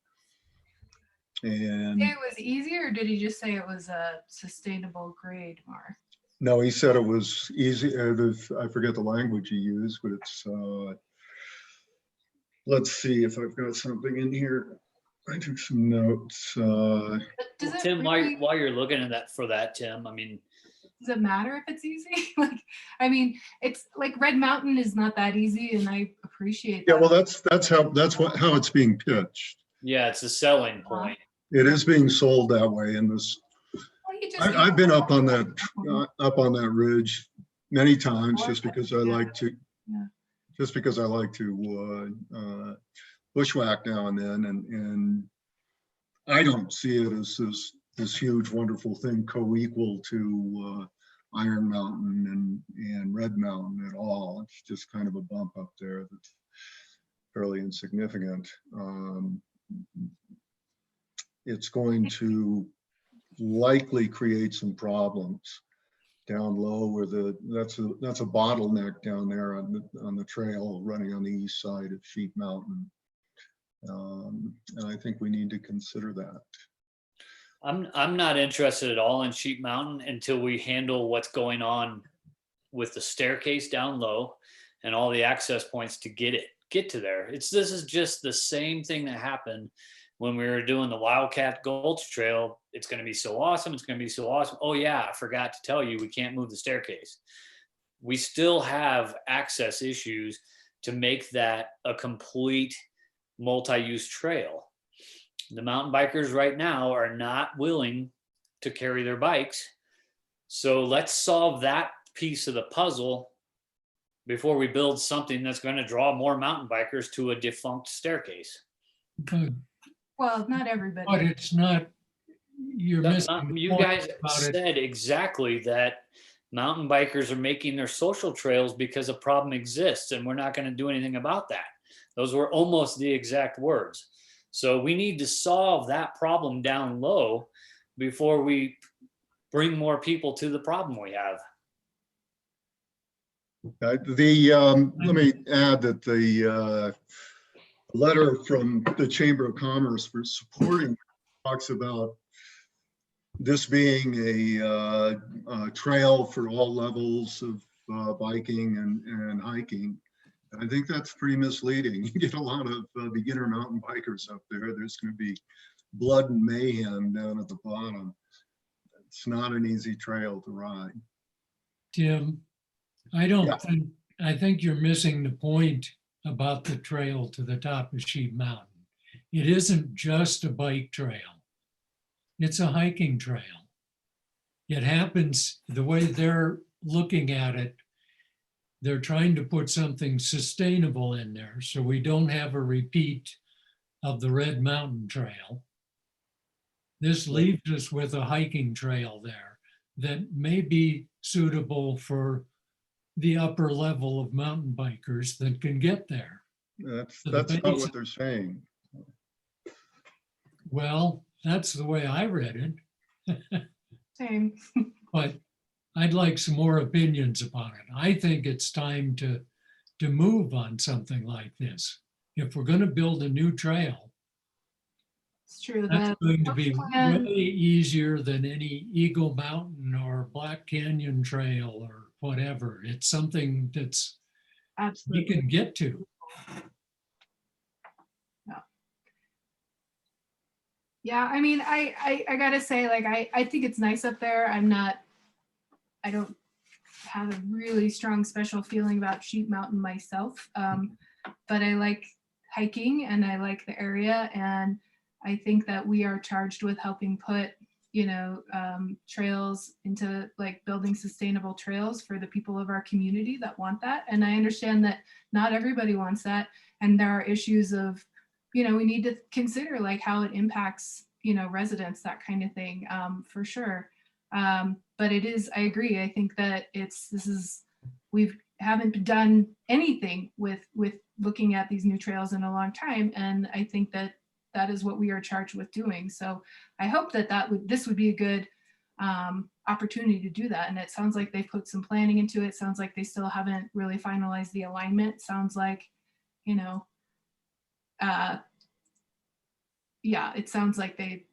[SPEAKER 3] It was easier, or did he just say it was a sustainable grade more?
[SPEAKER 7] no, he said it was easy. I forget the language he used, but it's, let's see if I've got something in here. I took some notes.
[SPEAKER 3] But does it
[SPEAKER 13] Tim,
[SPEAKER 3] really,
[SPEAKER 13] while you're looking at that for that, Tim, I mean,
[SPEAKER 3] does it matter if it's easy? Like, I mean, it's like Red Mountain is not that easy, and I appreciate
[SPEAKER 7] Yeah,
[SPEAKER 3] that.
[SPEAKER 7] well, how it's being pitched.
[SPEAKER 13] yeah, it's a selling point.
[SPEAKER 7] It is being sold that way in this.
[SPEAKER 3] Well, you just
[SPEAKER 7] I've been up on that ridge many times just because I like to, bushwhack now and then, and I don't see it as this huge wonderful thing co-equal to Iron Mountain and Red Mountain at all. It's just kind of a bump up there that's fairly insignificant. It's going to likely create some problems down low where that's a bottleneck down there on the trail running on the east side of Sheep Mountain. And I think we need to consider that.
[SPEAKER 13] I'm not interested at all in Sheep Mountain until we handle what's going on with the staircase down low and all the access points to get to there. This is just the same thing that happened when we were doing the Wildcat Gulch Trail. It's going to be so awesome. It's going to be so awesome. Oh yeah, I forgot to tell you, we can't move the staircase. We still have access issues to make that a complete multi-use trail. The mountain bikers right now are not willing to carry their bikes. So let's solve that piece of the puzzle before we build something that's going to draw more mountain bikers to a defunct staircase.
[SPEAKER 6] But
[SPEAKER 3] Well, not everybody.
[SPEAKER 6] but it's not, you're missing. the
[SPEAKER 13] You
[SPEAKER 6] point
[SPEAKER 13] guys
[SPEAKER 6] about it.
[SPEAKER 13] said exactly that mountain bikers are making their social trails because a problem exists and we're not going to do anything about that. Those were almost the exact words. So we need to solve that problem down low before we bring more people to the problem we have.
[SPEAKER 7] Let me add that the letter from the Chamber of Commerce for supporting talks about this being a trail for all levels of biking and hiking. I think that's pretty misleading. You get a lot of beginner mountain bikers up there. There's going to be blood and mayhem down at the bottom. It's not an easy trail to ride.
[SPEAKER 6] Tim, I think you're missing the point about the trail to the top of Sheep Mountain. It isn't just a bike trail. It's a hiking trail. It happens the way they're looking at it. They're trying to put something sustainable in there so we don't have a repeat of the Red Mountain Trail. This leaves us with a hiking trail there that may be suitable for the upper level of mountain bikers that can get there.
[SPEAKER 7] That's not what they're saying.
[SPEAKER 6] Well, that's the way I read it.
[SPEAKER 3] Same.
[SPEAKER 6] But I'd like some more opinions upon it. I think it's time to move on something like this. If we're going to build a new trail,
[SPEAKER 3] It's true.
[SPEAKER 6] that's going to be
[SPEAKER 3] plan-
[SPEAKER 6] way easier than any Eagle Mountain or Black Canyon Trail or whatever. It's something that's we
[SPEAKER 3] Absolutely.
[SPEAKER 6] can get to.
[SPEAKER 3] Yeah, I mean, I gotta say, like, I think it's nice up there. I don't have a really strong special feeling about Sheep Mountain myself. But I like hiking and I like the area. And I think that we are charged with helping put, trails into like building sustainable trails for the people of our community that want that. And I understand that not everybody wants that. And there are issues of, we need to consider like how it impacts, residents, that kind of thing, for sure. But it is, I agree. I think that we haven't done anything with looking at these new trails in a long time. And I think that that is what we are charged with doing. So I hope that this would be a good opportunity to do that. And it sounds like they put some planning into it. Sounds like they still haven't really finalized the alignment. Sounds like, you know, yeah, it sounds like they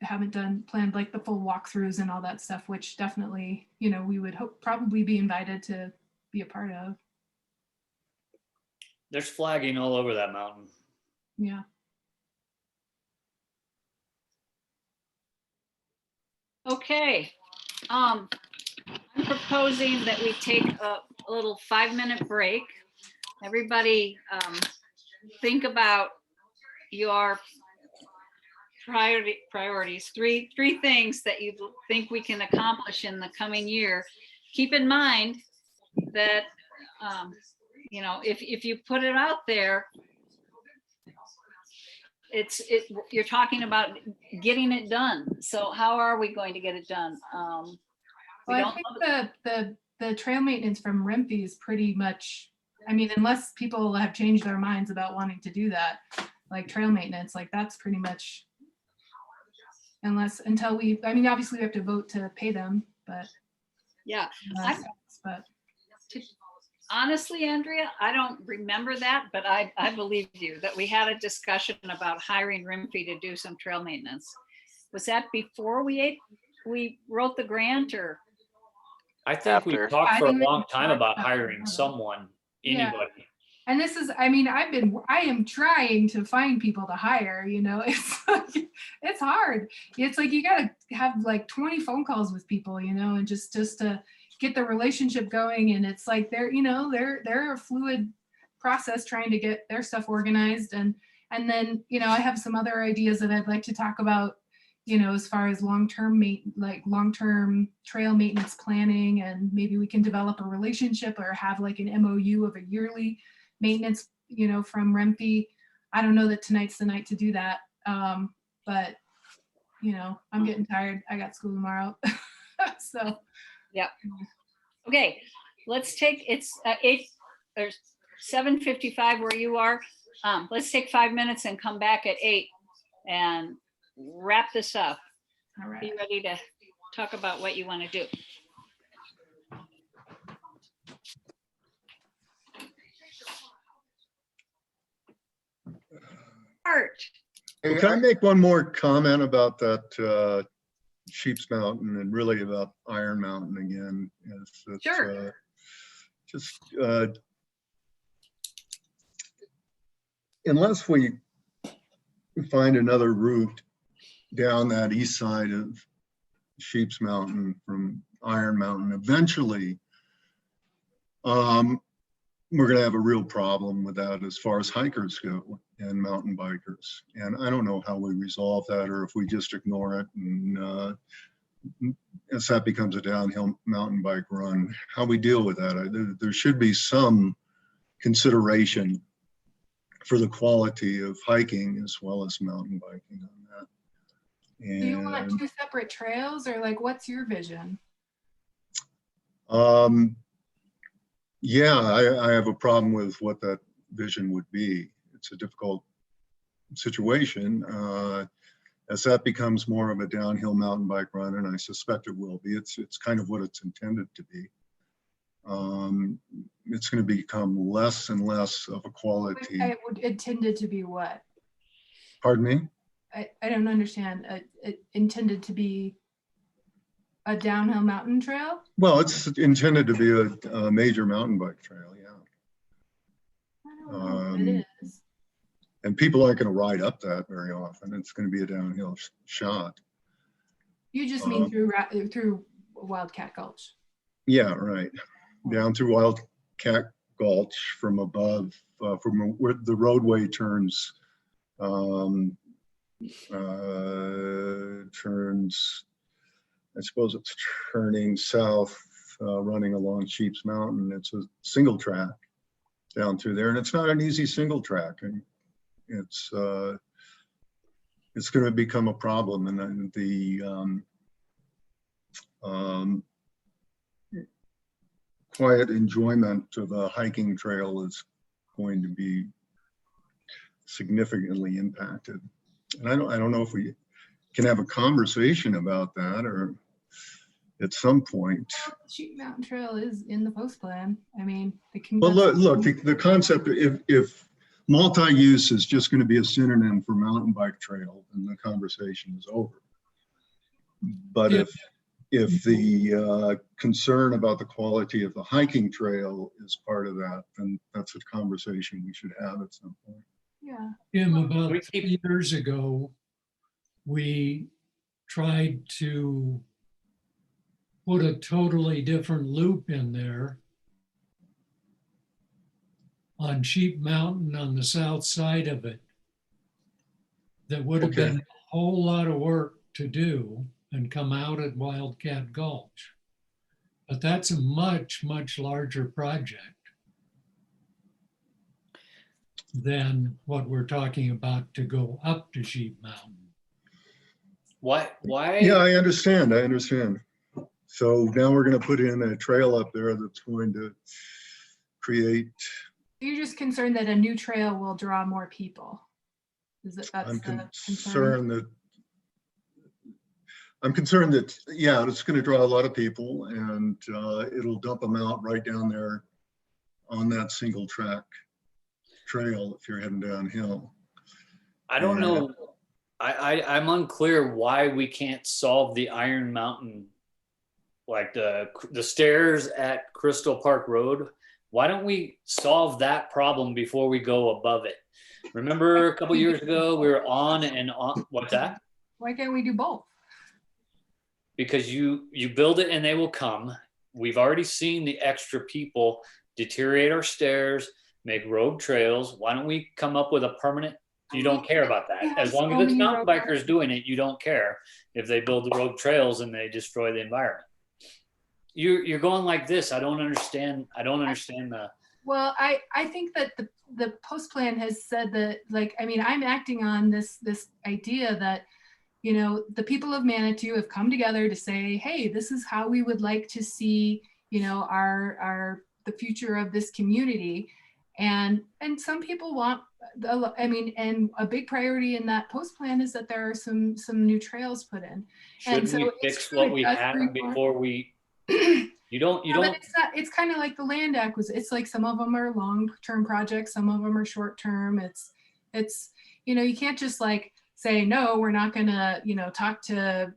[SPEAKER 3] haven't planned like the full walkthroughs and all that stuff, which definitely, you know, we would hope probably be invited to be a part of.
[SPEAKER 13] There's flagging all over that mountain.
[SPEAKER 3] Yeah.
[SPEAKER 9] Okay. I'm proposing that we take a little 5-minute break. Everybody think about your priorities, three things that you think we can accomplish in the coming year. Keep in mind that, you know, if you put it out there, you're talking about getting it done. So how are we going to get it done?
[SPEAKER 3] Well, I think the trail maintenance from Renfee is pretty much, I mean, unless people have changed their minds about wanting to do that, like trail maintenance, like that's pretty much, until I mean, obviously we have to vote to pay them, but.
[SPEAKER 9] Yeah.
[SPEAKER 3] But
[SPEAKER 9] honestly, Andrea, I don't remember that, but I believe you that we had a discussion about hiring Renfee to do some trail maintenance. Was that before we wrote the grant, or?
[SPEAKER 13] I think we talked for a long time about hiring someone, anybody.
[SPEAKER 3] Yeah. And this is, I mean, I am trying to find people to hire, you know, it's hard. It's like, you got to have like 20 phone calls with people, you know, and just to get the relationship going. And it's like, they're a fluid process trying to get their stuff organized. And then, you know, I have some other ideas that I'd like to talk about, you know, as far as long-term trail maintenance planning, and maybe we can develop a relationship or have like an MOU of a yearly maintenance, you know, from Renfee. I don't know that tonight's the night to do that. But, you know, I'm getting tired. I got school tomorrow. So.
[SPEAKER 9] Yeah. Okay. Let's take, it's 7:55 where you are. Let's take 5 minutes and come back at 8 and wrap this up.
[SPEAKER 3] All right.
[SPEAKER 9] Be ready to talk about what you want to do. Art.
[SPEAKER 7] Well, can I make one more comment about that Sheep's Mountain, and really about Iron Mountain again?
[SPEAKER 9] Sure.
[SPEAKER 7] Unless we find another route down that east side of Sheep's Mountain from Iron Mountain, eventually we're going to have a real problem with that as far as hikers go and mountain bikers. And I don't know how we resolve that, or if we just ignore it and as that becomes a downhill mountain bike run, how we deal with that. There should be some consideration for the quality of hiking as well as mountain biking on that. And,
[SPEAKER 3] do you want 2 separate trails, or like, what's your vision?
[SPEAKER 7] Yeah, I have a problem with what that vision would be. It's a difficult situation. As that becomes more of a downhill mountain bike run, and I suspect it will be, it's kind of what it's intended to be. It's going to become less and less of a quality.
[SPEAKER 3] Intended to be what?
[SPEAKER 7] Pardon me?
[SPEAKER 3] I don't understand. Intended to be a downhill mountain trail?
[SPEAKER 7] Well, it's intended to be a major mountain bike trail, yeah.
[SPEAKER 3] I don't know what it is.
[SPEAKER 7] And people aren't going to ride up that very often. It's going to be a downhill shot.
[SPEAKER 3] You just mean through Wildcat Gulch?
[SPEAKER 7] Yeah, right. Down through Wildcat Gulch from above, from where the roadway turns, I suppose it's turning south, running along Sheep's Mountain. It's a single track down through there, and it's not an easy single track. And it's going to become a problem. And the um, quiet enjoyment of a hiking trail is going to be significantly impacted. And I don't know if we can have a conversation about that or at some point.
[SPEAKER 3] Sheep Mountain Trail is in the post plan. I mean,
[SPEAKER 7] Well, look, the concept, if multi-use is just going to be a synonym for mountain bike trail, then the conversation is over. But
[SPEAKER 6] Yeah.
[SPEAKER 7] if the concern about the quality of the hiking trail is part of that, then that's a conversation we should have at some point.
[SPEAKER 3] Yeah.
[SPEAKER 6] Jim, about 3 years ago, we tried to put a totally different loop in there on Sheep Mountain on the south side of it. That would have been a whole lot of work to do and come out at Wildcat Gulch. But that's a much, much larger project than what we're talking about to go up to Sheep Mountain.
[SPEAKER 13] Why?
[SPEAKER 7] Yeah, I understand. So now we're going to put in a trail up there that's going to create.
[SPEAKER 3] You're just concerned that a new trail will draw more people. Is it that's
[SPEAKER 7] I'm
[SPEAKER 3] the
[SPEAKER 7] concerned that, yeah, it's going to draw a lot of people and it'll dump them out right down there on that single track trail if you're heading downhill.
[SPEAKER 13] I don't know. I'm unclear why we can't solve the Iron Mountain, like the stairs at Crystal Park Road. Why don't we solve that problem before we go above it? Remember a couple years ago, we were on and on. What's that?
[SPEAKER 3] Why can't we do both?
[SPEAKER 13] Because you build it and they will come. We've already seen the extra people deteriorate our stairs, make road trails. Why don't we come up with a permanent? You don't care about that. As long as it's mountain bikers doing it, you don't care if they build the road trails and they destroy the environment. You're going like this. I don't understand the.
[SPEAKER 3] Well, I think that the post plan has said that, like, I mean, I'm acting on this idea that, you know, the people of Manitou have come together to say, hey, this is how we would like to see, you know, the future of this community. And some people want, I mean, and a big priority in that post plan is that there are some new trails put in.
[SPEAKER 13] Should we fix what we have before we? You don't.
[SPEAKER 3] But it's kind of like the land acquisition. It's like some of them are long-term projects, some of them are short-term. It's you know, you can't just like say, no, we're not gonna, you know, talk to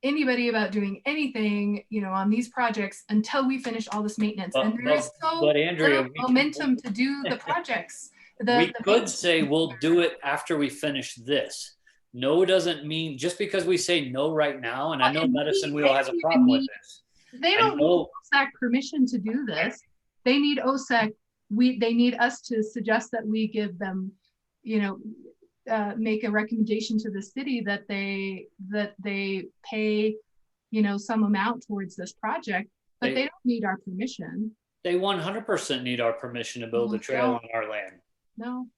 [SPEAKER 3] anybody about doing anything, you know, on these projects until we finish all this maintenance. And there is so little momentum to do the projects.
[SPEAKER 13] We could say we'll do it after we finish this. No doesn't mean just because we say no right now, and I know Medicine Wheel has a problem with this.
[SPEAKER 3] They don't need OSAC permission to do this. They need OSAC. They need us to suggest that we give them, you know, make a recommendation to the city that they pay, you know, some amount towards this project, but they don't need our permission.
[SPEAKER 13] They 100% need our permission to build a trail on our land.
[SPEAKER 3] No.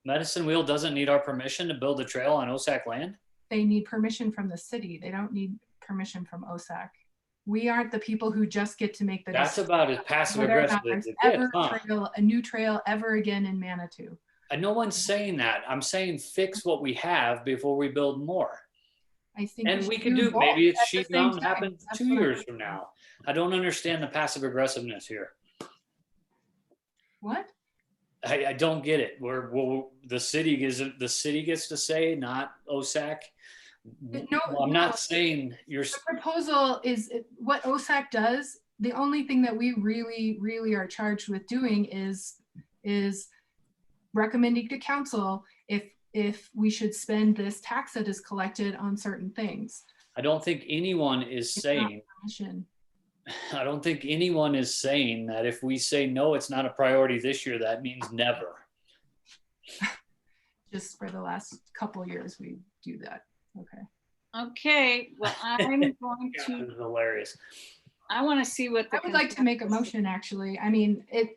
[SPEAKER 13] Medicine Wheel doesn't need our permission to build a trail on OSAC land?
[SPEAKER 3] They need permission from the city. They don't need permission from OSAC. We aren't the people who just get to make the
[SPEAKER 13] decision. That's about as passive aggressive as it gets, huh?
[SPEAKER 3] A new trail ever again in Manitou.
[SPEAKER 13] And no one's saying that. I'm saying fix what we have before we build more.
[SPEAKER 3] I think
[SPEAKER 13] and we can do maybe it's Sheep Mountain happens 2 years from now. I don't understand the passive aggressiveness here.
[SPEAKER 3] What?
[SPEAKER 13] I don't get it. The city gets to say, not OSAC.
[SPEAKER 3] No,
[SPEAKER 13] I'm not saying you're.
[SPEAKER 3] The proposal is what OSAC does. The only thing that we really are charged with doing is recommending to council if we should spend this tax that is collected on certain things.
[SPEAKER 13] I don't think anyone is saying. I don't think anyone is saying that if we say no, it's not a priority this year, that means never.
[SPEAKER 3] Just for the last couple of years, we do that. Okay.
[SPEAKER 9] Okay. Well, I'm going to.
[SPEAKER 13] This is hilarious.
[SPEAKER 9] I want to see what
[SPEAKER 3] I would like to make a motion. Actually, I mean, do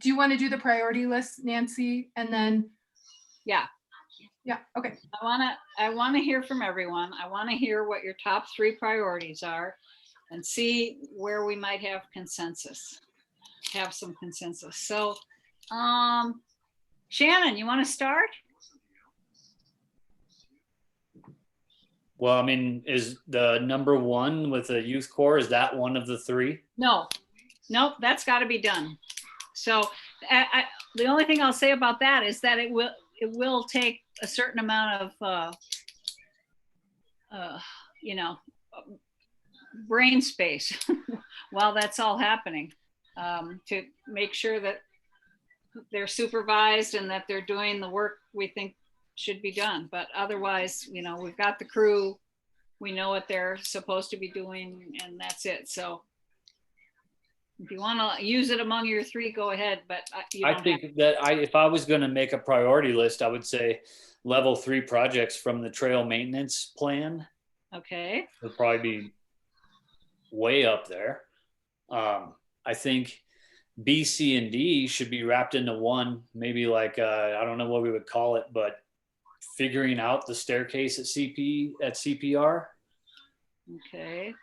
[SPEAKER 3] you want to do the priority list, Nancy, and then?
[SPEAKER 9] Yeah.
[SPEAKER 12] Yeah, okay.
[SPEAKER 9] I wanna hear from everyone. I wanna hear what your top 3 priorities are and see where we might have some consensus. So, Shannon, you wanna start?
[SPEAKER 13] Well, I mean, is the number 1 with the youth corps, is that one of the 3?
[SPEAKER 9] No, nope, that's gotta be done. So the only thing I'll say about that is that it will take a certain amount of, you know, brain space while that's all happening, to make sure that they're supervised and that they're doing the work we think should be done. But otherwise, you know, we've got the crew, we know what they're supposed to be doing, and that's it. So if you want to use it among your 3, go ahead. But you
[SPEAKER 13] I
[SPEAKER 9] don't
[SPEAKER 13] think
[SPEAKER 9] have
[SPEAKER 13] that if I was going to make a priority list, I would say level 3 projects from the trail maintenance plan
[SPEAKER 9] okay.
[SPEAKER 13] would probably be way up there. I think B, C, and D should be wrapped into one, maybe like, I don't know what we would call it, but figuring out the staircase at CPR.
[SPEAKER 9] Okay.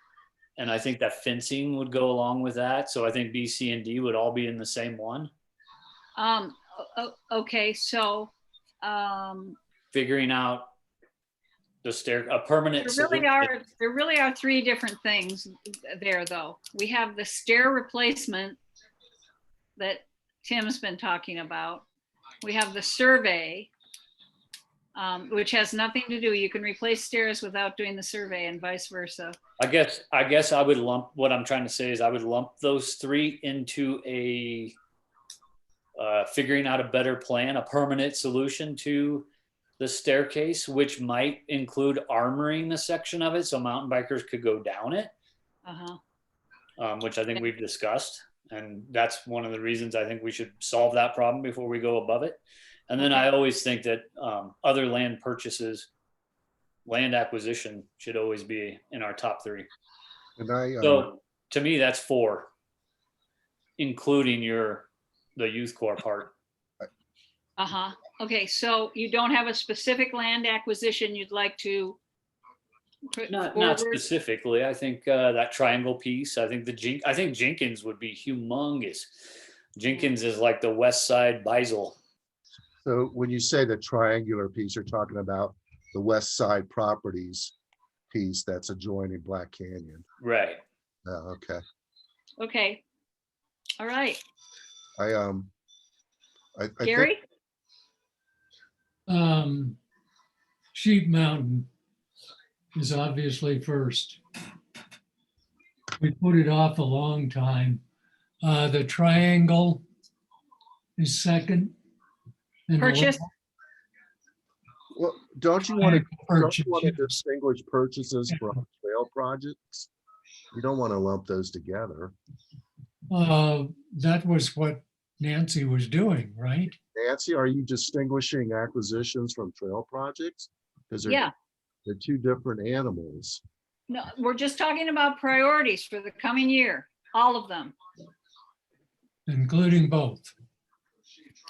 [SPEAKER 13] And I think that fencing would go along with that. So I think B, C, and D would all be in the same one.
[SPEAKER 9] Okay, so
[SPEAKER 13] figuring out a permanent
[SPEAKER 9] there really are 3 different things there, though. We have the stair replacement that Tim's been talking about. We have the survey, which has nothing to do. You can replace stairs without doing the survey, and vice versa.
[SPEAKER 13] I guess I would lump, what I'm trying to say is I would lump those 3 into a figuring out a better plan, a permanent solution to the staircase, which might include armoring a section of it so mountain bikers could go down it, which I think we've discussed. And that's one of the reasons I think we should solve that problem before we go above it. And then I always think that other land purchases, land acquisition should always be in our top 3.
[SPEAKER 4] And
[SPEAKER 13] so to me, that's 4, including the youth corps part.
[SPEAKER 9] Okay, so you don't have a specific land acquisition you'd like to put
[SPEAKER 13] Not
[SPEAKER 9] forward?
[SPEAKER 13] specifically. I think that triangle piece. I think Jenkins would be humongous. Jenkins is like the west side Beisel.
[SPEAKER 4] So when you say the triangular piece, you're talking about the west side properties piece that's adjoining Black Canyon.
[SPEAKER 13] Right.
[SPEAKER 4] Oh, okay.
[SPEAKER 9] Okay. All right.
[SPEAKER 4] I
[SPEAKER 9] Gary?
[SPEAKER 6] Sheep Mountain is obviously first. We put it off a long time. The triangle is second.
[SPEAKER 9] Purchase.
[SPEAKER 4] Well, don't you want to distinguish purchases from trail projects? You don't want to lump those together.
[SPEAKER 6] That was what Nancy was doing, right?
[SPEAKER 4] Nancy, are you distinguishing acquisitions from trail projects? Because
[SPEAKER 9] they're
[SPEAKER 4] 2 different animals.
[SPEAKER 9] No, we're just talking about priorities for the coming year. All of them.
[SPEAKER 6] Including both.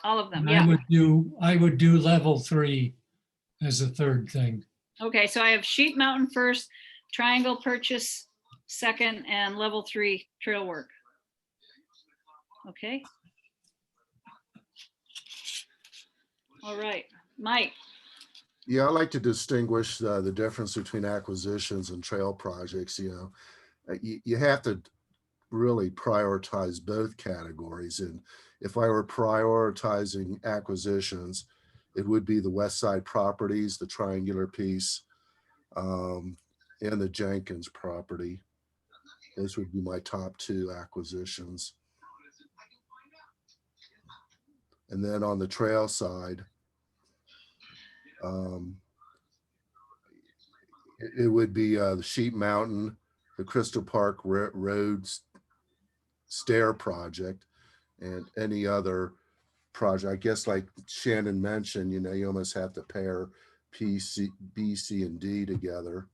[SPEAKER 9] All of them,
[SPEAKER 6] And
[SPEAKER 9] yeah.
[SPEAKER 6] I would do level 3 as a third thing.
[SPEAKER 9] Okay, so I have Sheep Mountain first, triangle purchase second, and level 3 trail work. Okay. All right, Mike.
[SPEAKER 4] Yeah, I like to distinguish the difference between acquisitions and trail projects. You know, you have to really prioritize both categories. And if I were prioritizing acquisitions, it would be the west side properties, the triangular piece, and the Jenkins property. Those would be my top 2 acquisitions. And then on the trail side, it would be the Sheep Mountain, the Crystal Park Roads stair project, and any other project. I guess like Shannon mentioned, you know, you almost have to pair B, C, and D together.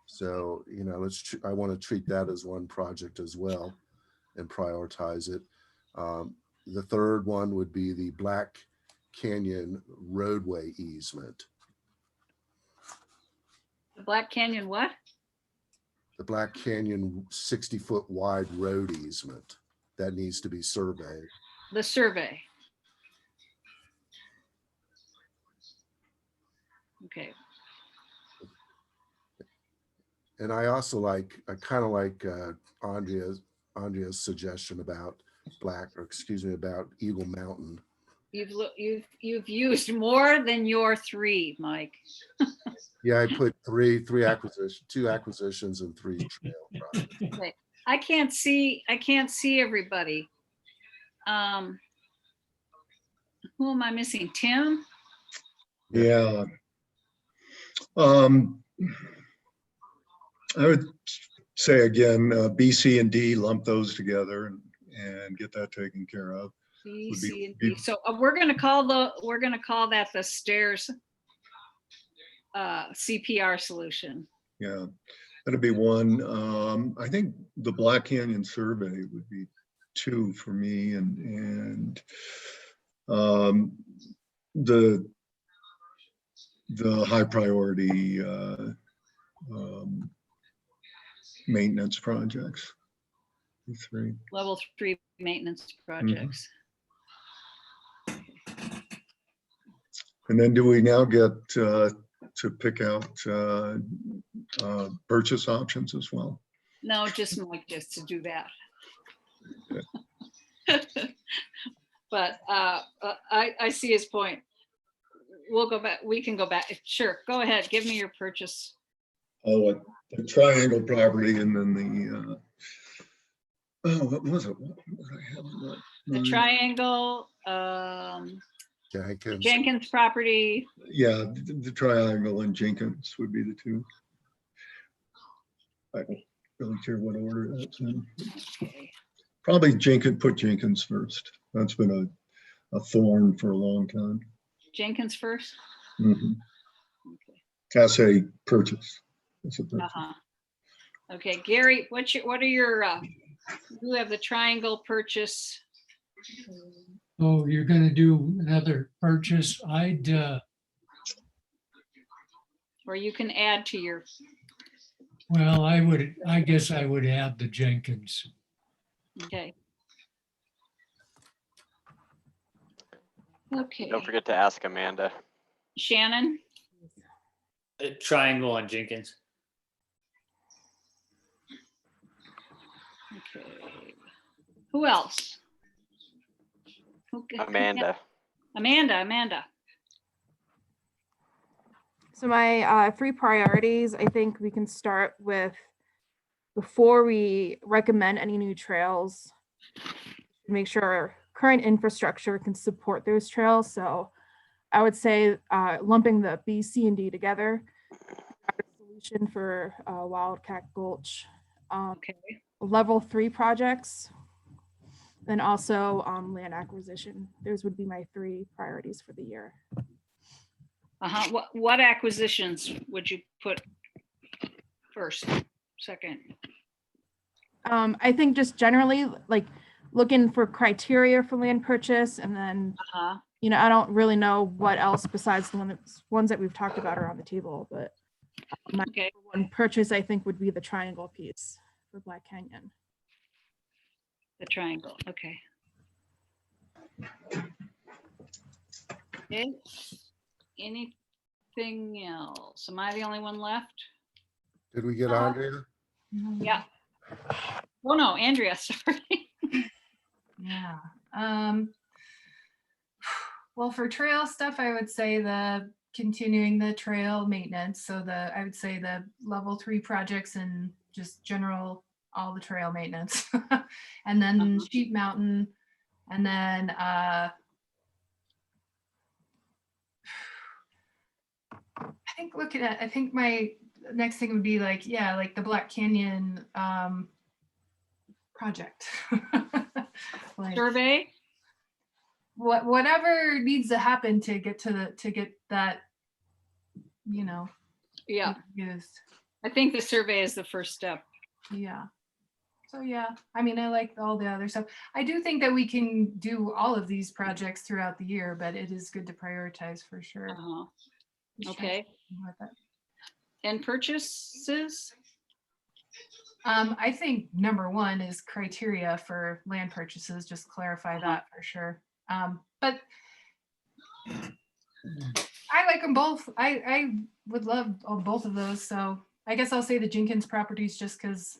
[SPEAKER 4] So, you know, I want to treat that as one project as well and prioritize it. The third one would be the Black Canyon roadway easement.
[SPEAKER 9] The Black Canyon what?
[SPEAKER 4] The Black Canyon 60-foot wide road easement that needs to be surveyed.
[SPEAKER 9] The survey. Okay.
[SPEAKER 4] And I also I kind of like Andrea's suggestion about about Eagle Mountain.
[SPEAKER 9] You've used more than your 3, Mike.
[SPEAKER 4] Yeah, I put two acquisitions and 3 trail projects.
[SPEAKER 9] Okay. I can't see everybody. Who am I missing? Tim?
[SPEAKER 7] Yeah. I would say again, B, C, and D, lump those together and get that taken care of.
[SPEAKER 9] B,
[SPEAKER 7] Would be-
[SPEAKER 9] C, and D. So we're gonna call that the stairs CPR solution.
[SPEAKER 7] Yeah, that'd be one. I think the Black Canyon survey would be 2 for me, and the high priority maintenance projects. 3.
[SPEAKER 9] Level 3 maintenance projects.
[SPEAKER 7] And then do we now get to pick out purchase options as well?
[SPEAKER 9] No, just Mike just to do that. But I see his point. We'll go back. We can go back. Sure, go ahead. Give me your purchase.
[SPEAKER 7] Oh, the triangle property, and then what was it? What did I have?
[SPEAKER 9] The triangle, Jenkins property.
[SPEAKER 7] Yeah, the triangle and Jenkins would be the 2. I don't really care what order that's in.
[SPEAKER 9] Okay.
[SPEAKER 7] Probably put Jenkins first. That's been a thorn for a long time.
[SPEAKER 9] Jenkins first.
[SPEAKER 7] Mhm.
[SPEAKER 9] Okay.
[SPEAKER 7] That's a purchase. That's a purchase.
[SPEAKER 9] Okay, Gary, what are your? You have the triangle purchase.
[SPEAKER 6] Oh, you're gonna do another purchase?
[SPEAKER 9] Or you can add to your.
[SPEAKER 6] Well, I guess I would add the Jenkins.
[SPEAKER 9] Okay. Okay.
[SPEAKER 1] Don't forget to ask Amanda.
[SPEAKER 9] Shannon.
[SPEAKER 13] Triangle and Jenkins.
[SPEAKER 9] Okay. Who else?
[SPEAKER 1] Amanda.
[SPEAKER 9] Amanda.
[SPEAKER 12] So my 3 priorities, I think we can start with, before we recommend any new trails, make sure our current infrastructure can support those trails. So I would say lumping the B, C, and D together, solution for Wildcat Gulch.
[SPEAKER 9] Okay.
[SPEAKER 12] Level 3 projects, and also land acquisition. Those would be my 3 priorities for the year.
[SPEAKER 9] What acquisitions would you put first, second?
[SPEAKER 12] I think just generally like looking for criteria for land purchase, and then I don't really know what else besides the ones that we've talked about are on the table, but my one purchase I think would be the triangle piece for Black Canyon.
[SPEAKER 9] The triangle, okay. Okay. Anything else? Am I the only one left?
[SPEAKER 4] Did we get Andrea?
[SPEAKER 9] Yeah. Oh no, Andrea, sorry.
[SPEAKER 3] Yeah. Well, for trail stuff, I would say continuing the trail maintenance. So I would say the level 3 projects and just general, all the trail maintenance. And then Sheep Mountain. And then I think my next thing would be like the Black Canyon project. Like,
[SPEAKER 9] survey.
[SPEAKER 3] Whatever needs to happen to get that,
[SPEAKER 9] Yeah.
[SPEAKER 3] used.
[SPEAKER 9] I think the survey is the first step.
[SPEAKER 3] Yeah. So yeah, I mean, I like all the other stuff. I do think that we can do all of these projects throughout the year, but it is good to prioritize for sure.
[SPEAKER 9] Okay. and purchases?
[SPEAKER 3] I think number one is criteria for land purchases, just clarify that for sure. But I like them both. I would love both of those. So I guess I'll say the Jenkins properties just because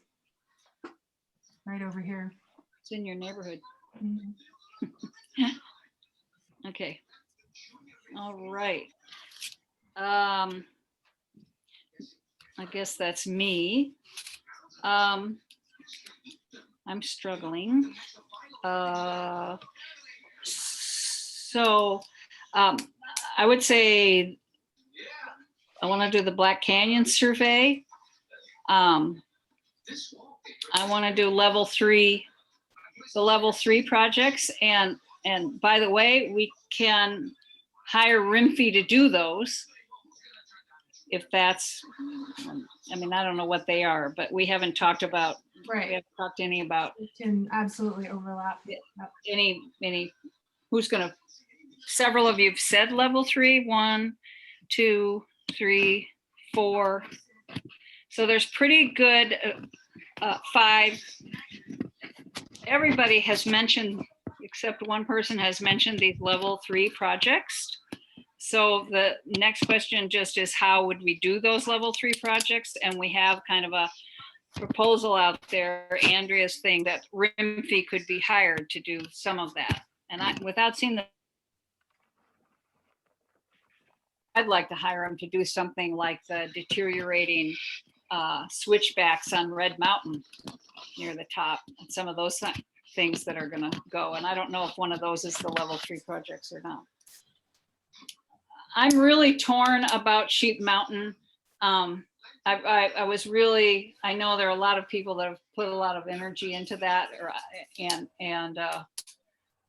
[SPEAKER 3] right over here.
[SPEAKER 9] It's in your neighborhood.
[SPEAKER 3] Mhm.
[SPEAKER 9] Okay. All right. I guess that's me. I'm struggling. So I would say I want to do the Black Canyon survey. I want to do level 3, the level 3 projects. And by the way, we can hire Rimfee to do those. If that's, I mean, I don't know what they are, but we haven't talked about, we
[SPEAKER 3] Right.
[SPEAKER 9] haven't talked any about
[SPEAKER 3] It can absolutely overlap.
[SPEAKER 9] any, who's gonna, several of you have said level 3, 1, 2, 3, 4. So there's pretty good 5. Everybody has mentioned, except one person has mentioned these level 3 projects. So the next question just is how would we do those level 3 projects? And we have kind of a proposal out there, Andrea's thing, that Rimfee could be hired to do some of that. And without seeing I'd like to hire him to do something like the deteriorating switchbacks on Red Mountain near the top, and some of those things that are gonna go. And I don't know if one of those is the level 3 projects or not. I'm really torn about Sheep Mountain. I was really, I know there are a lot of people that have put a lot of energy into that, and a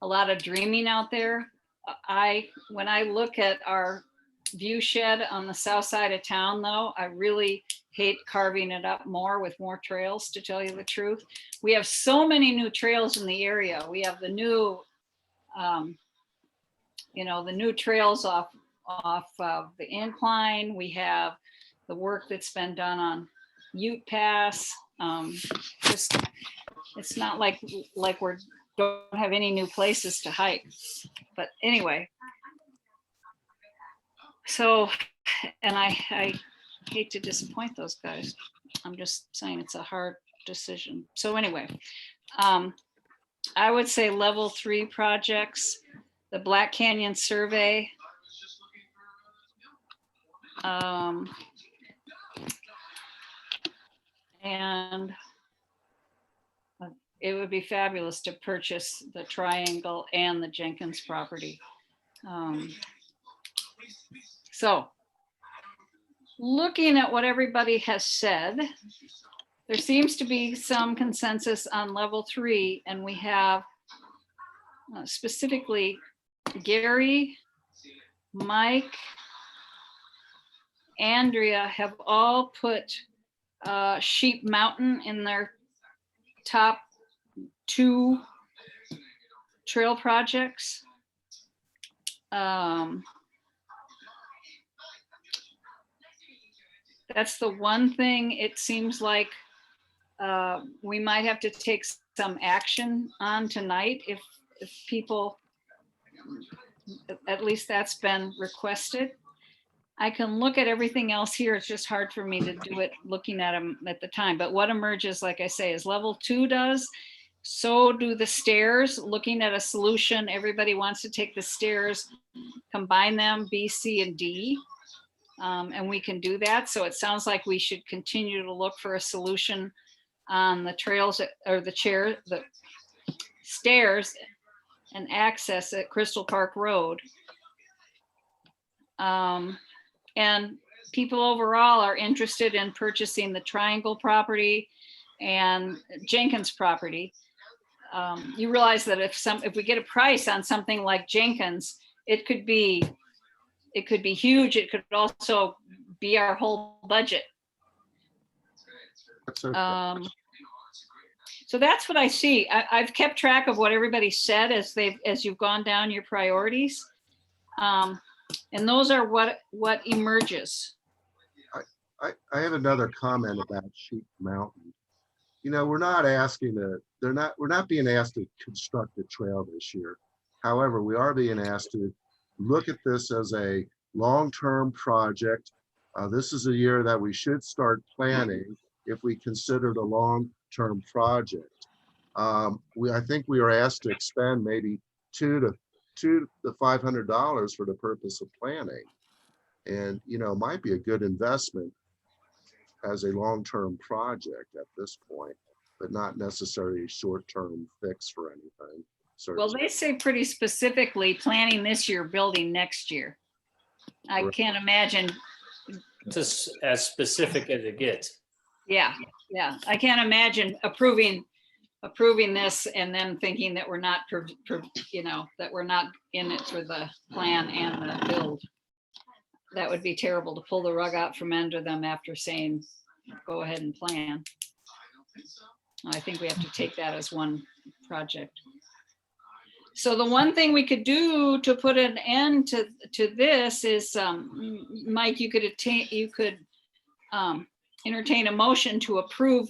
[SPEAKER 9] lot of dreaming out there. When I look at our view shed on the south side of town, though, I really hate carving it up more with more trails, to tell you the truth. We have so many new trails in the area. We have the new, the new trails off of the incline. We have the work that's been done on Ute Pass. Just, it's not like we're don't have any new places to hike. But anyway, so, and I hate to disappoint those guys. I'm just saying it's a hard decision. So anyway, I would say level 3 projects, the Black Canyon survey. And it would be fabulous to purchase the Triangle and the Jenkins property. So looking at what everybody has said, there seems to be some consensus on level 3, and we have specifically Gary, Mike, Andrea have all put Sheep Mountain in their top 2 trail projects. That's the one thing it seems like we might have to take some action on tonight if people, at least that's been requested. I can look at everything else here. It's just hard for me to do it looking at them at the time. But what emerges, like I say, is level 2 does. So do the stairs. Looking at a solution, everybody wants to take the stairs, combine them, B, C, and D. And we can do that. So it sounds like we should continue to look for a solution on the trails or the stairs and access at Crystal Park Road. And people overall are interested in purchasing the Triangle property and Jenkins property. You realize that if we get a price on something like Jenkins, it could be huge. It could also be our whole budget.
[SPEAKER 4] Okay.
[SPEAKER 9] So that's what I see. I've kept track of what everybody said as you've gone down your priorities. And those are what emerges.
[SPEAKER 4] I have another comment about Sheep Mountain. You know, we're not being asked to construct a trail this year. However, we are being asked to look at this as a long-term project. This is a year that we should start planning if we consider it a long-term project. I think we are asked to expend maybe $200 to $500 for the purpose of planning. And, you know, might be a good investment as a long-term project at this point, but not necessarily a short-term fix for anything.
[SPEAKER 9] Well, they say pretty specifically planning this year, building next year. I
[SPEAKER 4] Correct.
[SPEAKER 9] can't imagine.
[SPEAKER 13] Just as specific as it gets.
[SPEAKER 9] Yeah, yeah. I can't imagine approving this and then thinking that we're not, you know, that we're not in it for the plan and the build. That would be terrible to pull the rug out from under them after saying, go ahead and plan. I think we have to take that as one project. So the one thing we could do to put an end to this is, Mike, you could entertain a motion to approve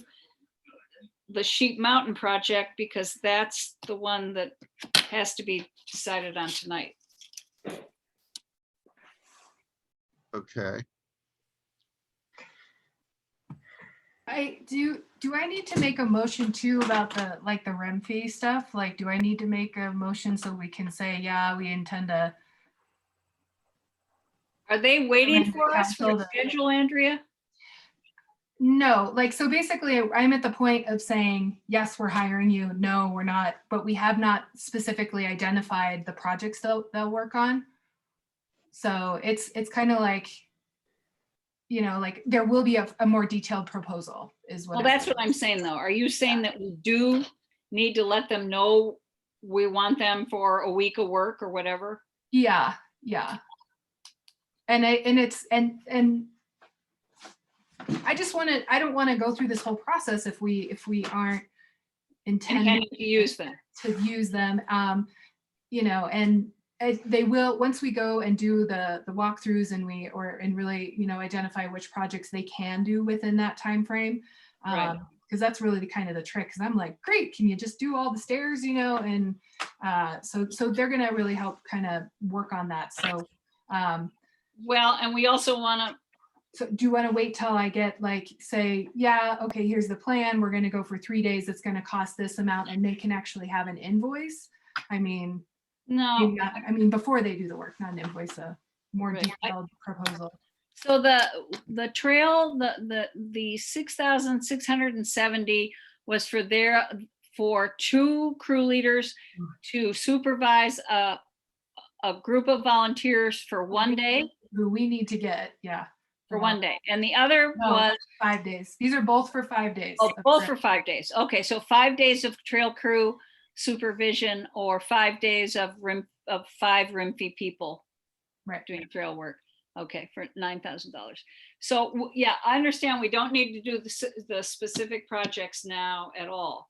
[SPEAKER 9] the Sheep Mountain project, because that's the one that has to be decided on tonight.
[SPEAKER 4] Okay.
[SPEAKER 3] Do I need to make a motion too about the REM fee stuff? Like, do I need to make a motion so we can say, yeah, we intend to?
[SPEAKER 9] Are they waiting
[SPEAKER 3] Amend the
[SPEAKER 9] for us for
[SPEAKER 3] council
[SPEAKER 9] the
[SPEAKER 3] to-
[SPEAKER 9] schedule, Andrea?
[SPEAKER 3] No, like, so basically I'm at the point of saying, yes, we're hiring you. No, we're not, but we have not specifically identified the projects they'll work on. So it's kind of like, you know, like there will be a more detailed proposal is what.
[SPEAKER 9] Well, that's what I'm saying though. Are you saying that we do need to let them know we want them for a week of work or whatever?
[SPEAKER 3] Yeah, yeah. And I just want to, I don't want to go through this whole process if we aren't intending
[SPEAKER 9] to use them.
[SPEAKER 3] You know, and they will, once we go and do the walkthroughs and really, you know, identify which projects they can do within that time frame.
[SPEAKER 9] Right.
[SPEAKER 3] Because that's really the kind of the trick. Because I'm like, great, can you just do all the stairs, you know? And so they're gonna really help kind of work on that. So
[SPEAKER 9] well, and we also want to.
[SPEAKER 3] So do you want to wait till I get like, say, yeah, okay, here's the plan. We're going to go for 3 days. It's going to cost this amount, and they can actually have an invoice. I mean,
[SPEAKER 9] no,
[SPEAKER 3] I mean, before they do the work, not an invoice, a more
[SPEAKER 9] Right.
[SPEAKER 3] detailed proposal.
[SPEAKER 9] So the trail, the 6,670 was for 2 crew leaders to supervise a group of volunteers for 1 day.
[SPEAKER 3] Who we need to get, yeah.
[SPEAKER 9] For 1 day, and the other
[SPEAKER 3] No,
[SPEAKER 9] was
[SPEAKER 3] 5 days. These are both for 5 days.
[SPEAKER 9] oh, both for 5 days. Okay, so 5 days of trail crew supervision, or 5 days of 5 RIMFE people,
[SPEAKER 3] right,
[SPEAKER 9] doing trail work. Okay, for $9,000. So yeah, I understand we don't need to do the specific projects now at all.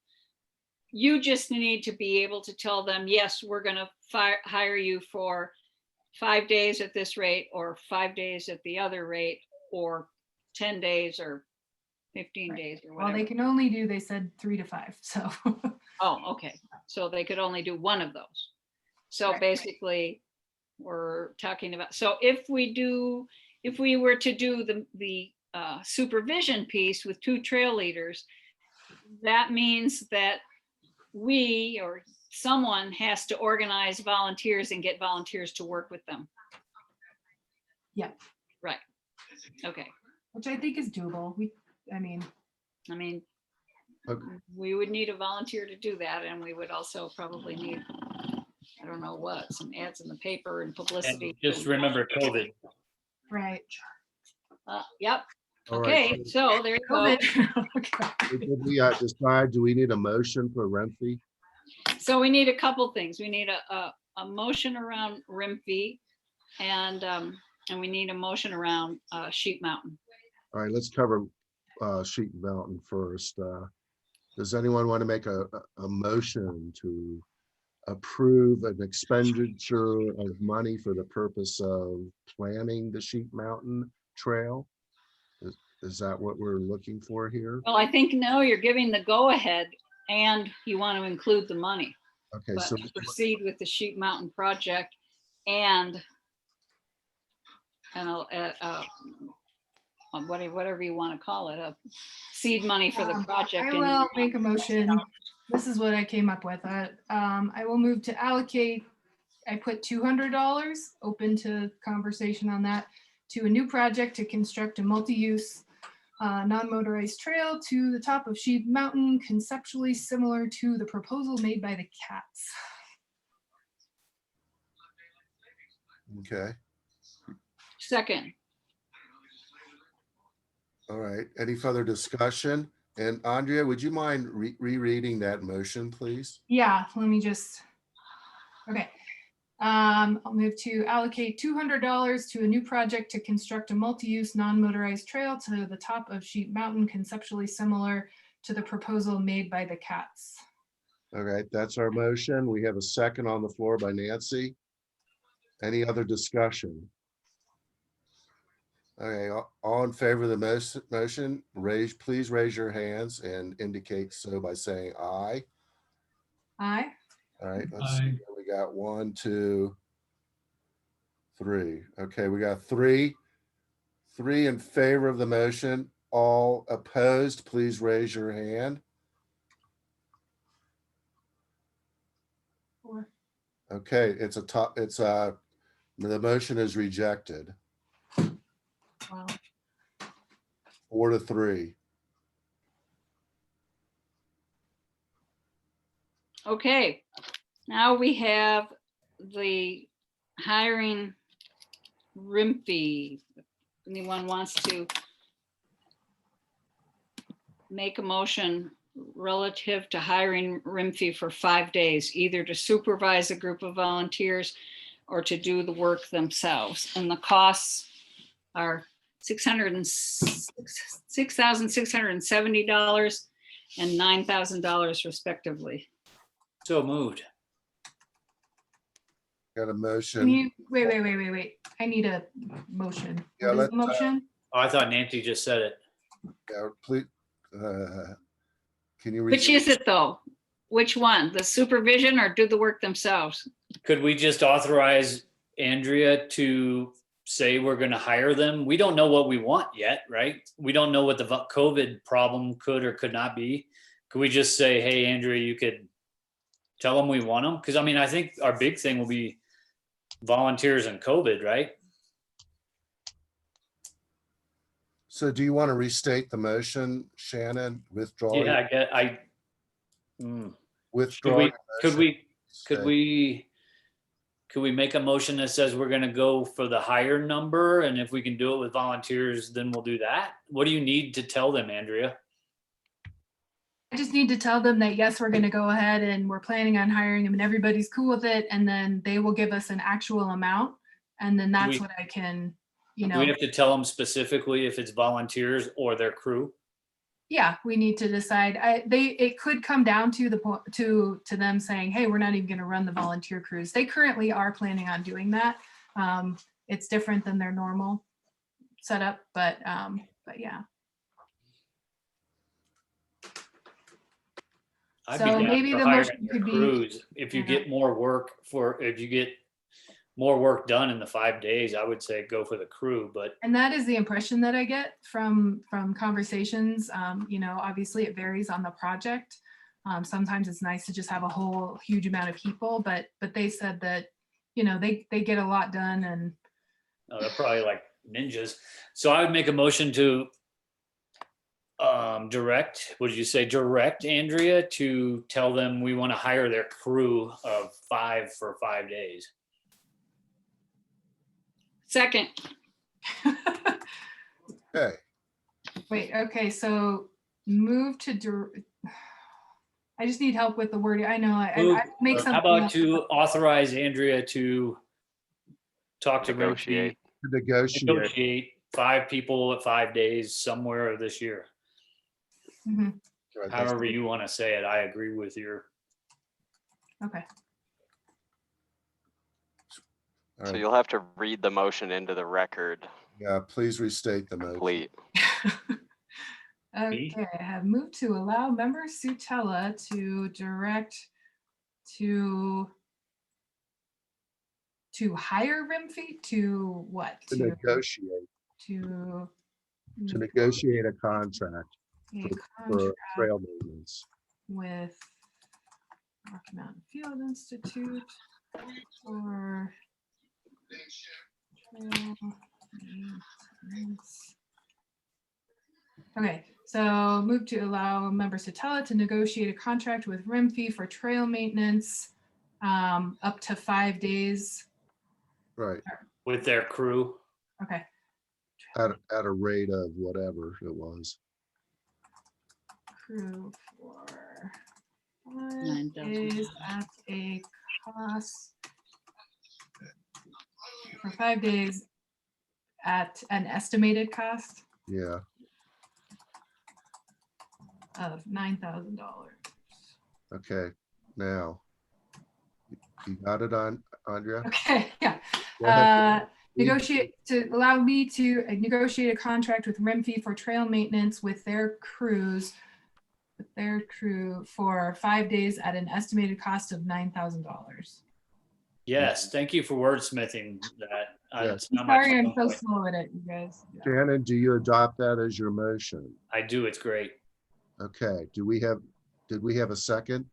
[SPEAKER 9] You just need to be able to tell them, yes, we're going to hire you for 5 days at this rate, or 5 days at the other rate, or 10 days or 15 days or whatever.
[SPEAKER 3] Well, they can only do, they said 3 to 5. So.
[SPEAKER 9] Oh, okay. So they could only do one of those. So
[SPEAKER 3] Right.
[SPEAKER 9] basically we're talking about, so if we were to do the supervision piece with 2 trail leaders, that means that we or someone has to organize volunteers and get volunteers to work with them.
[SPEAKER 3] Yeah.
[SPEAKER 9] Right. Okay.
[SPEAKER 3] Which I think is doable. I mean,
[SPEAKER 4] Okay.
[SPEAKER 9] we would need a volunteer to do that, and we would also probably need, I don't know what, some ads in the paper and publicity.
[SPEAKER 13] And just remember COVID.
[SPEAKER 3] right.
[SPEAKER 9] Yep.
[SPEAKER 4] All right.
[SPEAKER 9] Okay, so there you go.
[SPEAKER 3] Okay.
[SPEAKER 4] Did we decide, do we need a motion for rent fee?
[SPEAKER 9] So we need a couple things. We need a motion around RIMFE, and we need a motion around Sheep Mountain.
[SPEAKER 4] All right, let's cover Sheep Mountain first. Does anyone want to make a motion to approve an expenditure of money for the purpose of planning the Sheep Mountain Trail? Is that what we're looking for here?
[SPEAKER 9] Well, I think, no, you're giving the go-ahead and you want to include the money.
[SPEAKER 4] Okay,
[SPEAKER 9] But
[SPEAKER 4] so
[SPEAKER 9] to proceed with the Sheep Mountain project and whatever you want to call it, a seed money for the project.
[SPEAKER 3] I will make a motion. This is what I came up with. I will move to allocate, I put $200, open to conversation on that, to a new project to construct a multi-use non-motorized trail to the top of Sheep Mountain, conceptually similar to the proposal made by the Cats.
[SPEAKER 4] okay,
[SPEAKER 9] Second.
[SPEAKER 4] all right. Any further discussion? And Andrea, would you mind rereading that motion, please?
[SPEAKER 3] Yeah, let me just, okay. I'll move to allocate $200 to a new project to construct a multi-use non-motorized trail to the top of Sheep Mountain, conceptually similar to the proposal made by the Cats.
[SPEAKER 4] All right, that's our motion. We have a second on the floor by Nancy. Any other discussion? Okay, all in favor of the motion, please raise your hands and indicate so by saying aye.
[SPEAKER 3] Aye.
[SPEAKER 4] All right, let's see. We got 1, 2, 3. Okay, we got three in favor of the motion. All opposed, please raise your hand.
[SPEAKER 3] 4.
[SPEAKER 4] Okay, the motion is rejected.
[SPEAKER 3] Wow.
[SPEAKER 4] 4-3.
[SPEAKER 9] Okay, now we have the hiring Rimpy. Anyone wants to make a motion relative to hiring Rimpy for 5 days, either to supervise a group of volunteers or to do the work themselves. And the costs are $6,670 and $9,000 respectively.
[SPEAKER 13] So moved.
[SPEAKER 4] Got a
[SPEAKER 3] Can
[SPEAKER 4] motion.
[SPEAKER 3] you, wait. I need a motion.
[SPEAKER 4] Yeah,
[SPEAKER 3] What is
[SPEAKER 4] let's,
[SPEAKER 3] the motion?
[SPEAKER 13] Oh, I thought Nancy just said it.
[SPEAKER 4] Yeah, please, can you?
[SPEAKER 9] Which is it though? Which one? The supervision or do the work themselves?
[SPEAKER 13] Could we just authorize Andrea to say we're going to hire them? We don't know what we want yet, right? We don't know what the COVID problem could or could not be. Could we just say, hey, Andrea, you could tell them we want them? Because I mean, I think our big thing will be volunteers and COVID, right?
[SPEAKER 4] So do you want to restate the motion, Shannon? Withdraw.
[SPEAKER 13] Yeah, I get,
[SPEAKER 4] Withdraw.
[SPEAKER 13] Could we make a motion that says we're going to go for the higher number, and if we can do it with volunteers, then we'll do that? What do you need to tell them, Andrea?
[SPEAKER 3] I just need to tell them that, yes, we're going to go ahead and we're planning on hiring them and everybody's cool with it. And then they will give us an actual amount. And then that's what I can, you
[SPEAKER 13] Do
[SPEAKER 3] know.
[SPEAKER 13] we have to tell them specifically if it's volunteers or their crew?
[SPEAKER 3] Yeah, we need to decide. It could come down to to them saying, hey, we're not even going to run the volunteer crews. They currently are planning on doing that. It's different than their normal setup, but yeah.
[SPEAKER 13] I'd
[SPEAKER 3] So
[SPEAKER 13] be down
[SPEAKER 3] maybe
[SPEAKER 13] for
[SPEAKER 3] the
[SPEAKER 13] hiring
[SPEAKER 3] motion
[SPEAKER 13] your
[SPEAKER 3] could be-
[SPEAKER 13] crews. If you get more work done in the 5 days, I would say go for the crew, but
[SPEAKER 3] And that is the impression that I get from conversations. You know, obviously it varies on the project. Sometimes it's nice to just have a whole huge amount of people, but they said that, you know, they get a lot done and
[SPEAKER 13] they're probably like ninjas. So I would make a motion to direct Andrea to tell them we want to hire their crew of 5 for 5 days.
[SPEAKER 9] Second.
[SPEAKER 4] Okay.
[SPEAKER 3] wait, okay, so move to, I just need help with the wording. I know I make something.
[SPEAKER 13] How about
[SPEAKER 3] up.
[SPEAKER 13] to authorize Andrea to talk to
[SPEAKER 1] Negotiate.
[SPEAKER 13] negotiate 5 people at 5 days somewhere this year.
[SPEAKER 3] Mhm.
[SPEAKER 4] Right,
[SPEAKER 13] However you want to say it, I agree with your.
[SPEAKER 3] Okay.
[SPEAKER 4] all
[SPEAKER 1] So
[SPEAKER 4] right.
[SPEAKER 1] you'll have to read the motion into the record.
[SPEAKER 4] Yeah, please restate the motion.
[SPEAKER 1] Complete.
[SPEAKER 3] Okay, I have moved to allow member Sutella to direct to hire Rimfee to what?
[SPEAKER 4] To negotiate,
[SPEAKER 3] To
[SPEAKER 4] to negotiate a contract
[SPEAKER 3] a
[SPEAKER 4] for
[SPEAKER 3] contract
[SPEAKER 4] trail maintenance.
[SPEAKER 3] with Rocky Mountain Field Institute for trail maintenance. Okay, so move to allow member Sutella to negotiate a contract with Rimfee for trail maintenance up to 5 days.
[SPEAKER 4] Right,
[SPEAKER 13] With their crew.
[SPEAKER 3] Okay,
[SPEAKER 4] at a rate of whatever it was.
[SPEAKER 3] crew for 5
[SPEAKER 9] $9,000.
[SPEAKER 3] days at a cost for 5 days at an estimated cost
[SPEAKER 4] Yeah,
[SPEAKER 3] of $9,000.
[SPEAKER 4] okay, now. You got it on, Andrea?
[SPEAKER 3] Okay, yeah.
[SPEAKER 4] Go ahead.
[SPEAKER 3] Negotiate to allow me to negotiate a contract with Rimfee for trail maintenance with their crew for 5 days at an estimated cost of $9,000.
[SPEAKER 13] Yes, thank you for wordsmithing that.
[SPEAKER 4] Yes.
[SPEAKER 13] It's not my
[SPEAKER 3] Sorry, I'm
[SPEAKER 13] strong
[SPEAKER 3] so
[SPEAKER 13] point.
[SPEAKER 3] slow at it, you guys. Yeah.
[SPEAKER 4] Shannon, do you adopt that as your motion?
[SPEAKER 13] I do, it's great.
[SPEAKER 4] Okay, did we have a second?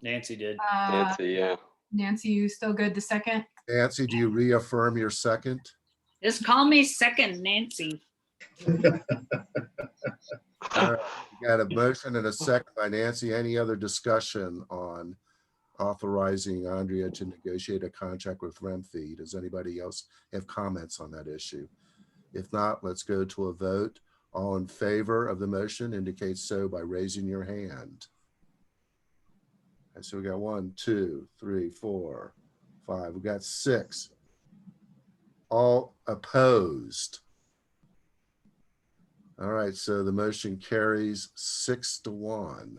[SPEAKER 13] Nancy did.
[SPEAKER 1] Nancy, yeah.
[SPEAKER 3] Nancy, you still good the second?
[SPEAKER 4] Nancy, do you reaffirm your second?
[SPEAKER 9] Just call me second Nancy.
[SPEAKER 4] All right, we got a motion and a second by Nancy. Any other discussion on authorizing Andrea to negotiate a contract with Rimfee? Does anybody else have comments on that issue? If not, let's go to a vote. All in favor of the motion indicate so by raising your hand. And so we got 1, 2, 3, 4, 5. We got 6. All opposed. All right, so the motion carries 6-1.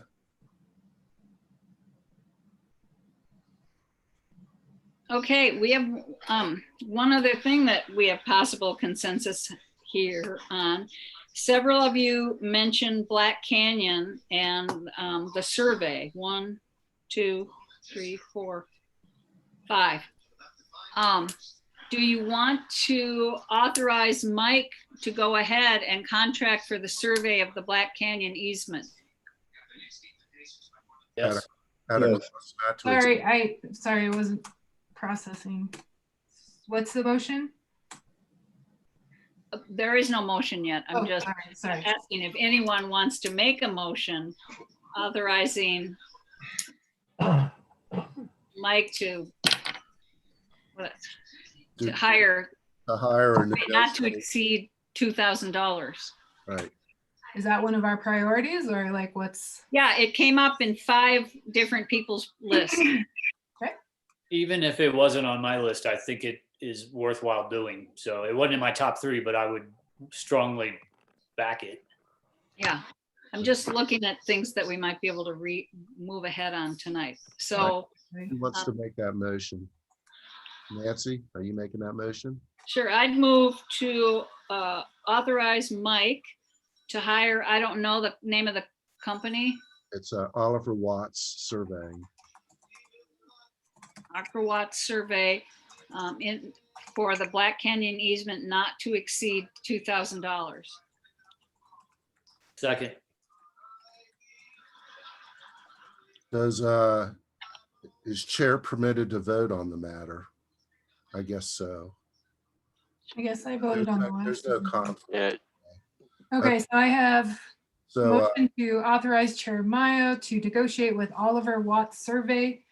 [SPEAKER 9] Okay, we have one other thing that we have possible consensus here on. Several of you mentioned Black Canyon and the survey. 1, 2, 3, 4, 5. Do you want to authorize Mike to go ahead and contract for the survey of the Black Canyon easement?
[SPEAKER 13] Yes.
[SPEAKER 4] At a
[SPEAKER 7] Yes.
[SPEAKER 4] cost not to exceed-
[SPEAKER 3] Sorry, I wasn't processing. What's the motion?
[SPEAKER 9] There is no motion yet. I'm
[SPEAKER 3] Oh,
[SPEAKER 9] just
[SPEAKER 3] sorry.
[SPEAKER 9] asking if anyone wants to make a motion authorizing Mike to hire
[SPEAKER 4] To hire or
[SPEAKER 9] not to
[SPEAKER 4] negotiate.
[SPEAKER 9] exceed $2,000.
[SPEAKER 4] Right.
[SPEAKER 3] Is that one of our priorities or like what's?
[SPEAKER 9] Yeah, it came up in 5 different people's lists.
[SPEAKER 13] Even if it wasn't on my list, I think it is worthwhile doing. So it wasn't in my top 3, but I would strongly back it.
[SPEAKER 9] Yeah, I'm just looking at things that we might be able to move ahead on tonight. So
[SPEAKER 4] Who wants to make that motion? Nancy, are you making that motion?
[SPEAKER 9] sure, I'd move to authorize Mike to hire, I don't know the name of the company,
[SPEAKER 4] It's Oliver Watts Surveying.
[SPEAKER 9] Aquawatt survey for the Black Canyon easement not to exceed $2,000.
[SPEAKER 13] Second.
[SPEAKER 4] Is chair permitted to vote on the matter? I guess so.
[SPEAKER 3] I guess I voted on the last.
[SPEAKER 4] There's no
[SPEAKER 3] one.
[SPEAKER 4] conflict.
[SPEAKER 1] Yeah,
[SPEAKER 3] Okay, so I have
[SPEAKER 4] So
[SPEAKER 3] motion to authorize Chair Mayo to negotiate with Oliver Watts Survey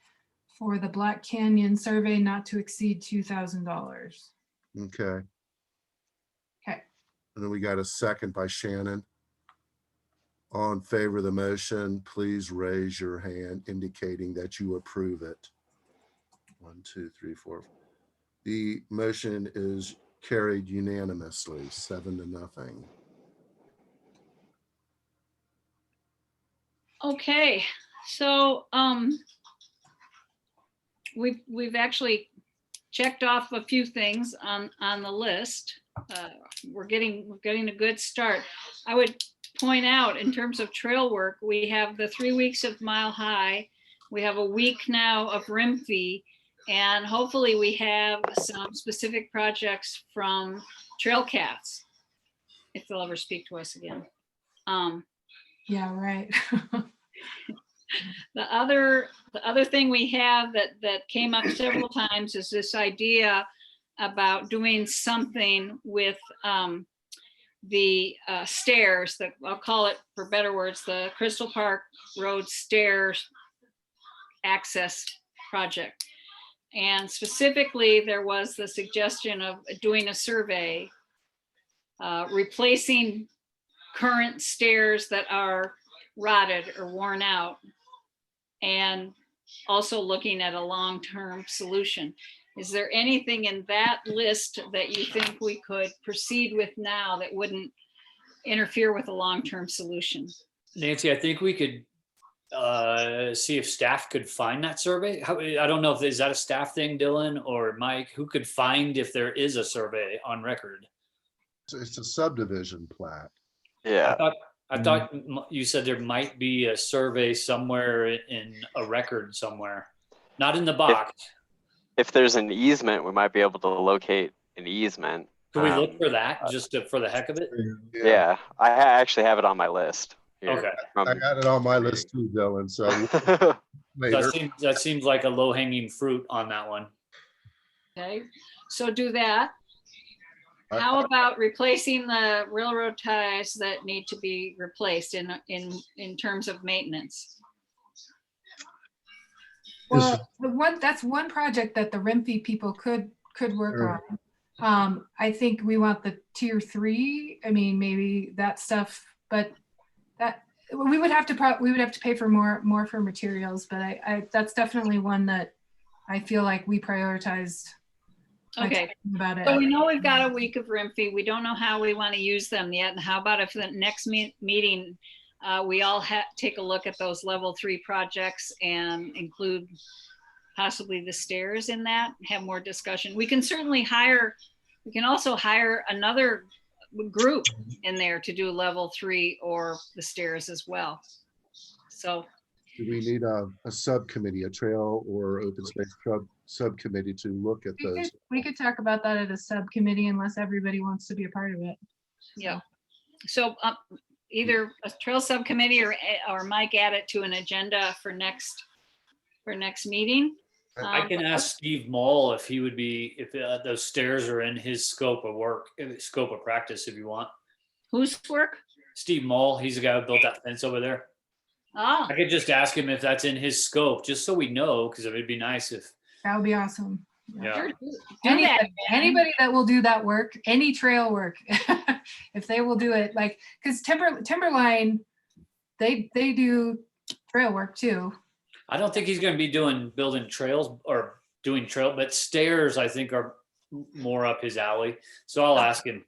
[SPEAKER 3] for the Black Canyon survey not to exceed $2,000.
[SPEAKER 4] okay.
[SPEAKER 3] Okay.
[SPEAKER 4] And then we got a second by Shannon. All in favor of the motion, please raise your hand indicating that you approve it. 1, 2, 3, 4. The motion is carried unanimously, 7-0.
[SPEAKER 9] Okay, so we've actually checked off a few things on the list. we're getting a good start. I would point out in terms of trail work, we have the 3 weeks of Mile High. We have a week now of Rimfee, and hopefully we have some specific projects from Trail Cats, if they'll ever speak to us again.
[SPEAKER 3] Yeah, right.
[SPEAKER 9] The other thing we have that came up several times is this idea about doing something with the stairs, that I'll call it, for better words, the Crystal Park Road Stairs Access Project. And specifically, there was the suggestion of doing a survey, replacing current stairs that are rotted or worn out, and also looking at a long-term solution. Is there anything in that list that you think we could proceed with now that wouldn't interfere with a long-term solution?
[SPEAKER 13] Nancy, I think we could see if staff could find that survey. I don't know if is that a staff thing, Dylan or Mike, who could find if there is a survey on record?
[SPEAKER 4] It's a subdivision plat.
[SPEAKER 1] Yeah.
[SPEAKER 13] I thought you said there might be a survey somewhere in a record somewhere, not in the box.
[SPEAKER 1] If there's an easement, we might be able to locate an easement.
[SPEAKER 13] Can we look for that just for the heck of it?
[SPEAKER 1] Yeah, I actually have it on my list here.
[SPEAKER 13] Okay.
[SPEAKER 4] I got it on my list too, Dylan, so later.
[SPEAKER 13] That seems like a low hanging fruit on that one.
[SPEAKER 9] Okay, so do that. How about replacing the railroad ties that need to be replaced in terms of maintenance?
[SPEAKER 3] Well, that's one project that the Rimfee people could work on. I think we want the tier 3. I mean, maybe that stuff, but that we would have to pay for more for materials. But I that's definitely one that I feel like we prioritized.
[SPEAKER 9] Okay,
[SPEAKER 3] about it.
[SPEAKER 9] So we know we've got a week of Rimfee. We don't know how we want to use them yet. And how about if the next meeting, we all take a look at those level 3 projects and include possibly the stairs in that, have more discussion. We can certainly we can also hire another group in there to do level 3 or the stairs as well. So
[SPEAKER 4] Do we need a subcommittee, a trail or open space subcommittee to look at those?
[SPEAKER 3] We could talk about that at a subcommittee unless everybody wants to be a part of it.
[SPEAKER 9] Yeah. So either a trail subcommittee or Mike add it to an agenda for next meeting.
[SPEAKER 13] I can ask Steve Moll if he would be, if those stairs are in his scope of work, scope of practice, if you want.
[SPEAKER 9] Whose work?
[SPEAKER 13] Steve Moll, he's the guy who built that fence over there.
[SPEAKER 9] Oh.
[SPEAKER 13] I could just ask him if that's in his scope, just so we know, because it would be nice if.
[SPEAKER 3] That would be awesome.
[SPEAKER 13] Yeah.
[SPEAKER 3] Anybody that will do that work, any trail work, if they will do it, like, because Timberline, they do trail work too.
[SPEAKER 13] I don't think he's going to be building trails or doing trail, but stairs I think are more up his alley. So I'll ask him.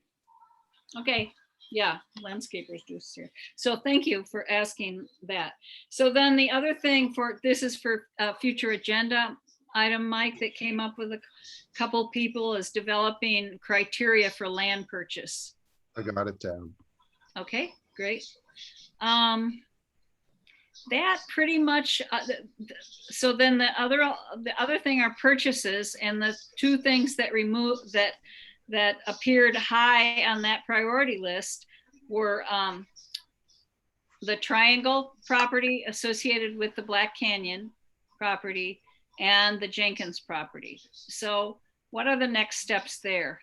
[SPEAKER 9] Okay. Yeah, landscapers do stairs. So thank you for asking that. So then the other thing this is for future agenda item, Mike, that came up with a couple people, is developing criteria for land purchase.
[SPEAKER 4] I got it down.
[SPEAKER 9] Okay, great. That pretty much, so then the other thing are purchases, and the two things that that appeared high on that priority list were the Triangle property associated with the Black Canyon property and the Jenkins property. So what are the next steps there?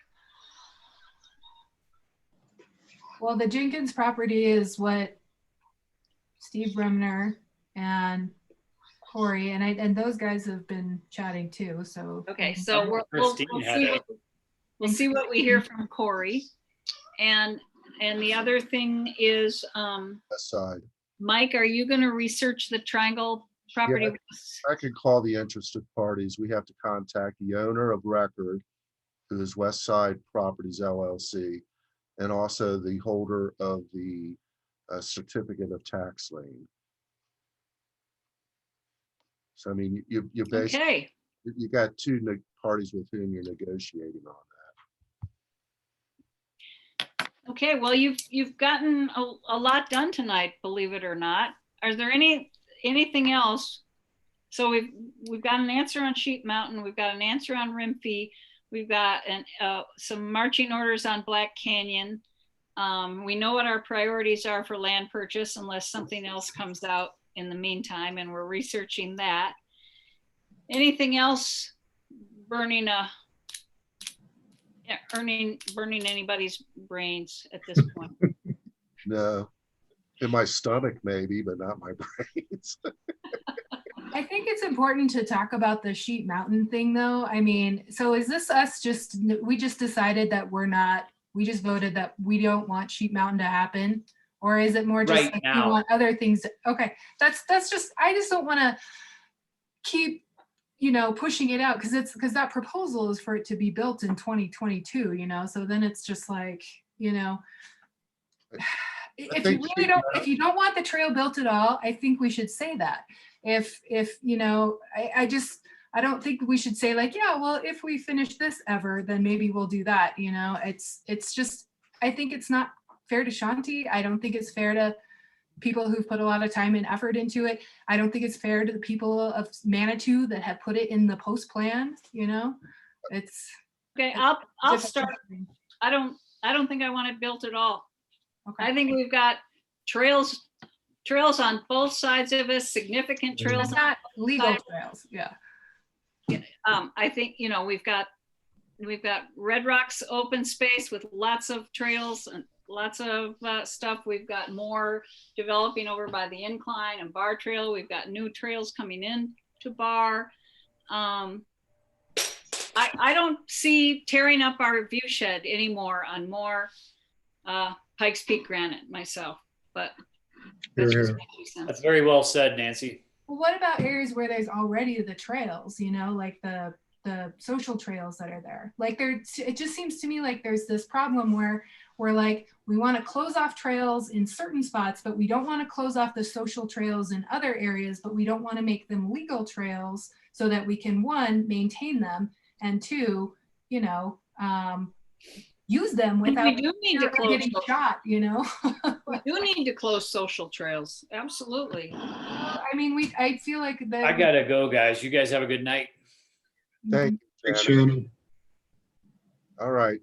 [SPEAKER 3] Well, the Jenkins property is what Steve Remner and Corey and those guys have been chatting too. So
[SPEAKER 9] okay, so we'll see what we hear from Corey, and the other thing is
[SPEAKER 4] Aside.
[SPEAKER 9] Mike, are you going to research the Triangle property?
[SPEAKER 4] Yeah, I could call the interested parties. We have to contact the owner of record, who is West Side Properties LLC, and also the holder of the certificate of tax lien. So I mean, you basically
[SPEAKER 9] okay.
[SPEAKER 4] You got two parties with whom you're negotiating on
[SPEAKER 9] Okay, well, you've gotten a lot done tonight, believe it or not. Are there anything else? So we've got an answer on Sheep Mountain. We've got an answer on Rimpey. We've got some marching orders on Black Canyon. We know what our priorities are for land purchase unless something else comes out in the meantime, and we're researching that. Anything else burning anybody's brains at this point?
[SPEAKER 4] No, in my stomach maybe, but not my brains.
[SPEAKER 3] I think it's important to talk about the Sheep Mountain thing though. I mean, so is this us we just decided that we just voted that we don't want Sheep Mountain to happen? Or is it more just
[SPEAKER 13] Right
[SPEAKER 3] like
[SPEAKER 13] now.
[SPEAKER 3] we want other things? Okay, that's just, I just don't want to keep, pushing it out because that proposal is for it to be built in 2022, so then it's just like, if you don't want the trail built at all, I think we should say that. I don't think we should say like, yeah, well, if we finish this ever, then maybe we'll do that. It's just, I think it's not fair to Shanti. I don't think it's fair to people who've put a lot of time and effort into it. I don't think it's fair to the people of Manitou that have put it in the post plan. It's
[SPEAKER 9] Okay, I'll start. I don't think I want it built at all.
[SPEAKER 3] Okay.
[SPEAKER 9] I think we've got trails on both sides of us, significant trails.
[SPEAKER 3] Not legal trails. Yeah.
[SPEAKER 9] I think, we've got Red Rock's open space with lots of trails and lots of stuff. We've got more developing over by the incline and Bar Trail. We've got new trails coming in to Bar. I don't see tearing up our view shed anymore on more Pikes Peak granite myself, but that's just my 2 cents.
[SPEAKER 13] That's very well said, Nancy.
[SPEAKER 3] Well, what about areas where there's already the trails, like the social trails that are there? Like it just seems to me like there's this problem where we're like, we want to close off trails in certain spots, but we don't want to close off the social trails in other areas, but we don't want to make them legal trails so that we can, 1, maintain them, and 2, use them without
[SPEAKER 9] we do need to close
[SPEAKER 3] getting shot,
[SPEAKER 9] We do need to close social trails. Absolutely.
[SPEAKER 3] I mean, I feel like
[SPEAKER 13] I gotta go, guys. You guys have a good night.
[SPEAKER 4] Thank you.
[SPEAKER 7] Thanks,
[SPEAKER 4] Shannon.
[SPEAKER 7] Shannon.
[SPEAKER 4] All right.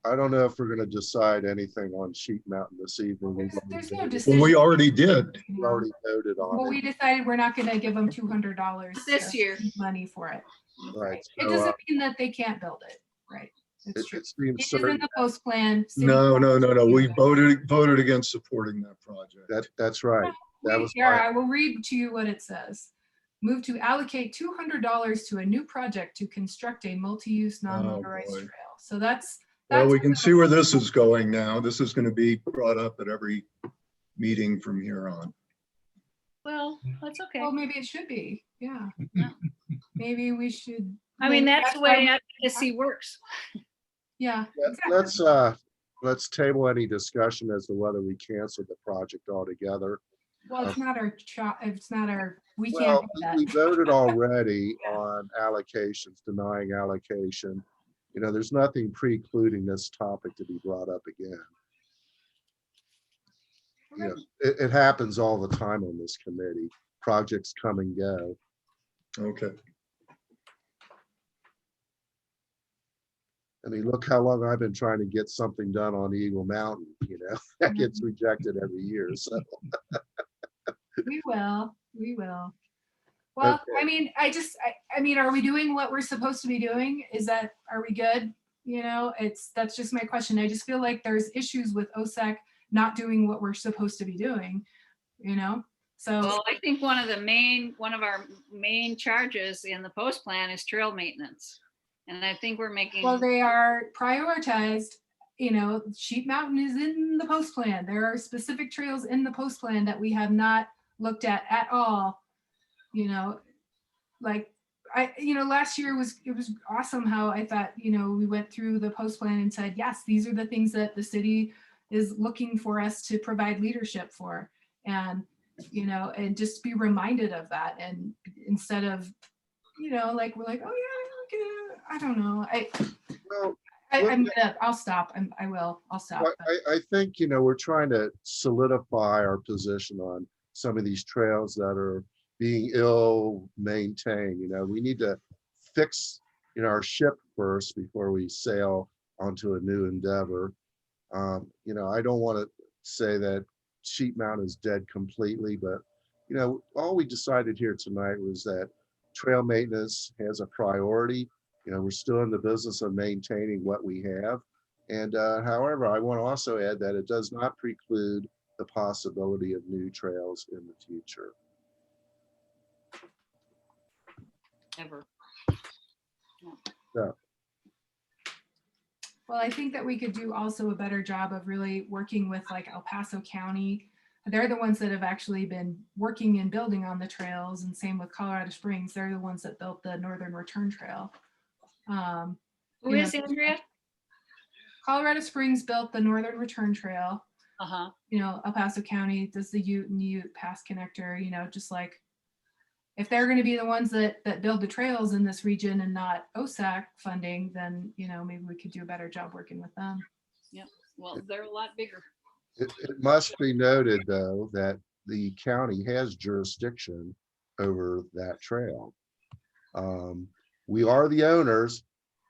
[SPEAKER 4] I don't know if we're going to decide anything on Sheep Mountain this evening.
[SPEAKER 3] There's no
[SPEAKER 7] Well,
[SPEAKER 3] decision.
[SPEAKER 7] we already did.
[SPEAKER 4] We already voted on
[SPEAKER 3] Well,
[SPEAKER 4] it.
[SPEAKER 3] we decided we're not going to give them $200
[SPEAKER 9] This year.
[SPEAKER 3] money for it.
[SPEAKER 4] Right.
[SPEAKER 3] It
[SPEAKER 4] So,
[SPEAKER 3] doesn't mean that they can't build it. Right. It's true.
[SPEAKER 4] it seems
[SPEAKER 3] It is
[SPEAKER 4] certain
[SPEAKER 3] in the post plan.
[SPEAKER 7] No. We voted against supporting that project.
[SPEAKER 4] that's right. That was
[SPEAKER 3] I will read to you what it says. Move to allocate $200 to a new project to construct a multi-use non-motorized
[SPEAKER 7] boy.
[SPEAKER 3] trail. So that's
[SPEAKER 7] Well, we can see where this is going now. This is going to be brought up at every meeting from here on.
[SPEAKER 9] Well, that's okay.
[SPEAKER 3] Well, maybe it should be. Yeah. Maybe we should.
[SPEAKER 9] I mean, that's the way advocacy works.
[SPEAKER 3] Yeah. Exactly.
[SPEAKER 4] Let's table any discussion as to whether we cancel the project altogether.
[SPEAKER 3] Well, it's not our, we can't
[SPEAKER 4] Well,
[SPEAKER 3] do that.
[SPEAKER 4] we voted already on allocations, denying allocation. There's nothing precluding this topic to be brought up again. It happens all the time on this committee. Projects come and go.
[SPEAKER 7] Okay.
[SPEAKER 4] I mean, look how long I've been trying to get something done on Eagle Mountain, that gets rejected every year, so.
[SPEAKER 3] We will. Well,
[SPEAKER 4] Okay.
[SPEAKER 3] I mean, I mean, are we doing what we're supposed to be doing? Are we good? That's just my question. I just feel like there's issues with OSAC not doing what we're supposed to be doing, so.
[SPEAKER 9] Well, I think one of our main charges in the post plan is trail maintenance. And I think we're making.
[SPEAKER 3] Well, they are prioritized. Sheep Mountain is in the post plan. There are specific trails in the post plan that we have not looked at all. Last year it was awesome how I thought, we went through the post plan and said, yes, these are the things that the city is looking for us to provide leadership for. And, and just be reminded of that. And instead of, we're like, oh yeah, I don't know. I'll stop. I'll stop.
[SPEAKER 4] Well, I think, we're trying to solidify our position on some of these trails that are being ill maintained. We need to fix, our ship first before we sail onto a new endeavor. I don't want to say that Sheep Mountain is dead completely, but, all we decided here tonight was that trail maintenance has a priority. We're still in the business of maintaining what we have. And however, I want to also add that it does not preclude the possibility of new trails in the future.
[SPEAKER 9] Ever.
[SPEAKER 4] Yeah.
[SPEAKER 3] Well, I think that we could do also a better job of really working with like El Paso County. They're the ones that have actually been working and building on the trails, and same with Colorado Springs. They're the ones that built the Northern Return Trail.
[SPEAKER 9] Who is Andrea?
[SPEAKER 3] Colorado Springs built the Northern Return Trail.
[SPEAKER 9] Uh-huh.
[SPEAKER 3] El Paso County does the Ute and Ute Pass Connector, just like if they're going to be the ones that build the trails in this region and not OSAC funding, then, maybe we could do a better job working with them.
[SPEAKER 9] Yep. Well, they're a lot bigger.
[SPEAKER 4] It must be noted, though, that the county has jurisdiction over that trail. We are the owners.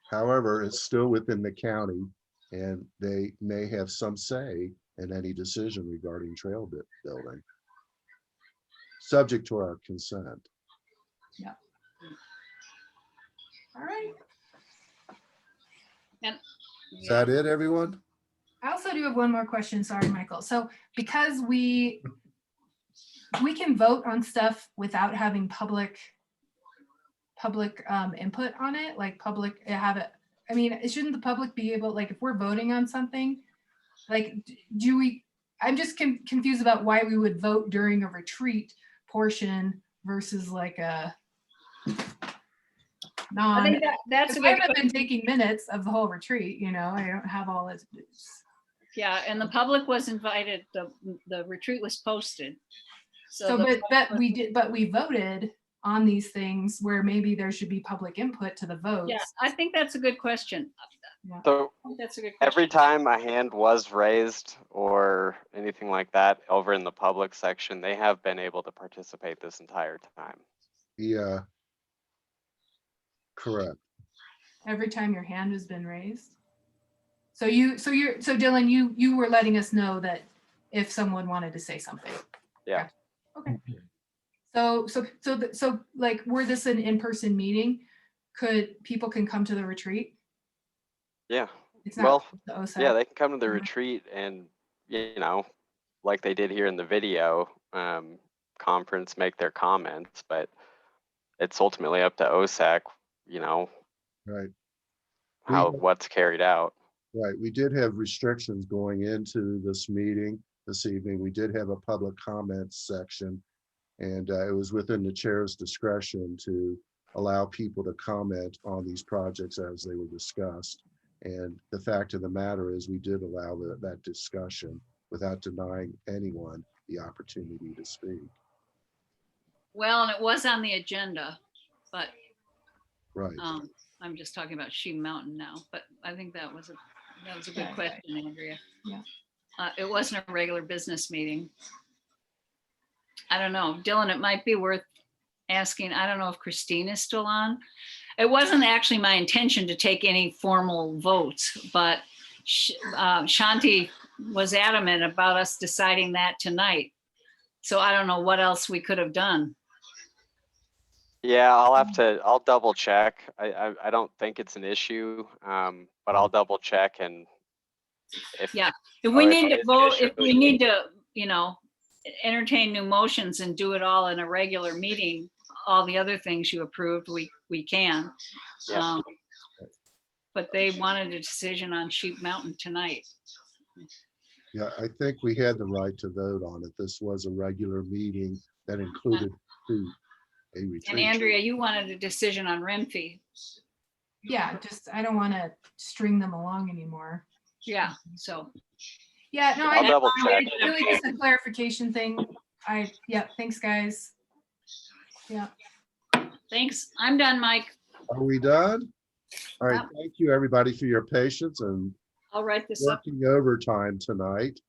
[SPEAKER 4] However, it's still within the county, and they may have some say in any decision regarding trail building, subject to our consent.
[SPEAKER 3] Yeah. All right.
[SPEAKER 9] And
[SPEAKER 4] Is that it, everyone?
[SPEAKER 3] I also do have one more question. Sorry, Michael. So because we can vote on stuff without having public input on it, like shouldn't the public be able, like if we're voting on something, like I'm just confused about why we would vote during a retreat portion versus like a
[SPEAKER 9] I think that's a
[SPEAKER 3] I
[SPEAKER 9] good
[SPEAKER 3] haven't been taking minutes of the whole retreat, I don't have all this.
[SPEAKER 9] Yeah, and the public was invited. The retreat was posted.
[SPEAKER 3] So but we voted on these things where maybe there should be public input to the votes.
[SPEAKER 9] Yeah, I think that's a good question.
[SPEAKER 1] So
[SPEAKER 9] That's a good question.
[SPEAKER 1] every time a hand was raised or anything like that over in the public section, they have been able to participate this entire time.
[SPEAKER 4] Yeah. Correct.
[SPEAKER 3] Every time your hand has been raised. So Dylan, you were letting us know that if someone wanted to say something.
[SPEAKER 1] Yeah.
[SPEAKER 3] Okay. So like, were this an in-person meeting? People can come to the retreat?
[SPEAKER 1] Yeah.
[SPEAKER 3] It's not the OSAC.
[SPEAKER 1] Yeah, they can come to the retreat and, like they did here in the video conference, make their comments, but it's ultimately up to OSAC,
[SPEAKER 4] Right.
[SPEAKER 1] what's carried out.
[SPEAKER 4] Right. We did have restrictions going into this meeting this evening. We did have a public comments section, and it was within the chair's discretion to allow people to comment on these projects as they were discussed. And the fact of the matter is we did allow that discussion without denying anyone the opportunity to speak.
[SPEAKER 9] Well, and it was on the agenda, but
[SPEAKER 4] Right.
[SPEAKER 9] I'm just talking about Sheep Mountain now, but I think that was a good question, Andrea.
[SPEAKER 3] Yeah.
[SPEAKER 9] It wasn't a regular business meeting. I don't know, Dylan, it might be worth asking. I don't know if Christine is still on. It wasn't actually my intention to take any formal votes, but Shanti was adamant about us deciding that tonight. So I don't know what else we could have done.
[SPEAKER 1] Yeah, I'll double check. I don't think it's an issue, but I'll double check, and if
[SPEAKER 9] we need to vote, if we need to, entertain new motions and do it all in a regular meeting, all the other things you approved, we can.
[SPEAKER 1] Yeah.
[SPEAKER 9] But they wanted a decision on Sheep Mountain tonight.
[SPEAKER 4] Yeah, I think we had the right to vote on it. This was a regular meeting that included a retreat.
[SPEAKER 9] And Andrea, you wanted a decision on Renfee.
[SPEAKER 3] Yeah, I don't want to string them along anymore.
[SPEAKER 9] Yeah, so.
[SPEAKER 3] Yeah, no,
[SPEAKER 1] I'll double check.
[SPEAKER 3] It's really just a clarification thing. Thanks, guys. Yeah.
[SPEAKER 9] Thanks. I'm done, Mike.
[SPEAKER 4] Are we done? All right,
[SPEAKER 9] Yep.
[SPEAKER 4] thank you, everybody, for your patience and
[SPEAKER 9] I'll write this up.
[SPEAKER 4] working overtime tonight.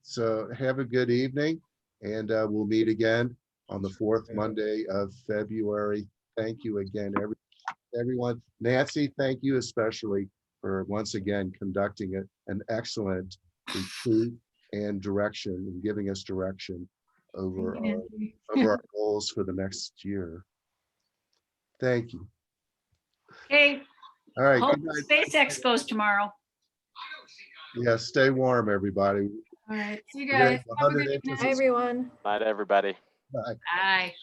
[SPEAKER 4] So have a good evening, and we'll meet again on the fourth Monday of February. Thank you again, everyone. Nancy, thank you especially for once again conducting an excellent retreat and direction and giving us direction over
[SPEAKER 11] Thank you,
[SPEAKER 4] our,
[SPEAKER 11] Nancy.
[SPEAKER 4] over our goals for the next year. Thank you.
[SPEAKER 9] Okay,
[SPEAKER 4] All right.
[SPEAKER 9] hope
[SPEAKER 4] Good night.
[SPEAKER 9] Space Expo's tomorrow.
[SPEAKER 4] Yeah, stay warm, everybody.
[SPEAKER 12] All right. See you
[SPEAKER 4] We're gonna
[SPEAKER 12] guys.
[SPEAKER 4] have
[SPEAKER 12] Have a
[SPEAKER 4] 100
[SPEAKER 12] good
[SPEAKER 4] inches
[SPEAKER 12] evening,
[SPEAKER 4] of-
[SPEAKER 12] everyone.
[SPEAKER 1] Night, everybody.
[SPEAKER 4] Bye.
[SPEAKER 9] Bye.